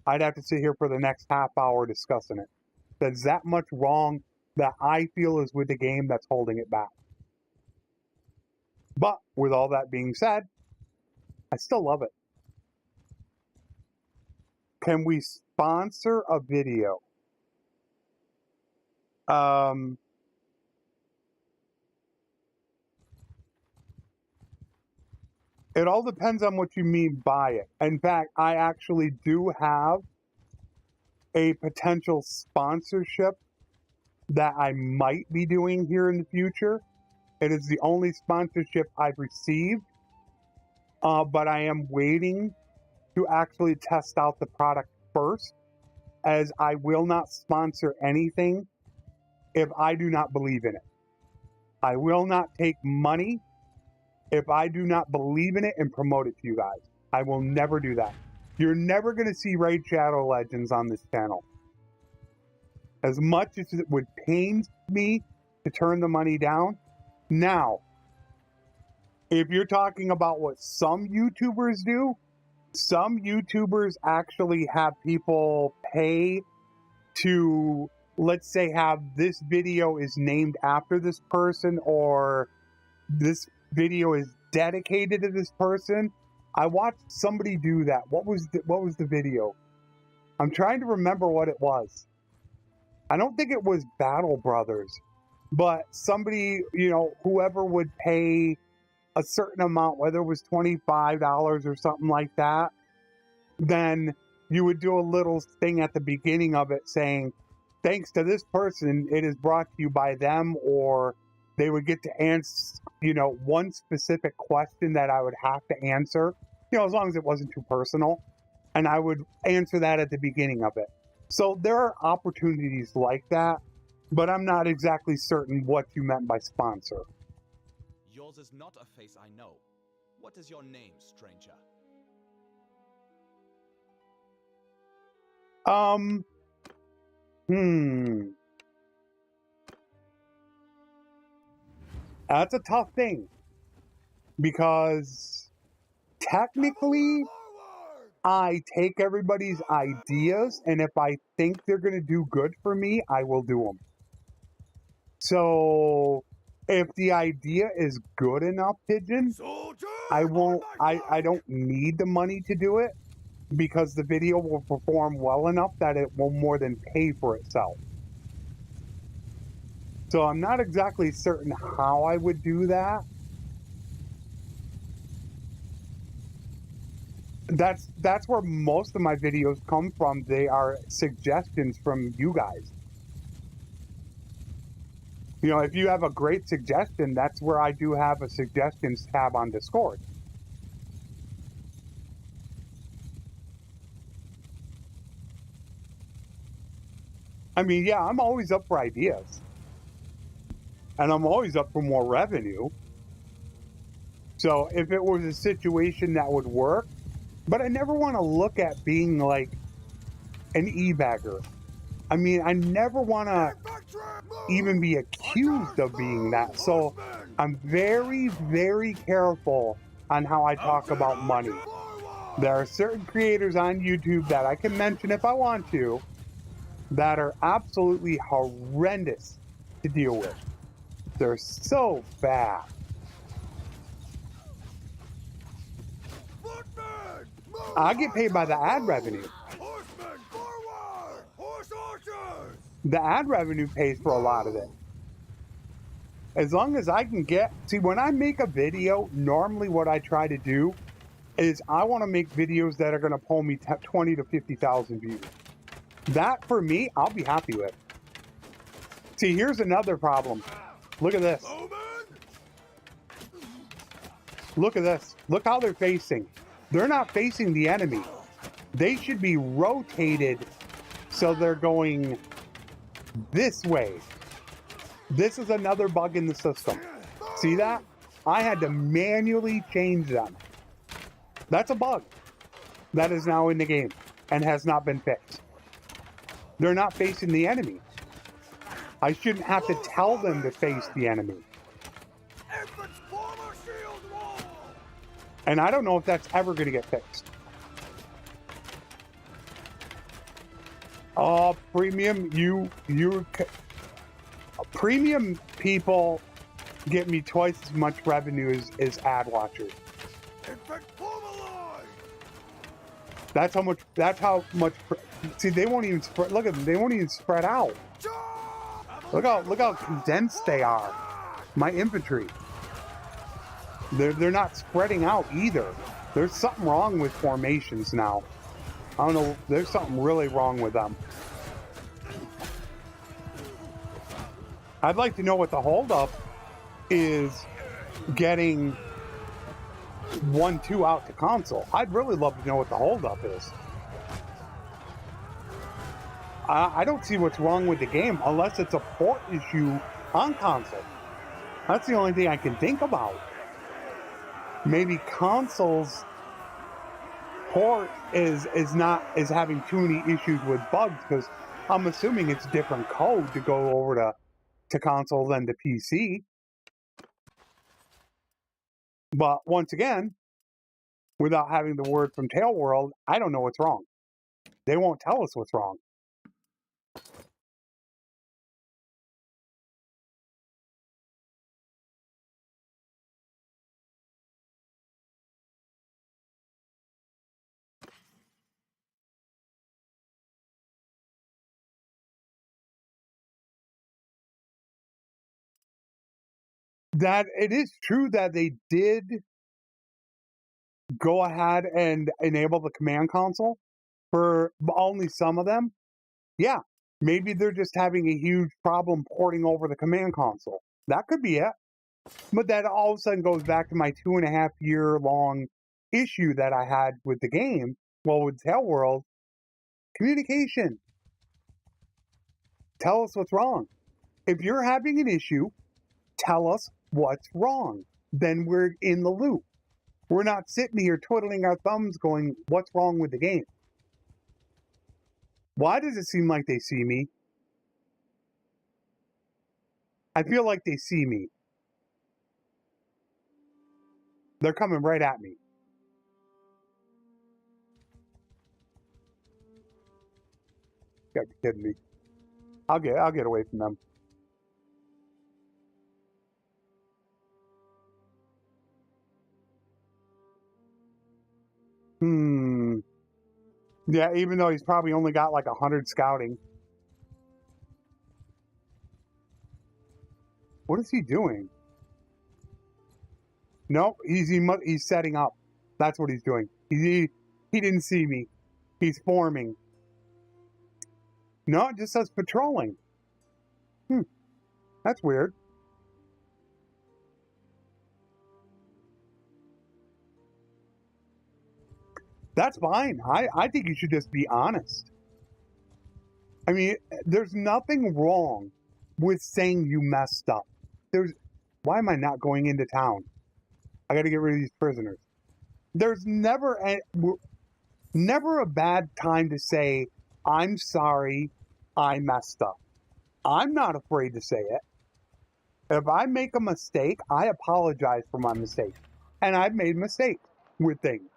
I'd have to sit here for the next half hour discussing it. There's that much wrong that I feel is with the game that's holding it back. But with all that being said, I still love it. Can we sponsor a video? It all depends on what you mean by it. In fact, I actually do have a potential sponsorship that I might be doing here in the future. It is the only sponsorship I've received, but I am waiting to actually test out the product first, as I will not sponsor anything if I do not believe in it. I will not take money if I do not believe in it and promote it to you guys. I will never do that. You're never going to see Raid Shadow Legends on this channel. As much as it would pain me to turn the money down. Now, if you're talking about what some YouTubers do, some YouTubers actually have people pay to, let's say, have this video is named after this person, or this video is dedicated to this person. I watched somebody do that. What was the video? I'm trying to remember what it was. I don't think it was Battle Brothers, but somebody, whoever would pay a certain amount, whether it was $25 or something like that, then you would do a little thing at the beginning of it saying, thanks to this person, it is brought to you by them, or they would get to answer, one specific question that I would have to answer, as long as it wasn't too personal, and I would answer that at the beginning of it. So there are opportunities like that, but I'm not exactly certain what you meant by sponsor. Yours is not a face I know. What is your name, stranger? That's a tough thing. because technically I take everybody's ideas, and if I think they're going to do good for me, I will do them. So if the idea is good enough, Pigeon, I don't need the money to do it, because the video will perform well enough that it will more than pay for itself. So I'm not exactly certain how I would do that. That's where most of my videos come from. They are suggestions from you guys. You know, if you have a great suggestion, that's where I do have a suggestions tab on Discord. I mean, yeah, I'm always up for ideas. And I'm always up for more revenue. So if it was a situation that would work, but I never want to look at being like an e-bagger. I mean, I never want to even be accused of being that. So I'm very, very careful on how I talk about money. There are certain creators on YouTube that I can mention if I want to that are absolutely horrendous to deal with. They're so bad. I get paid by the ad revenue. The ad revenue pays for a lot of it. As long as I can get... See, when I make a video, normally what I try to do is I want to make videos that are going to pull me 20 to 50,000 views. That, for me, I'll be happy with. See, here's another problem. Look at this. Look at this. Look how they're facing. They're not facing the enemy. They should be rotated so they're going this way. This is another bug in the system. See that? I had to manually change them. That's a bug that is now in the game and has not been fixed. They're not facing the enemy. I shouldn't have to tell them to face the enemy. And I don't know if that's ever going to get fixed. Oh, premium, premium people get me twice as much revenue as ad watchers. That's how much, see, they won't even spread, look at them, they won't even spread out. Look how condensed they are. My infantry. They're not spreading out either. There's something wrong with formations now. I don't know, there's something really wrong with them. I'd like to know what the holdup is getting 1.2 out to console. I'd really love to know what the holdup is. I don't see what's wrong with the game unless it's a port issue on console. That's the only thing I can think about. Maybe console's port is having too many issues with bugs, because I'm assuming it's different code to go over to console than to PC. But once again, without having the word from Tail World, I don't know what's wrong. They won't tell us what's wrong. That it is true that they did go ahead and enable the command console for only some of them. Yeah, maybe they're just having a huge problem porting over the command console. That could be it. But that all of a sudden goes back to my 2.5 year long issue that I had with the game. Well, with Tail World, communication. Tell us what's wrong. If you're having an issue, tell us what's wrong. Then we're in the loop. We're not sitting here twiddling our thumbs going, what's wrong with the game? Why does it seem like they see me? I feel like they see me. They're coming right at me. You gotta be kidding me. I'll get away from them. Yeah, even though he's probably only got like 100 scouting. What is he doing? Nope, he's setting up. That's what he's doing. He didn't see me. He's forming. No, it just says patrolling. That's weird. That's fine. I think you should just be honest. I mean, there's nothing wrong with saying you messed up. Why am I not going into town? I got to get rid of these prisoners. There's never a bad time to say, I'm sorry, I messed up. I'm not afraid to say it. If I make a mistake, I apologize for my mistake. And I've made mistakes with things.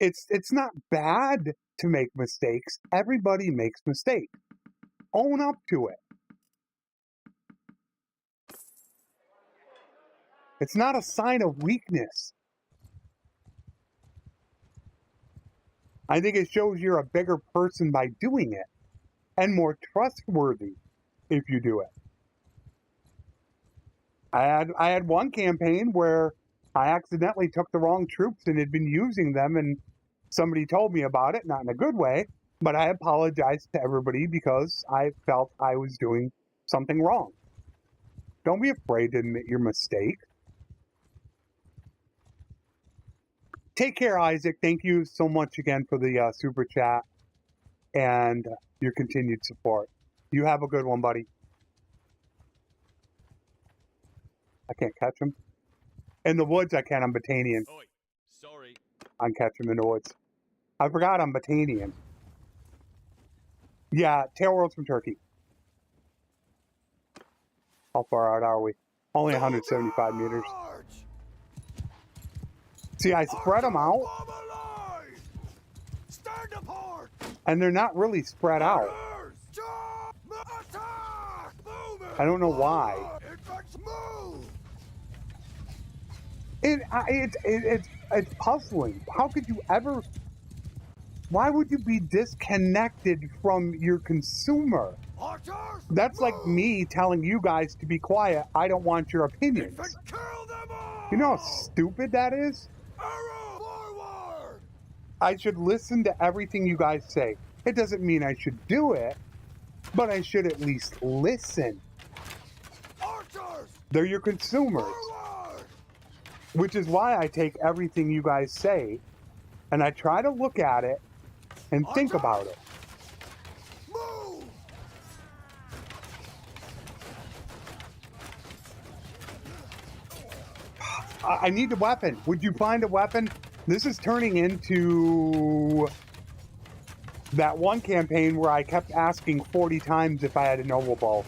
It's not bad to make mistakes. Everybody makes mistakes. Own up to it. It's not a sign of weakness. I think it shows you're a bigger person by doing it and more trustworthy if you do it. I had one campaign where I accidentally took the wrong troops and had been using them, and somebody told me about it, not in a good way, but I apologized to everybody because I felt I was doing something wrong. Don't be afraid to admit your mistake. Take care, Isaac. Thank you so much again for the super chat and your continued support. You have a good one, buddy. I can't catch him. In the woods, I can. I'm Batanian. Oi, sorry. I can catch him in the woods. I forgot I'm Batanian. Yeah, tail rolls from Turkey. How far out are we? Only 175 meters. See, I spread them out. And they're not really spread out. I don't know why. It's puzzling. How could you ever... Why would you be disconnected from your consumer? That's like me telling you guys to be quiet. I don't want your opinions. You know how stupid that is? I should listen to everything you guys say. It doesn't mean I should do it, but I should at least listen. They're your consumers. Which is why I take everything you guys say and I try to look at it and think about it. I need a weapon. Would you find a weapon? This is turning into that one campaign where I kept asking 40 times if I had a noble bow.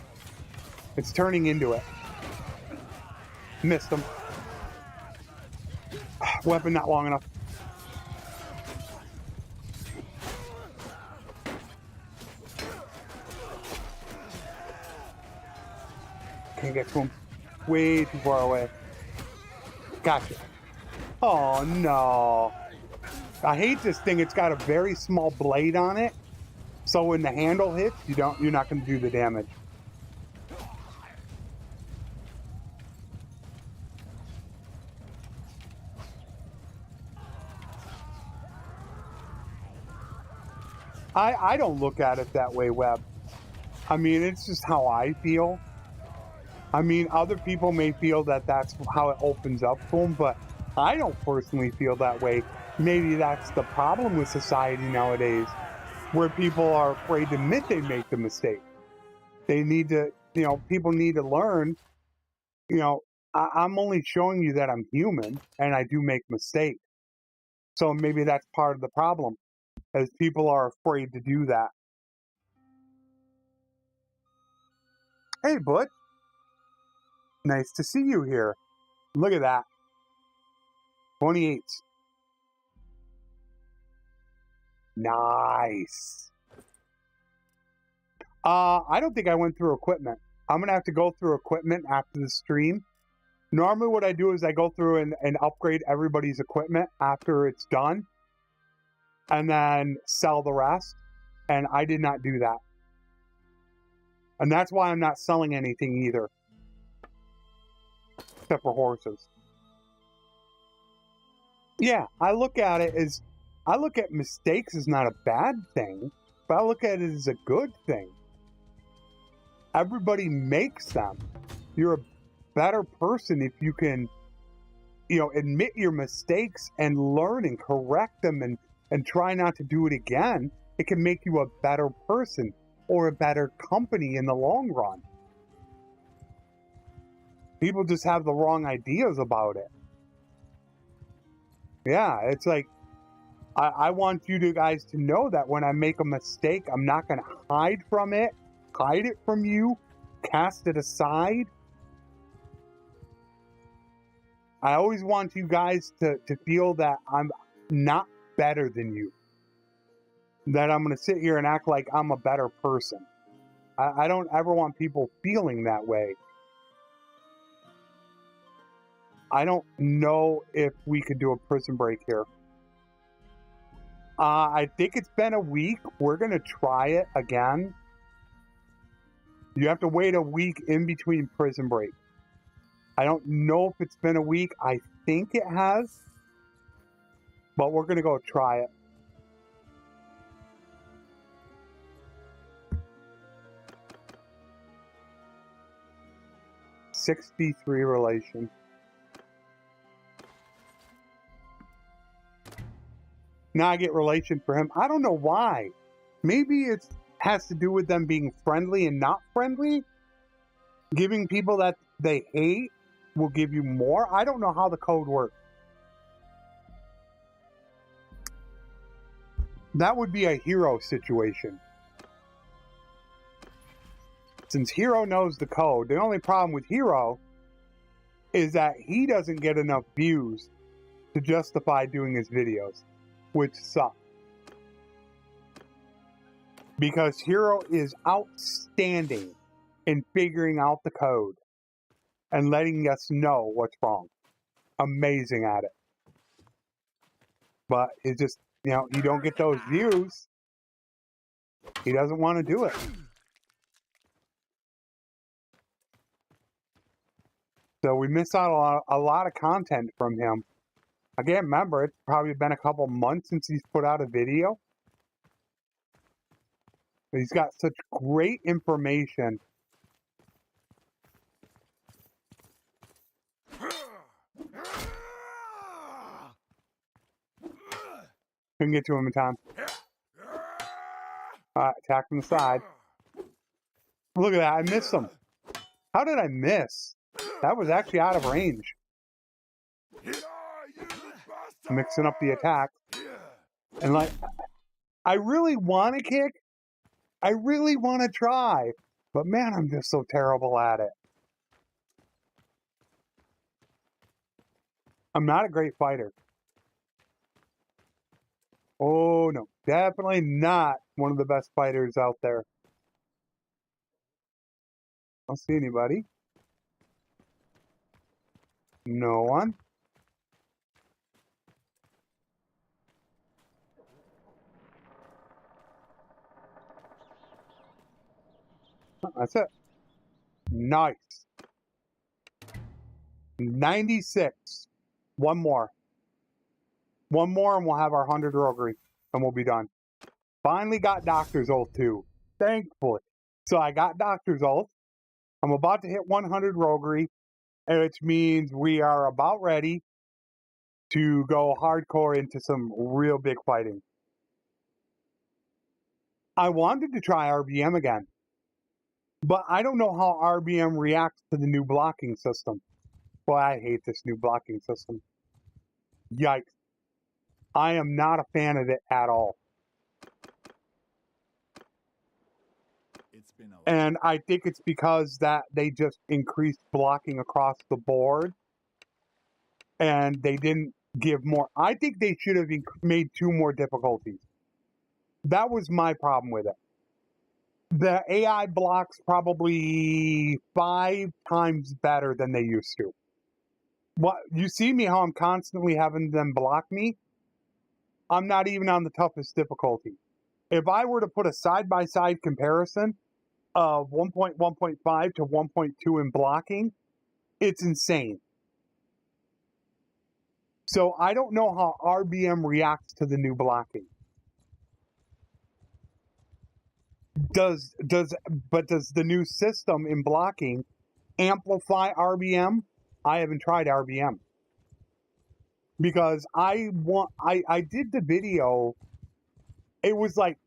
It's turning into it. Missed him. Weapon not long enough. Can't get to him. Way too far away. Gotcha. Oh no. I hate this thing. It's got a very small blade on it. So when the handle hits, you're not going to do the damage. I don't look at it that way, Webb. I mean, it's just how I feel. I mean, other people may feel that that's how it opens up to them, but I don't personally feel that way. Maybe that's the problem with society nowadays, where people are afraid to admit they make the mistake. They need to, people need to learn, I'm only showing you that I'm human and I do make mistakes. So maybe that's part of the problem, as people are afraid to do that. Hey, bud. Nice to see you here. Look at that. 28. Nice. I don't think I went through equipment. I'm going to have to go through equipment after the stream. Normally what I do is I go through and upgrade everybody's equipment after it's done. And then sell the rest. And I did not do that. And that's why I'm not selling anything either. Except for horses. Yeah, I look at it as... I look at mistakes as not a bad thing. But I look at it as a good thing. Everybody makes them. You're a better person if you can, you know, admit your mistakes and learn and correct them and try not to do it again. It can make you a better person or a better company in the long run. People just have the wrong ideas about it. Yeah, it's like, I want you guys to know that when I make a mistake, I'm not going to hide from it, hide it from you, cast it aside. I always want you guys to feel that I'm not better than you. That I'm going to sit here and act like I'm a better person. I don't ever want people feeling that way. I don't know if we could do a prison break here. I think it's been a week. We're going to try it again. You have to wait a week in between prison break. I don't know if it's been a week. I think it has. But we're going to go try it. $63 relation. Now I get relation for him. I don't know why. Maybe it has to do with them being friendly and not friendly. Giving people that they hate will give you more. I don't know how the code works. That would be a hero situation. Since Hero knows the code, the only problem with Hero is that he doesn't get enough views to justify doing his videos, which sucks. Because Hero is outstanding in figuring out the code and letting us know what's wrong. Amazing at it. But it just, you know, you don't get those views. He doesn't want to do it. So we miss out on a lot of content from him. I can't remember. It's probably been a couple months since he's put out a video. But he's got such great information. Couldn't get to him in time. Alright, attack from the side. Look at that, I missed him. How did I miss? That was actually out of range. Mixing up the attack. And like, I really want to kick. I really want to try. But man, I'm just so terrible at it. I'm not a great fighter. Oh no, definitely not one of the best fighters out there. I don't see anybody. No one. That's it. Nice. 96. One more. One more and we'll have our 100 roguery. And we'll be done. Finally got Doctor's Oath too. Thankfully. So I got Doctor's Oath. I'm about to hit 100 roguery. Which means we are about ready to go hardcore into some real big fighting. I wanted to try RBM again. But I don't know how RBM reacts to the new blocking system. Boy, I hate this new blocking system. Yikes. I am not a fan of it at all. And I think it's because that they just increased blocking across the board and they didn't give more. I think they should have made 2 more difficulties. That was my problem with it. The AI blocks probably 5 times better than they used to. What you see me how I'm constantly having them block me? I'm not even on the toughest difficulty. If I were to put a side-by-side comparison of 1.1.5 to 1.2 in blocking, it's insane. So I don't know how RBM reacts to the new blocking. Does the new system in blocking amplify RBM? I haven't tried RBM. Because I did the video, it was like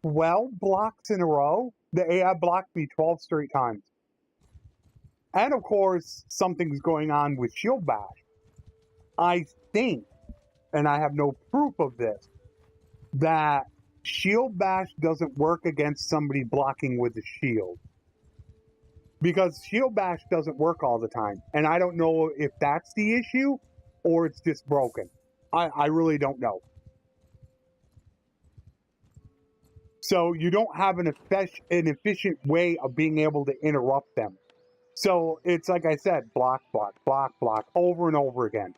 12 blocks in a row. The AI blocked me 12 straight times. And of course, something's going on with Shield Bash. I think, and I have no proof of this, that Shield Bash doesn't work against somebody blocking with a shield. Because Shield Bash doesn't work all the time. And I don't know if that's the issue or it's just broken. I really don't know. So you don't have an efficient way of being able to interrupt them. So it's like I said, block, block, block, block, over and over again.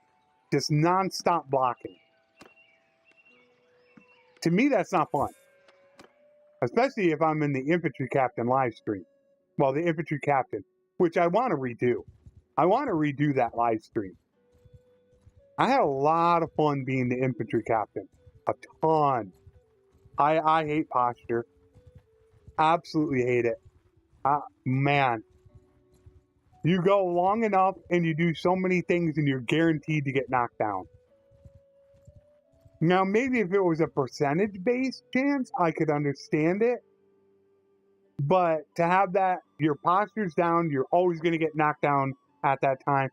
Just non-stop blocking. To me, that's not fun. Especially if I'm in the infantry captain live stream. Well, the infantry captain, which I want to redo. I want to redo that live stream. I had a lot of fun being the infantry captain. A ton. I hate posture. Absolutely hate it. Man. You go long enough and you do so many things and you're guaranteed to get knocked down. Now, maybe if it was a percentage-based chance, I could understand it. But to have that, your posture's down, you're always going to get knocked down at that time.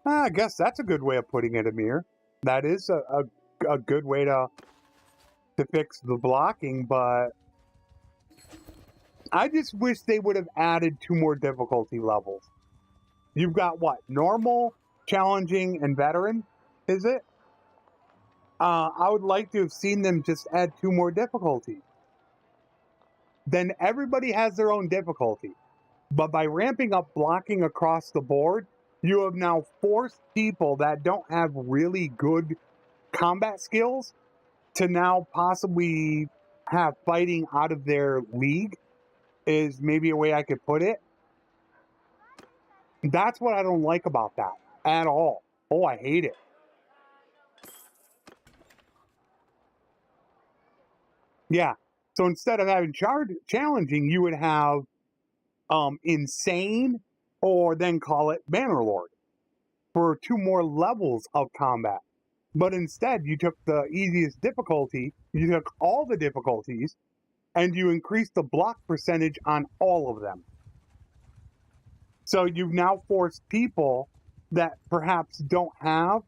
I guess that's a good way of putting it, Amir. That is a good way to fix the blocking, but I just wish they would have added 2 more difficulty levels. You've got what? Normal, challenging, and veteran, is it? I would like to have seen them just add 2 more difficulties. Then everybody has their own difficulty. But by ramping up blocking across the board, you have now forced people that don't have really good combat skills to now possibly have fighting out of their league, is maybe a way I could put it. That's what I don't like about that at all. Oh, I hate it. Yeah. So instead of having challenging, you would have insane, or then call it Bannerlord for 2 more levels of combat. But instead, you took the easiest difficulty, you took all the difficulties, and you increased the block percentage on all of them. So you've now forced people that perhaps don't have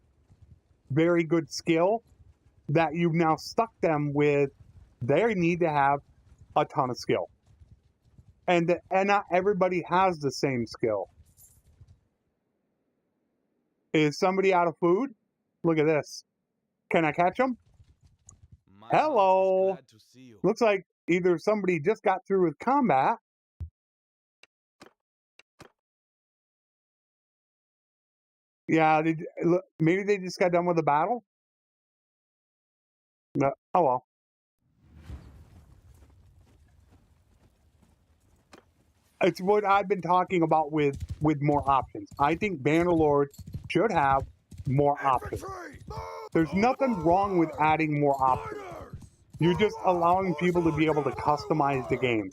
very good skill, that you've now stuck them with, they need to have a ton of skill. And not everybody has the same skill. Is somebody out of food? Look at this. Can I catch them? Hello. Looks like either somebody just got through with combat. Yeah, maybe they just got done with the battle? No. Oh well. It's what I've been talking about with more options. I think Bannerlord should have more options. There's nothing wrong with adding more options. You're just allowing people to be able to customize the game.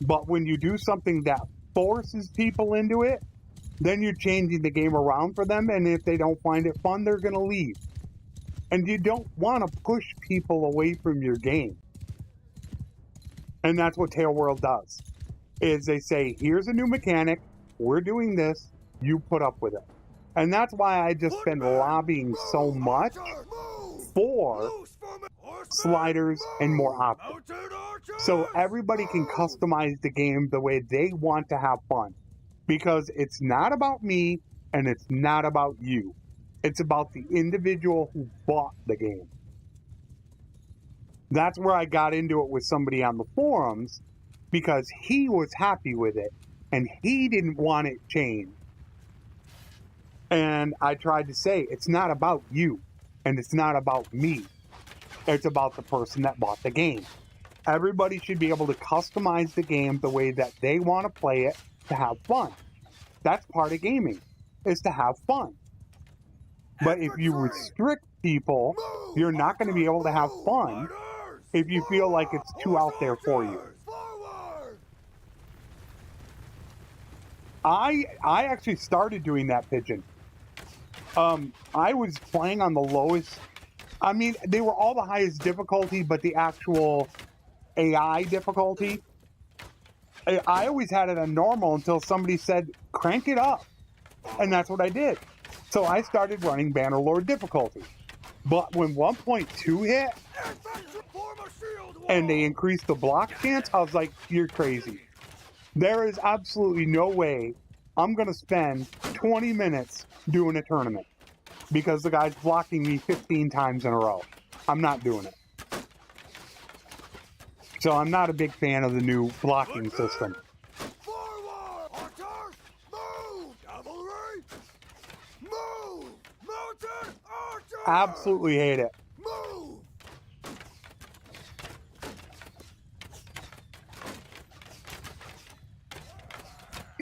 But when you do something that forces people into it, then you're changing the game around for them, and if they don't find it fun, they're going to leave. And you don't want to push people away from your game. And that's what Tail World does. Is they say, here's a new mechanic, we're doing this, you put up with it. And that's why I just been lobbying so much 4 sliders and more options. So everybody can customize the game the way they want to have fun. Because it's not about me and it's not about you. It's about the individual who bought the game. That's where I got into it with somebody on the forums, because he was happy with it and he didn't want it changed. And I tried to say, it's not about you and it's not about me. It's about the person that bought the game. Everybody should be able to customize the game the way that they want to play it to have fun. That's part of gaming, is to have fun. But if you restrict people, you're not going to be able to have fun if you feel like it's too out there for you. I actually started doing that, Pigeon. I was playing on the lowest. I mean, they were all the highest difficulty, but the actual AI difficulty, I always had it on normal until somebody said, crank it up. And that's what I did. So I started running Bannerlord difficulty. But when 1.2 hit, and they increased the block chance, I was like, you're crazy. There is absolutely no way I'm going to spend 20 minutes doing a tournament because the guy's blocking me 15 times in a row. I'm not doing it. So I'm not a big fan of the new blocking system. Absolutely hate it.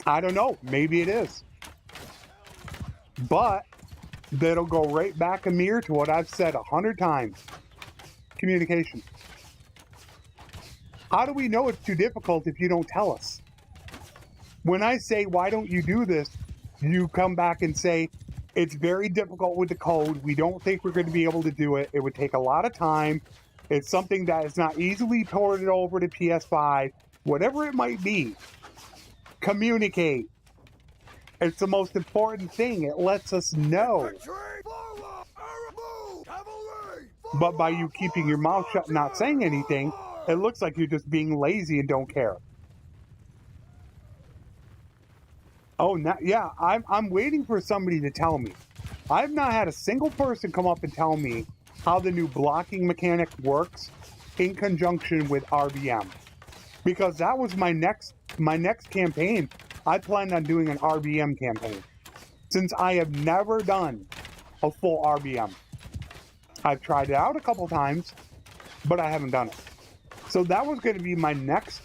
I don't know. Maybe it is. But that'll go right back a mirror to what I've said 100 times. Communication. How do we know it's too difficult if you don't tell us? When I say, why don't you do this? You come back and say, it's very difficult with the code. We don't think we're going to be able to do it. It would take a lot of time. It's something that is not easily ported over to PS5. Whatever it might be. Communicate. It's the most important thing. It lets us know. But by you keeping your mouth shut and not saying anything, it looks like you're just being lazy and don't care. Oh, yeah, I'm waiting for somebody to tell me. I've not had a single person come up and tell me how the new blocking mechanic works in conjunction with RBM. Because that was my next campaign. I planned on doing an RBM campaign. Since I have never done a full RBM. I've tried it out a couple times, but I haven't done it. So that was going to be my next.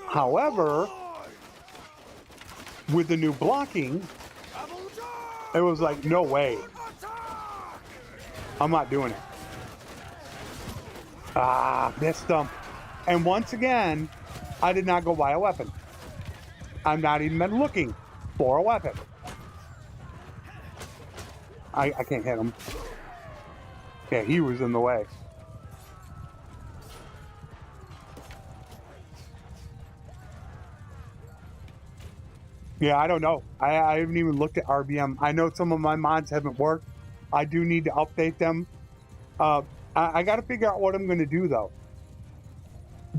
However, with the new blocking, it was like, no way. I'm not doing it. Ah, missed them. And once again, I did not go buy a weapon. I'm not even been looking for a weapon. I can't hit him. Yeah, he was in the way. Yeah, I don't know. I haven't even looked at RBM. I know some of my mods haven't worked. I do need to update them. I got to figure out what I'm going to do, though.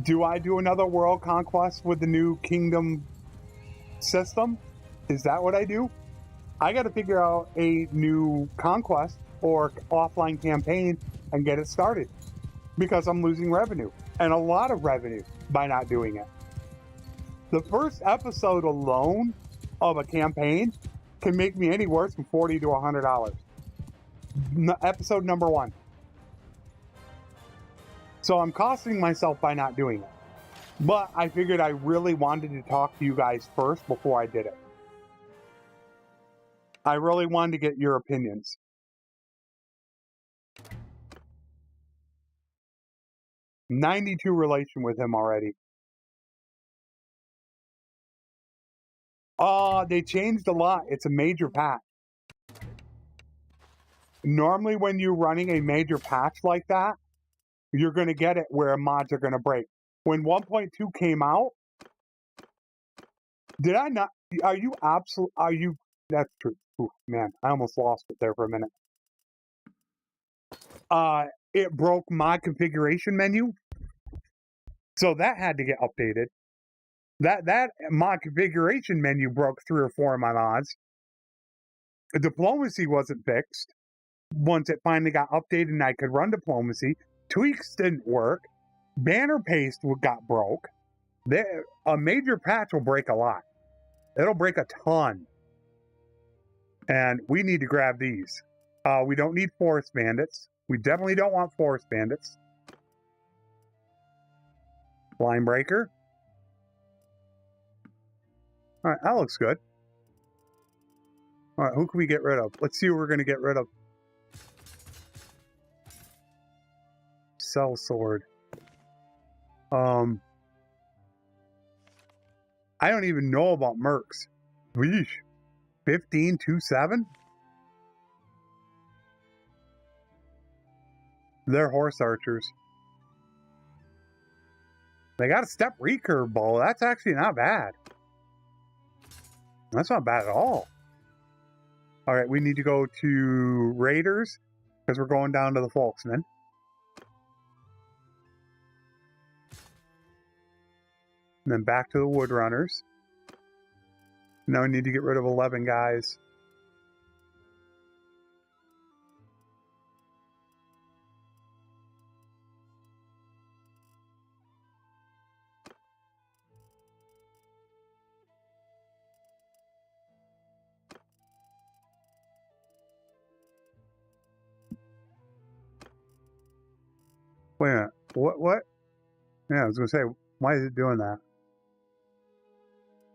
Do I do another world conquest with the new kingdom system? Is that what I do? I got to figure out a new conquest or offline campaign and get it started because I'm losing revenue, and a lot of revenue by not doing it. The first episode alone of a campaign can make me anywhere from $40 to $100. Episode number 1. So I'm costing myself by not doing it. But I figured I really wanted to talk to you guys first before I did it. I really wanted to get your opinions. '92 relation with him already. They changed a lot. It's a major patch. Normally when you're running a major patch like that, you're going to get it where mods are going to break. When 1.2 came out, did I not? Are you absolute? That's true. Ooh, man, I almost lost it there for a minute. it broke my configuration menu. So that had to get updated. That my configuration menu broke 3 or 4 of my mods. The diplomacy wasn't fixed. Once it finally got updated and I could run diplomacy, tweaks didn't work. BannerPaste got broke. A major patch will break a lot. It'll break a ton. And we need to grab these. We don't need forest bandits. We definitely don't want forest bandits. Line breaker. All right, that looks good. All right, who can we get rid of? Let's see who we're going to get rid of. Cell sword. I don't even know about mercs. Weesh. 1527? They're horse archers. They got a step recurve bow. That's actually not bad. That's not bad at all. All right, we need to go to Raiders because we're going down to the Folksmen. And then back to the Woodrunners. Now we need to get rid of 11 guys. Wait a minute. What? Yeah, I was going to say, why is it doing that?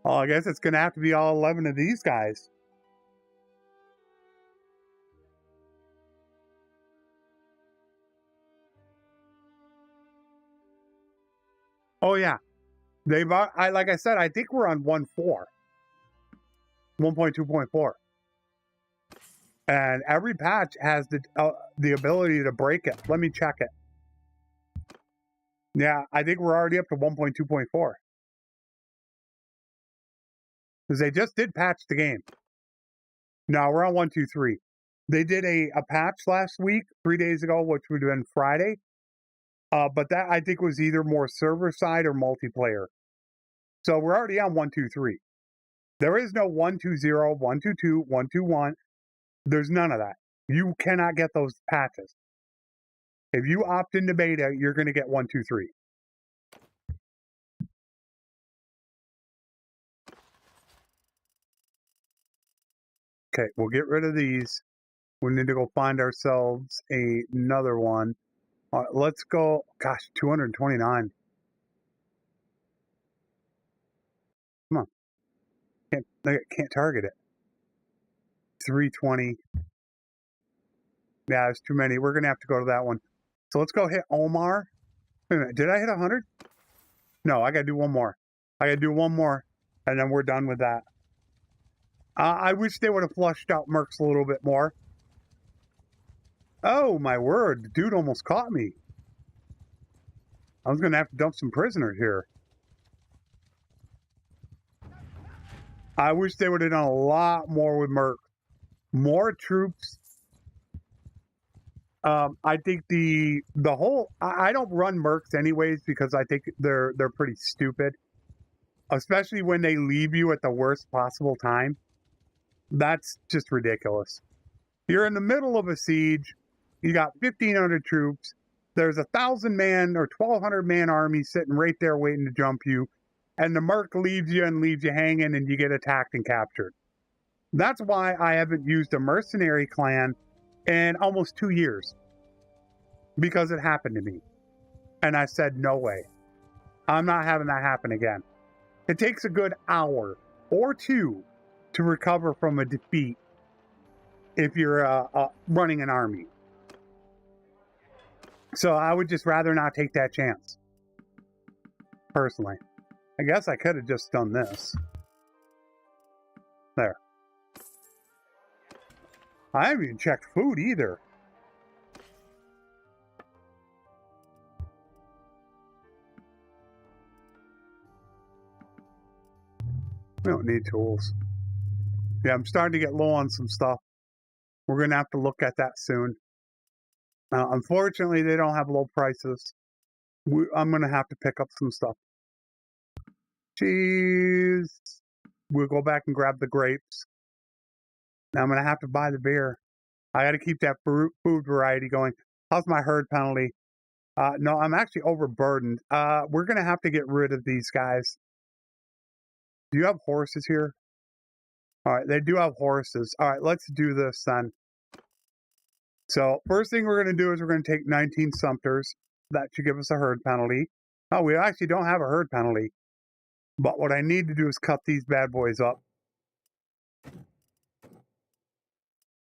Oh, I guess it's going to have to be all 11 of these guys. Oh, yeah. Like I said, I think we're on 1.4. 1.2.4. And every patch has the ability to break it. Let me check it. Yeah, I think we're already up to 1.2.4. Because they just did patch the game. No, we're on 1.2.3. They did a patch last week, 3 days ago, which would have been Friday. But that, I think, was either more server-side or multiplayer. So we're already on 1.2.3. There is no 1.2.0, 1.2.2, 1.2.1. There's none of that. You cannot get those patches. If you opt into beta, you're going to get 1.2.3. Okay, we'll get rid of these. We need to go find ourselves another one. Let's go. Gosh, 229. Come on. Can't target it. 320. Yeah, there's too many. We're going to have to go to that one. So let's go hit Omar. Wait a minute. Did I hit 100? No, I got to do one more. I got to do one more, and then we're done with that. I wish they would have flushed out mercs a little bit more. Oh, my word. The dude almost caught me. I was going to have to dump some prisoners here. I wish they would have done a lot more with mercs. More troops. I think the whole... I don't run mercs anyways because I think they're pretty stupid. Especially when they leave you at the worst possible time. That's just ridiculous. You're in the middle of a siege. You got 1,500 troops. There's 1,000-man or 1,200-man army sitting right there waiting to jump you. And the merc leaves you and leaves you hanging and you get attacked and captured. That's why I haven't used a mercenary clan in almost 2 years. Because it happened to me. And I said, no way. I'm not having that happen again. It takes a good hour or two to recover from a defeat if you're running an army. So I would just rather not take that chance. Personally. I guess I could have just done this. There. I haven't even checked food either. We don't need tools. Yeah, I'm starting to get low on some stuff. We're going to have to look at that soon. Unfortunately, they don't have low prices. I'm going to have to pick up some stuff. Cheese. We'll go back and grab the grapes. Now I'm going to have to buy the beer. I got to keep that food variety going. How's my herd penalty? No, I'm actually overburdened. We're going to have to get rid of these guys. Do you have horses here? All right, they do have horses. All right, let's do this then. So first thing we're going to do is we're going to take 19 Sumters. That should give us a herd penalty. Oh, we actually don't have a herd penalty. But what I need to do is cut these bad boys up.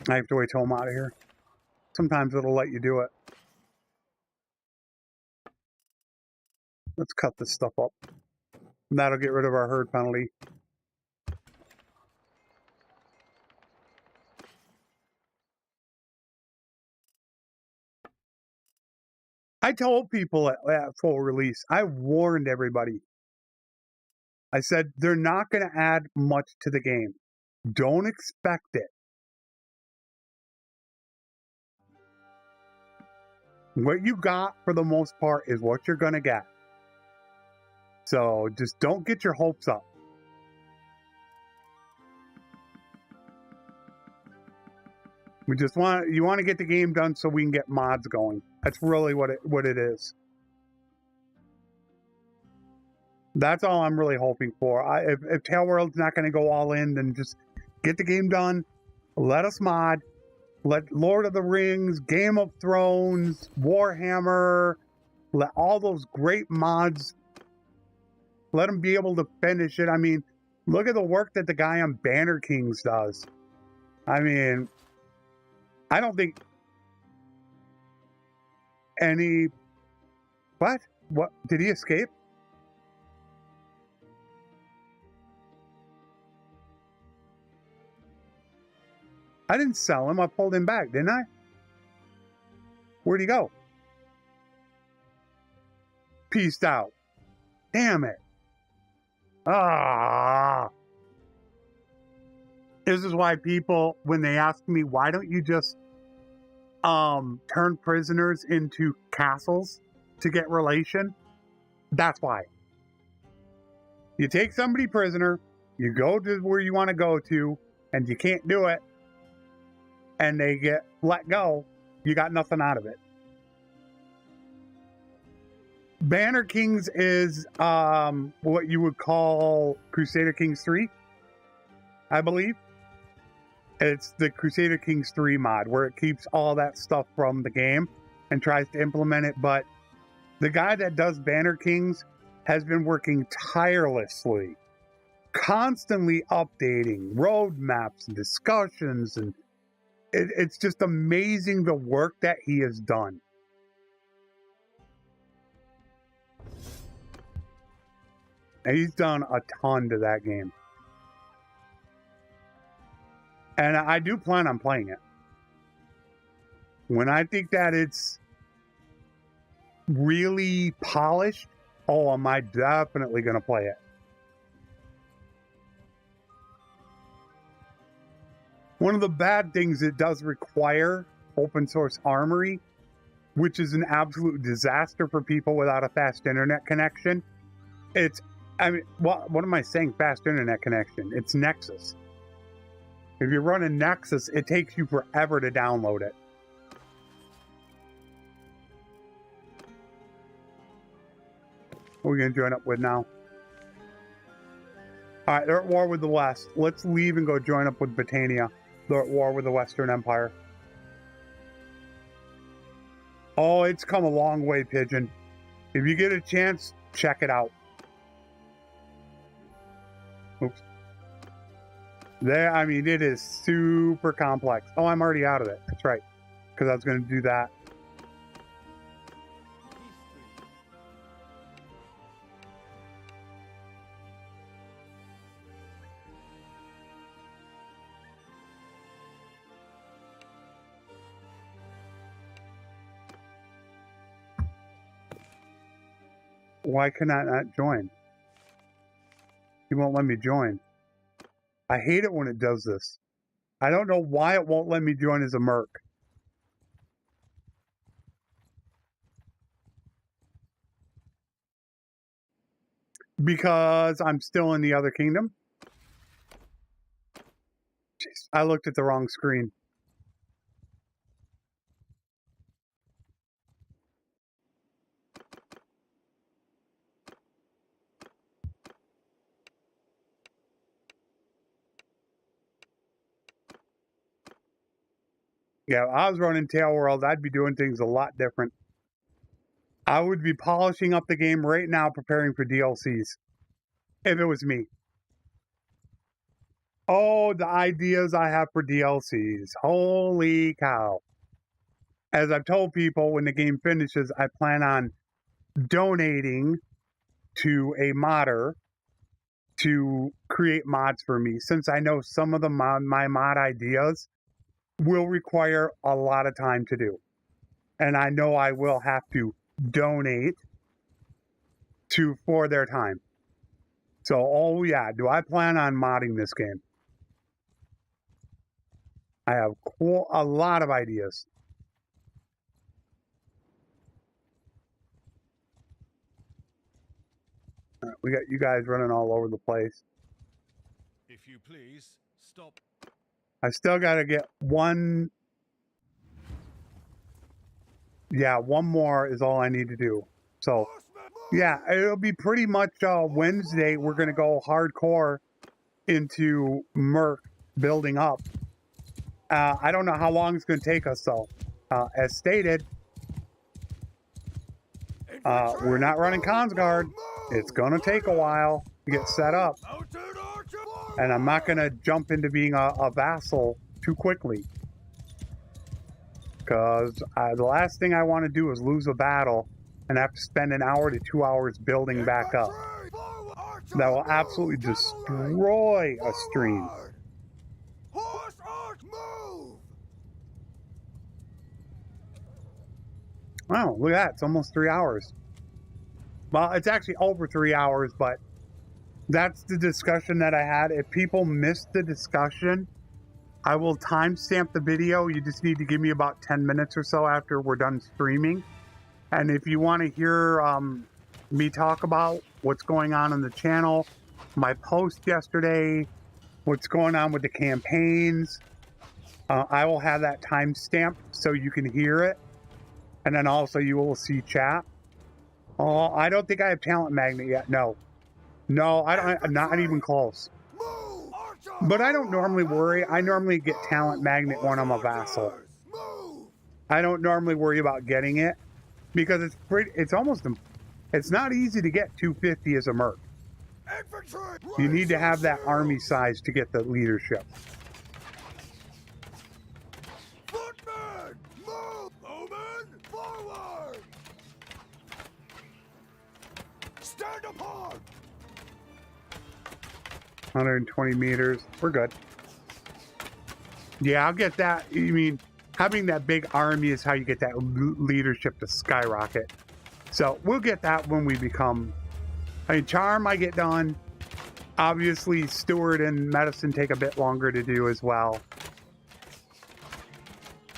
I have to wait till I'm out of here. Sometimes it'll let you do it. Let's cut this stuff up. And that'll get rid of our herd penalty. I told people at full release, I warned everybody. I said, they're not going to add much to the game. Don't expect it. What you got, for the most part, is what you're going to get. So just don't get your hopes up. You want to get the game done so we can get mods going. That's really what it is. That's all I'm really hoping for. If Tailworld's not going to go all in, then just get the game done. Let us mod. Let Lord of the Rings, Game of Thrones, Warhammer, let all those great mods, let them be able to finish it. I mean, look at the work that the guy on Banner Kings does. I mean, I don't think any... What? What? Did he escape? I didn't sell him. I pulled him back, didn't I? Where'd he go? Peaced out. Damn it. Ah. This is why people, when they ask me, why don't you just turn prisoners into castles to get relation? That's why. You take somebody prisoner, you go to where you want to go to, and you can't do it, and they get let go, you got nothing out of it. Banner Kings is what you would call Crusader Kings 3, I believe. It's the Crusader Kings 3 mod where it keeps all that stuff from the game and tries to implement it. But the guy that does Banner Kings has been working tirelessly, constantly updating roadmaps and discussions, and it's just amazing the work that he has done. And he's done a ton to that game. And I do plan on playing it. When I think that it's really polished, oh, am I definitely going to play it. One of the bad things, it does require open source armory, which is an absolute disaster for people without a fast internet connection. What am I saying? Fast internet connection. It's Nexus. If you run a Nexus, it takes you forever to download it. What are we going to join up with now? All right, they're at war with the West. Let's leave and go join up with Britannia. They're at war with the Western Empire. Oh, it's come a long way, Pigeon. If you get a chance, check it out. Oops. There, I mean, it is super complex. Oh, I'm already out of it. That's right. Because I was going to do that. Why can I not join? He won't let me join. I hate it when it does this. I don't know why it won't let me join as a merc. because I'm still in the other kingdom. Jeez, I looked at the wrong screen. Yeah, if I was running Tail World, I'd be doing things a lot different. I would be polishing up the game right now, preparing for DLCs, if it was me. Oh, the ideas I have for DLCs. Holy cow. As I've told people, when the game finishes, I plan on donating to a modder to create mods for me, since I know some of the my mod ideas will require a lot of time to do. And I know I will have to donate for their time. So, oh yeah, do I plan on modding this game? I have a lot of ideas. We got you guys running all over the place. If you please, stop. I still got to get one. Yeah, one more is all I need to do. So, yeah, it'll be pretty much Wednesday. We're going to go hardcore into Merc building up. I don't know how long it's going to take us, though. As stated, we're not running Consguard. It's going to take a while to get set up. And I'm not going to jump into being a vassal too quickly. Because the last thing I want to do is lose a battle and have to spend an hour to 2 hours building back up. That will absolutely destroy a stream. Wow, look at that. It's almost 3 hours. Well, it's actually over 3 hours, but that's the discussion that I had. If people missed the discussion, I will timestamp the video. You just need to give me about 10 minutes or so after we're done streaming. And if you want to hear me talk about what's going on the channel, my post yesterday, what's going on with the campaigns, I will have that timestamped so you can hear it. And then also you will see chat. Oh, I don't think I have Talent Magnet yet. No. No, I don't. Not even close. But I don't normally worry. I normally get Talent Magnet when I'm a vassal. I don't normally worry about getting it because it's not easy to get 250 as a merc. You need to have that army size to get the leadership. Stand apart. 120 meters. We're good. Yeah, I'll get that. You mean, having that big army is how you get that leadership to skyrocket. So we'll get that when we become... I mean, Charm I get done. Obviously, Steward and Medicine take a bit longer to do as well.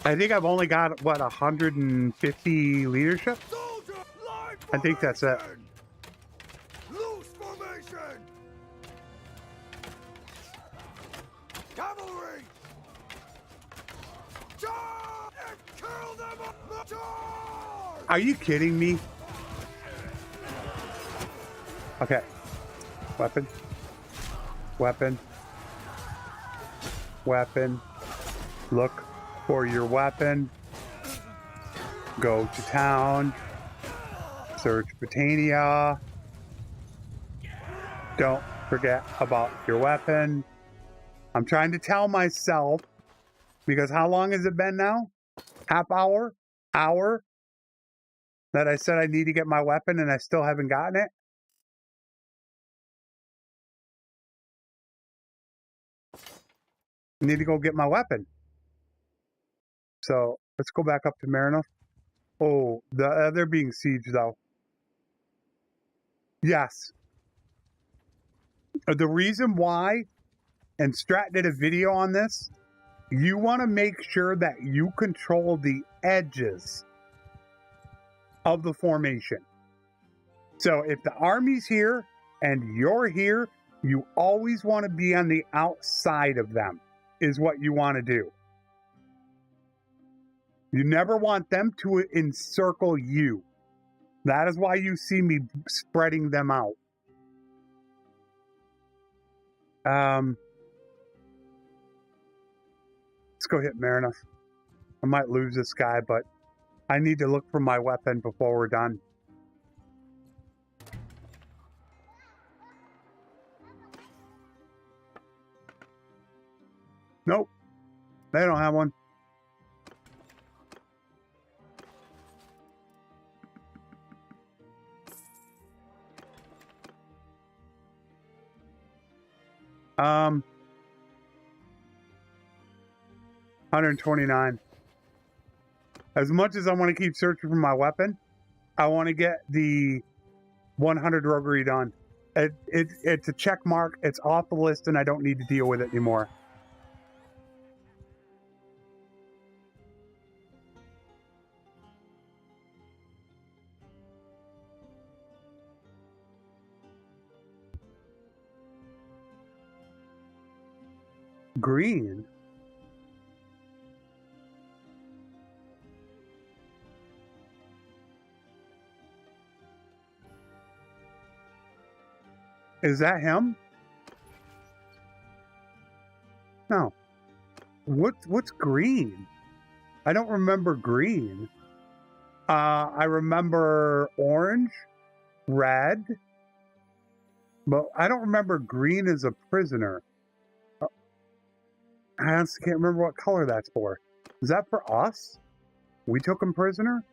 I think I've only got, what, 150 leadership? I think that's it. Cavalry! Charge! And kill them! Charge! Are you kidding me? Okay. Weapon. Weapon. Weapon. Look for your weapon. Go to town. Search Britannia. Don't forget about your weapon. I'm trying to tell myself, because how long has it been now? Half hour? Hour? That I said I need to get my weapon and I still haven't gotten it? I need to go get my weapon. So let's go back up to Marinov. Oh, they're being sieged though. Yes. The reason why, and Strat did a video on this, you want to make sure that you control the edges of the formation. So if the army's here, and you're here, you always want to be on the outside of them, is what you want to do. You never want them to encircle you. That is why you see me spreading them out. Let's go hit Marinus. I might lose this guy, but I need to look for my weapon before we're done. Nope. They don't have one. Um, 129. As much as I want to keep searching for my weapon, I want to get the 100 roguery done. It's a check mark. It's off the list, and I don't need to deal with it anymore. Green? Is that him? No. What's green? I don't remember green. I remember orange, red, but I don't remember green as a prisoner. I honestly can't remember what color that's for. Is that for us? We took him prisoner?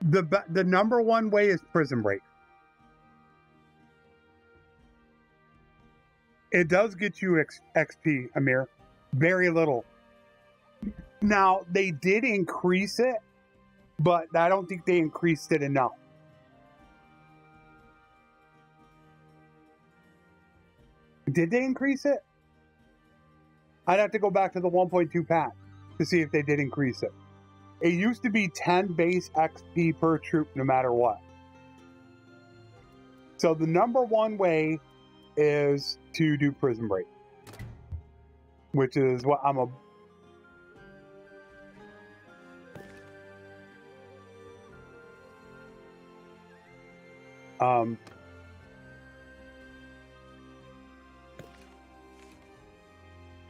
The number one way is prison break. It does get you XP, Amir. Very little. Now, they did increase it, but I don't think they increased it enough. Did they increase it? I'd have to go back to the 1.2 patch to see if they did increase it. It used to be 10 base XP per troop no matter what. So the number one way is to do prison break, which is what I'm a...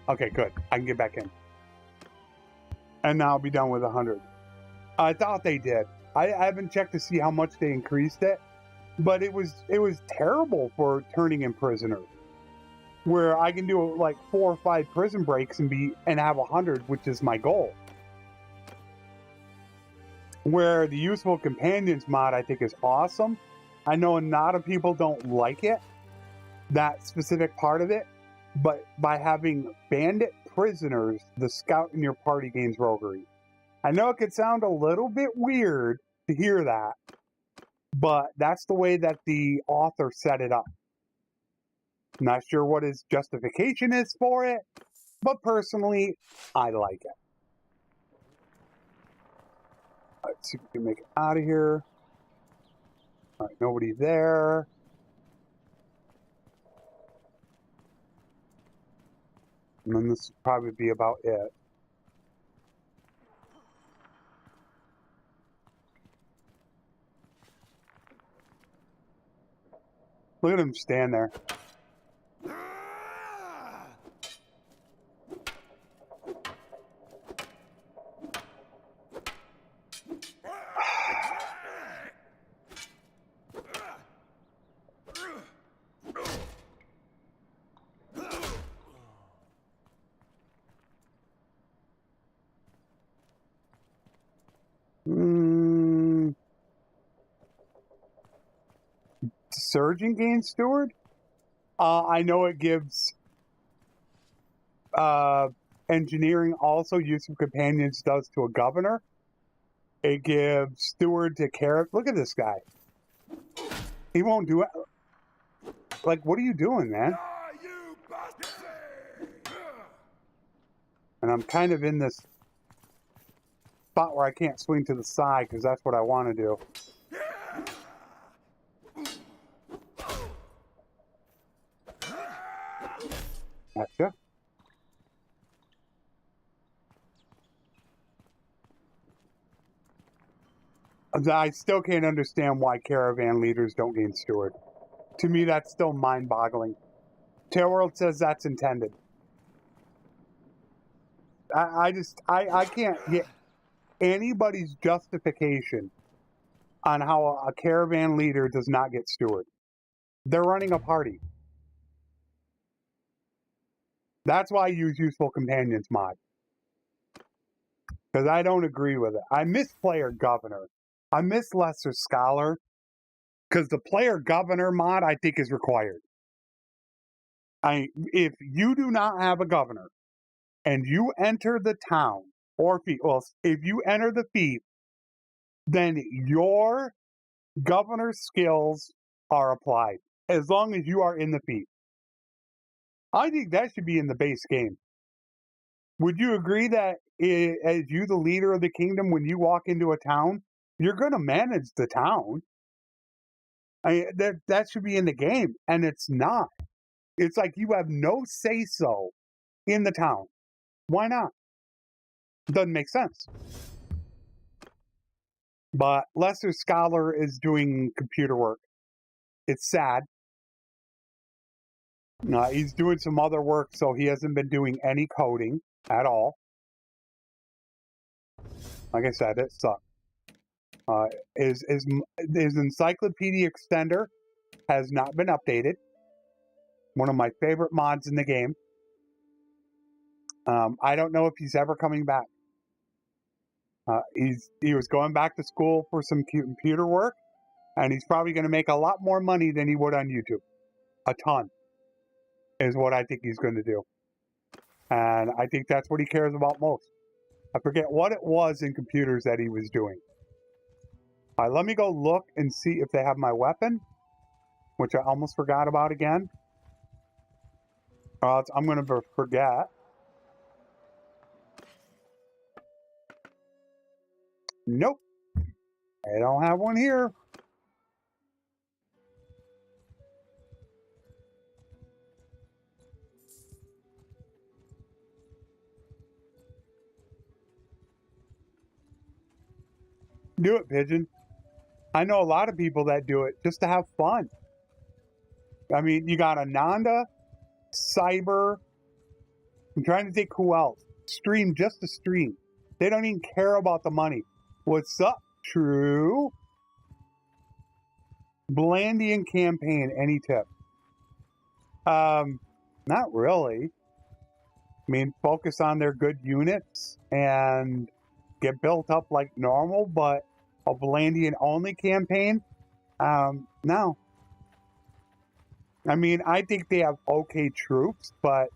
Okay, good. I can get back in. And now I'll be done with 100. I thought they did. I haven't checked to see how much they increased it, but it was terrible for turning in prisoners. Where I can do like 4 or 5 prison breaks and have 100, which is my goal. Where the Useful Companions mod I think is awesome. I know a lot of people don't like it, that specific part of it, but by having bandit prisoners, the scout in your party gains roguery. I know it could sound a little bit weird to hear that, but that's the way that the author set it up. Not sure what his justification is for it, but personally, I like it. Let's see if we can make it out of here. All right, nobody there. And then this will probably be about it. Look at him stand there. Surgeon gains steward? I know it gives engineering also. Use of companions does to a governor. It gives steward to care. Look at this guy. He won't do it. Like, what are you doing, man? And I'm kind of in this. spot where I can't swing to the side because that's what I want to do. Gotcha. I still can't understand why caravan leaders don't gain steward. To me, that's still mind-boggling. Tailworld says that's intended. I can't get anybody's justification on how a caravan leader does not get steward. They're running a party. That's why I use Useful Companions mod. Because I don't agree with it. I miss Player Governor. I miss Lesser Scholar. Because the Player Governor mod, I think, is required. If you do not have a governor, and you enter the town, or if you enter the fief, then your governor skills are applied, as long as you are in the fief. I think that should be in the base game. Would you agree that as you, the leader of the kingdom, when you walk into a town, you're going to manage the town? That should be in the game, and it's not. It's like you have no say-so in the town. Why not? Doesn't make sense. But Lesser Scholar is doing computer work. It's sad. He's doing some other work, so he hasn't been doing any coding at all. Like I said, it sucks. His Encyclopedia Extender has not been updated. One of my favorite mods in the game. I don't know if he's ever coming back. He was going back to school for some computer work, and he's probably going to make a lot more money than he would on YouTube. A ton is what I think he's going to do. And I think that's what he cares about most. I forget what it was in computers that he was doing. All right, let me go look and see if they have my weapon, which I almost forgot about again. I'm going to forget. Nope. I don't have one here. Do it, Pigeon. I know a lot of people that do it just to have fun. I mean, you got Ananda, Cyber. I'm trying to think who else. Stream just to stream. They don't even care about the money. What's up, True? Blandian campaign, any tip? Not really. I mean, focus on their good units and get built up like normal, but a Blandian only campaign? No. I mean, I think they have okay troops, but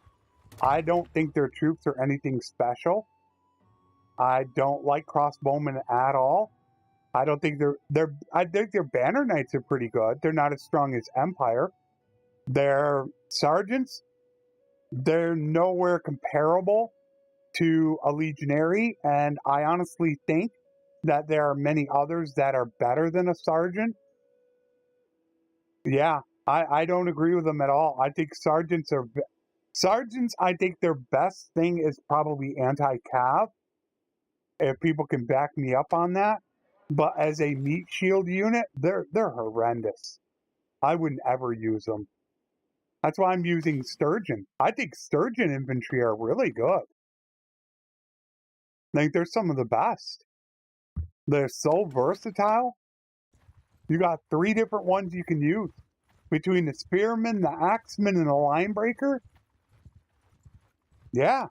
I don't think their troops are anything special. I don't like crossbowmen at all. I don't think I think their banner knights are pretty good. They're not as strong as Empire. Their sergeants, they're nowhere comparable to a legionary, and I honestly think that there are many others that are better than a sergeant. Yeah, I don't agree with them at all. I think sergeants, I think their best thing is probably anti-cav, if people can back me up on that. But as a meat shield unit, they're horrendous. I wouldn't ever use them. That's why I'm using Sturgeon. I think Sturgeon infantry are really good. I think they're some of the best. They're so versatile. You got 3 different ones you can use. Between the Spearman, the Axeman, and the Linebreaker. Yeah.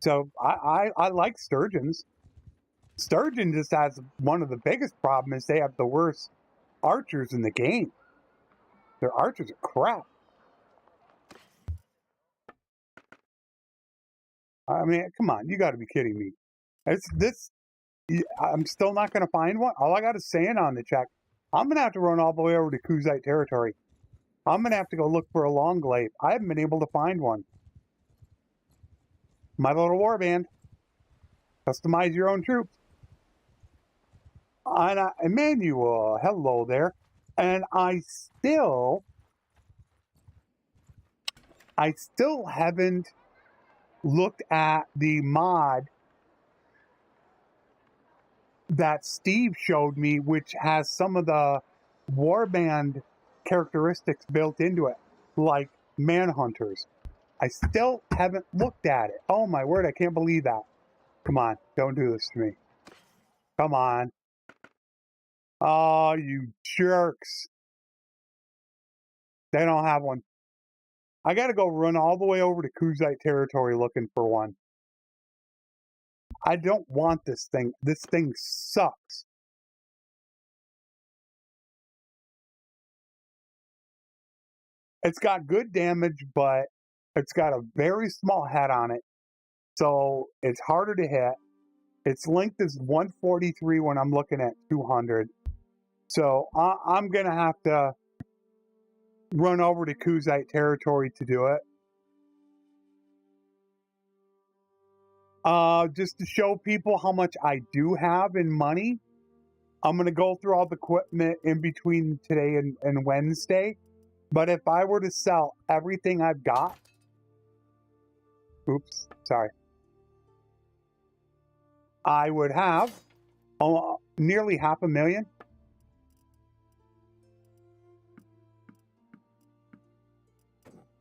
So I like Sturgeons. Sturgeon just has one of the biggest problems is they have the worst archers in the game. Their archers are crap. I mean, come on, you got to be kidding me. I'm still not going to find one. All I got is sand on the check. I'm going to have to run all the way over to Kuzite territory. I'm going to have to go look for a long glaive. I haven't been able to find one. My little warband. Customize your own troops. And Emmanuel, hello there. And I still haven't looked at the mod that Steve showed me, which has some of the warband characteristics built into it, like manhunters. I still haven't looked at it. Oh my word, I can't believe that. Come on, don't do this to me. Come on. Oh, you jerks. They don't have one. I gotta go run all the way over to Kuzite territory looking for one. I don't want this thing. This thing sucks. It's got good damage, but it's got a very small head on it. So it's harder to hit. Its length is 143 when I'm looking at 200. So I'm going to have to run over to Kuzite territory to do it. Just to show people how much I do have in money. I'm going to go through all the equipment in between today and Wednesday. But if I were to sell everything I've got, oops, sorry, I would have nearly $500,000.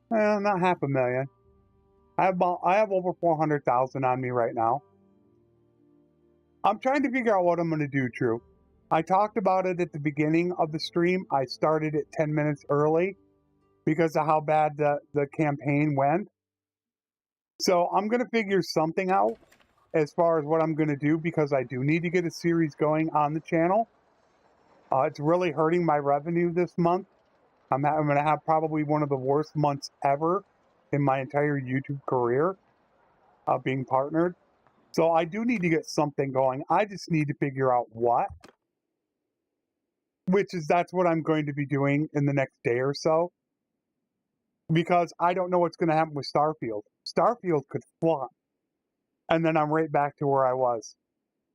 Well, not $500,000. I have over 400,000 on me right now. I'm trying to figure out what I'm going to do, True. I talked about it at the beginning of the stream. I started it 10 minutes early because of how bad the campaign went. So I'm going to figure something out as far as what I'm going to do, because I do need to get a series going on the channel. It's really hurting my revenue this month. I'm going to have probably one of the worst months ever in my entire YouTube career being partnered. So I do need to get something going. I just need to figure out what. That's what I'm going to be doing in the next day or so. Because I don't know what's going to happen with Starfield. Starfield could flop. And then I'm right back to where I was.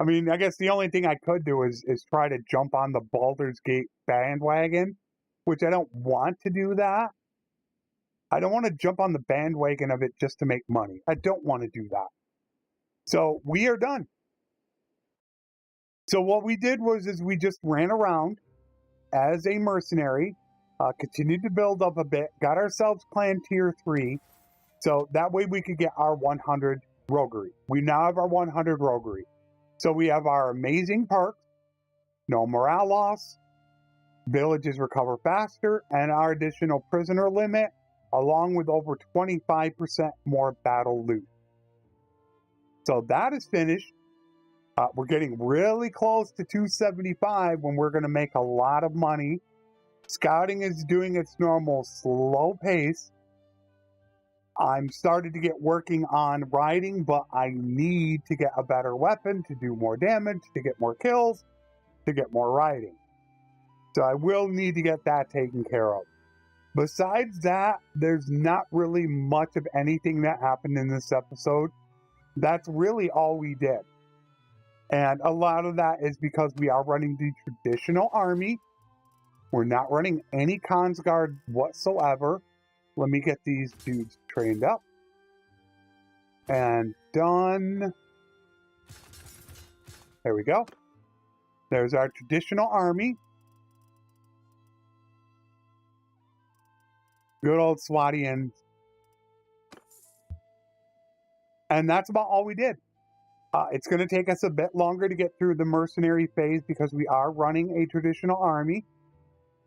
I mean, I guess the only thing I could do is try to jump on the Baldur's Gate bandwagon, which I don't want to do that. I don't want to jump on the bandwagon of it just to make money. I don't want to do that. So we are done. So what we did was we just ran around as a mercenary, continued to build up a bit, got ourselves clan tier 3, so that way we could get our 100 roguery. We now have our 100 roguery. So we have our amazing perks, no morale loss, villages recover faster, and our additional prisoner limit, along with over 25% more battle loot. So that is finished. We're getting really close to 275 when we're going to make a lot of money. Scouting is doing its normal slow pace. I'm starting to get working on riding, but I need to get a better weapon to do more damage, to get more kills, to get more riding. So I will need to get that taken care of. Besides that, there's not really much of anything that happened in this episode. That's really all we did. And a lot of that is because we are running the traditional army. We're not running any Consguard whatsoever. Let me get these dudes trained up. And done. There we go. There's our traditional army. Good old Swatians. And that's about all we did. It's going to take us a bit longer to get through the mercenary phase because we are running a traditional army.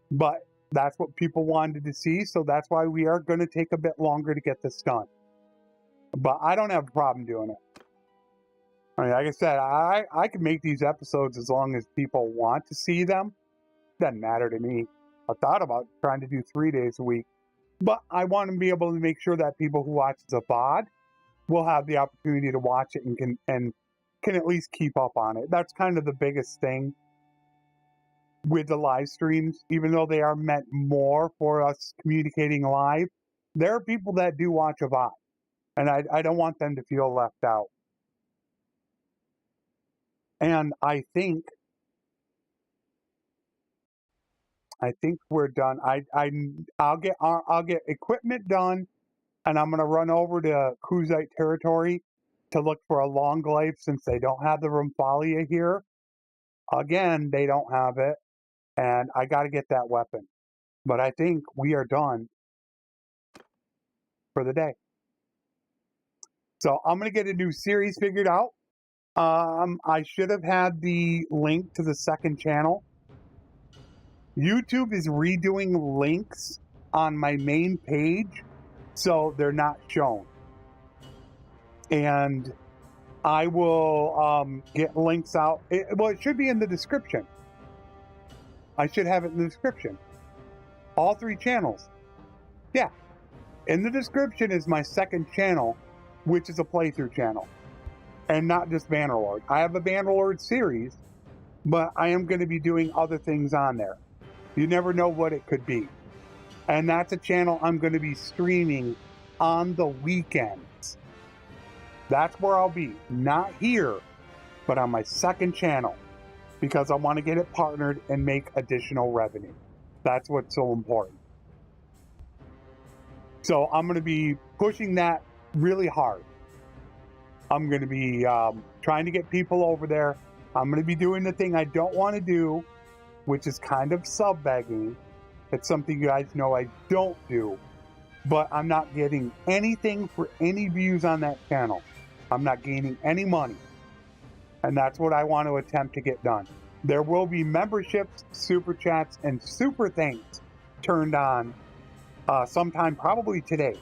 But that's what people wanted to see, so that's why we are going to take a bit longer to get this done. But I don't have a problem doing it. I mean, like I said, I can make these episodes as long as people want to see them. Doesn't matter to me. I thought about trying to do 3 days a week. But I want to be able to make sure that people who watch the VOD will have the opportunity to watch it and can at least keep up on it. That's kind of the biggest thing with the live streams. Even though they are meant more for us communicating live, there are people that do watch a VOD, and I don't want them to feel left out. And I think we're done. I'll get equipment done, and I'm gonna run over to Cruzite territory to look for a long glaive since they don't have the Rumphalia here. Again, they don't have it, and I got to get that weapon. But I think we are done for the day. So I'm gonna get a new series figured out. I should have had the link to the second channel. YouTube is redoing links on my main page, so they're not shown. And I will get links out. Well, it should be in the description. I should have it in the description. All 3 channels. Yeah. In the description is my second channel, which is a playthrough channel. And not just Bannerlord. I have a Bannerlord series, but I am going to be doing other things on there. You never know what it could be. And that's a channel I'm going to be streaming on the weekends. That's where I'll be. Not here, but on my second channel. Because I want to get it partnered and make additional revenue. That's what's so important. So I'm going to be pushing that really hard. I'm going to be trying to get people over there. I'm going to be doing the thing I don't want to do, which is kind of sub-begging. It's something you guys know I don't do. But I'm not getting anything for any views on that channel. I'm not gaining any money. And that's what I want to attempt to get done. There will be memberships, super chats, and super thanks turned on sometime probably today.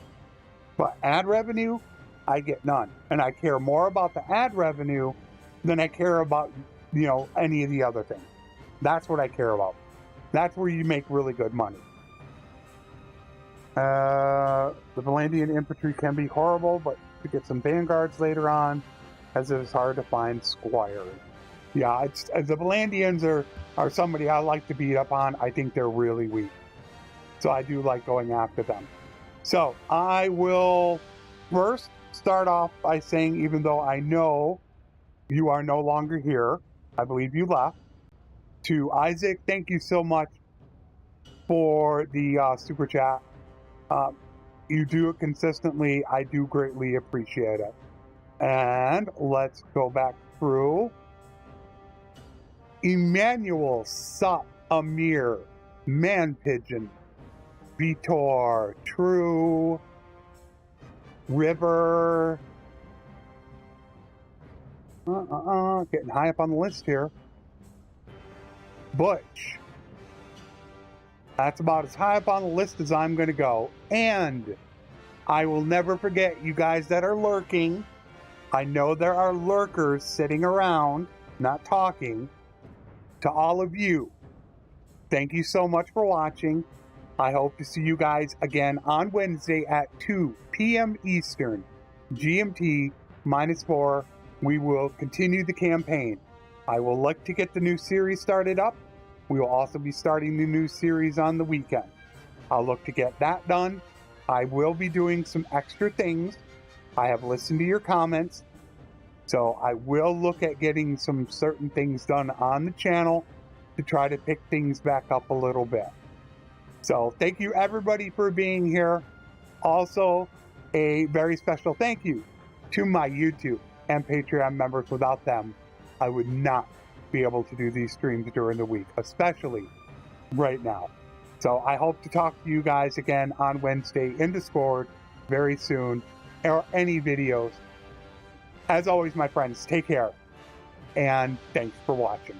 But ad revenue, I get none. And I care more about the ad revenue than I care about, you know, any of the other things. That's what I care about. That's where you make really good money. The Valandian infantry can be horrible, but to get some vanguards later on, as it is hard to find squires. Yeah, the Valandians are somebody I like to beat up on. I think they're really weak. So I do like going after them. So I will first start off by saying, even though I know you are no longer here, I believe you left, to Isaac, thank you so much for the super chat. You do it consistently. I do greatly appreciate it. And let's go back through. Emmanuel, Sup, Amir, Man Pigeon, Vitor, True, River. Getting high up on the list here. Butch. That's about as high up on the list as I'm going to go. And I will never forget you guys that are lurking. I know there are lurkers sitting around, not talking. To all of you, thank you so much for watching. I hope to see you guys again on Wednesday at 2 p.m. Eastern, GMT -4. We will continue the campaign. I will look to get the new series started up. We will also be starting the new series on the weekend. I'll look to get that done. I will be doing some extra things. I have listened to your comments. So I will look at getting some certain things done on the channel to try to pick things back up a little bit. So thank you everybody for being here. Also, a very special thank you to my YouTube and Patreon members. Without them, I would not be able to do these streams during the week, especially right now. So I hope to talk to you guys again on Wednesday in Discord very soon, or any videos. As always, my friends, take care, and thanks for watching.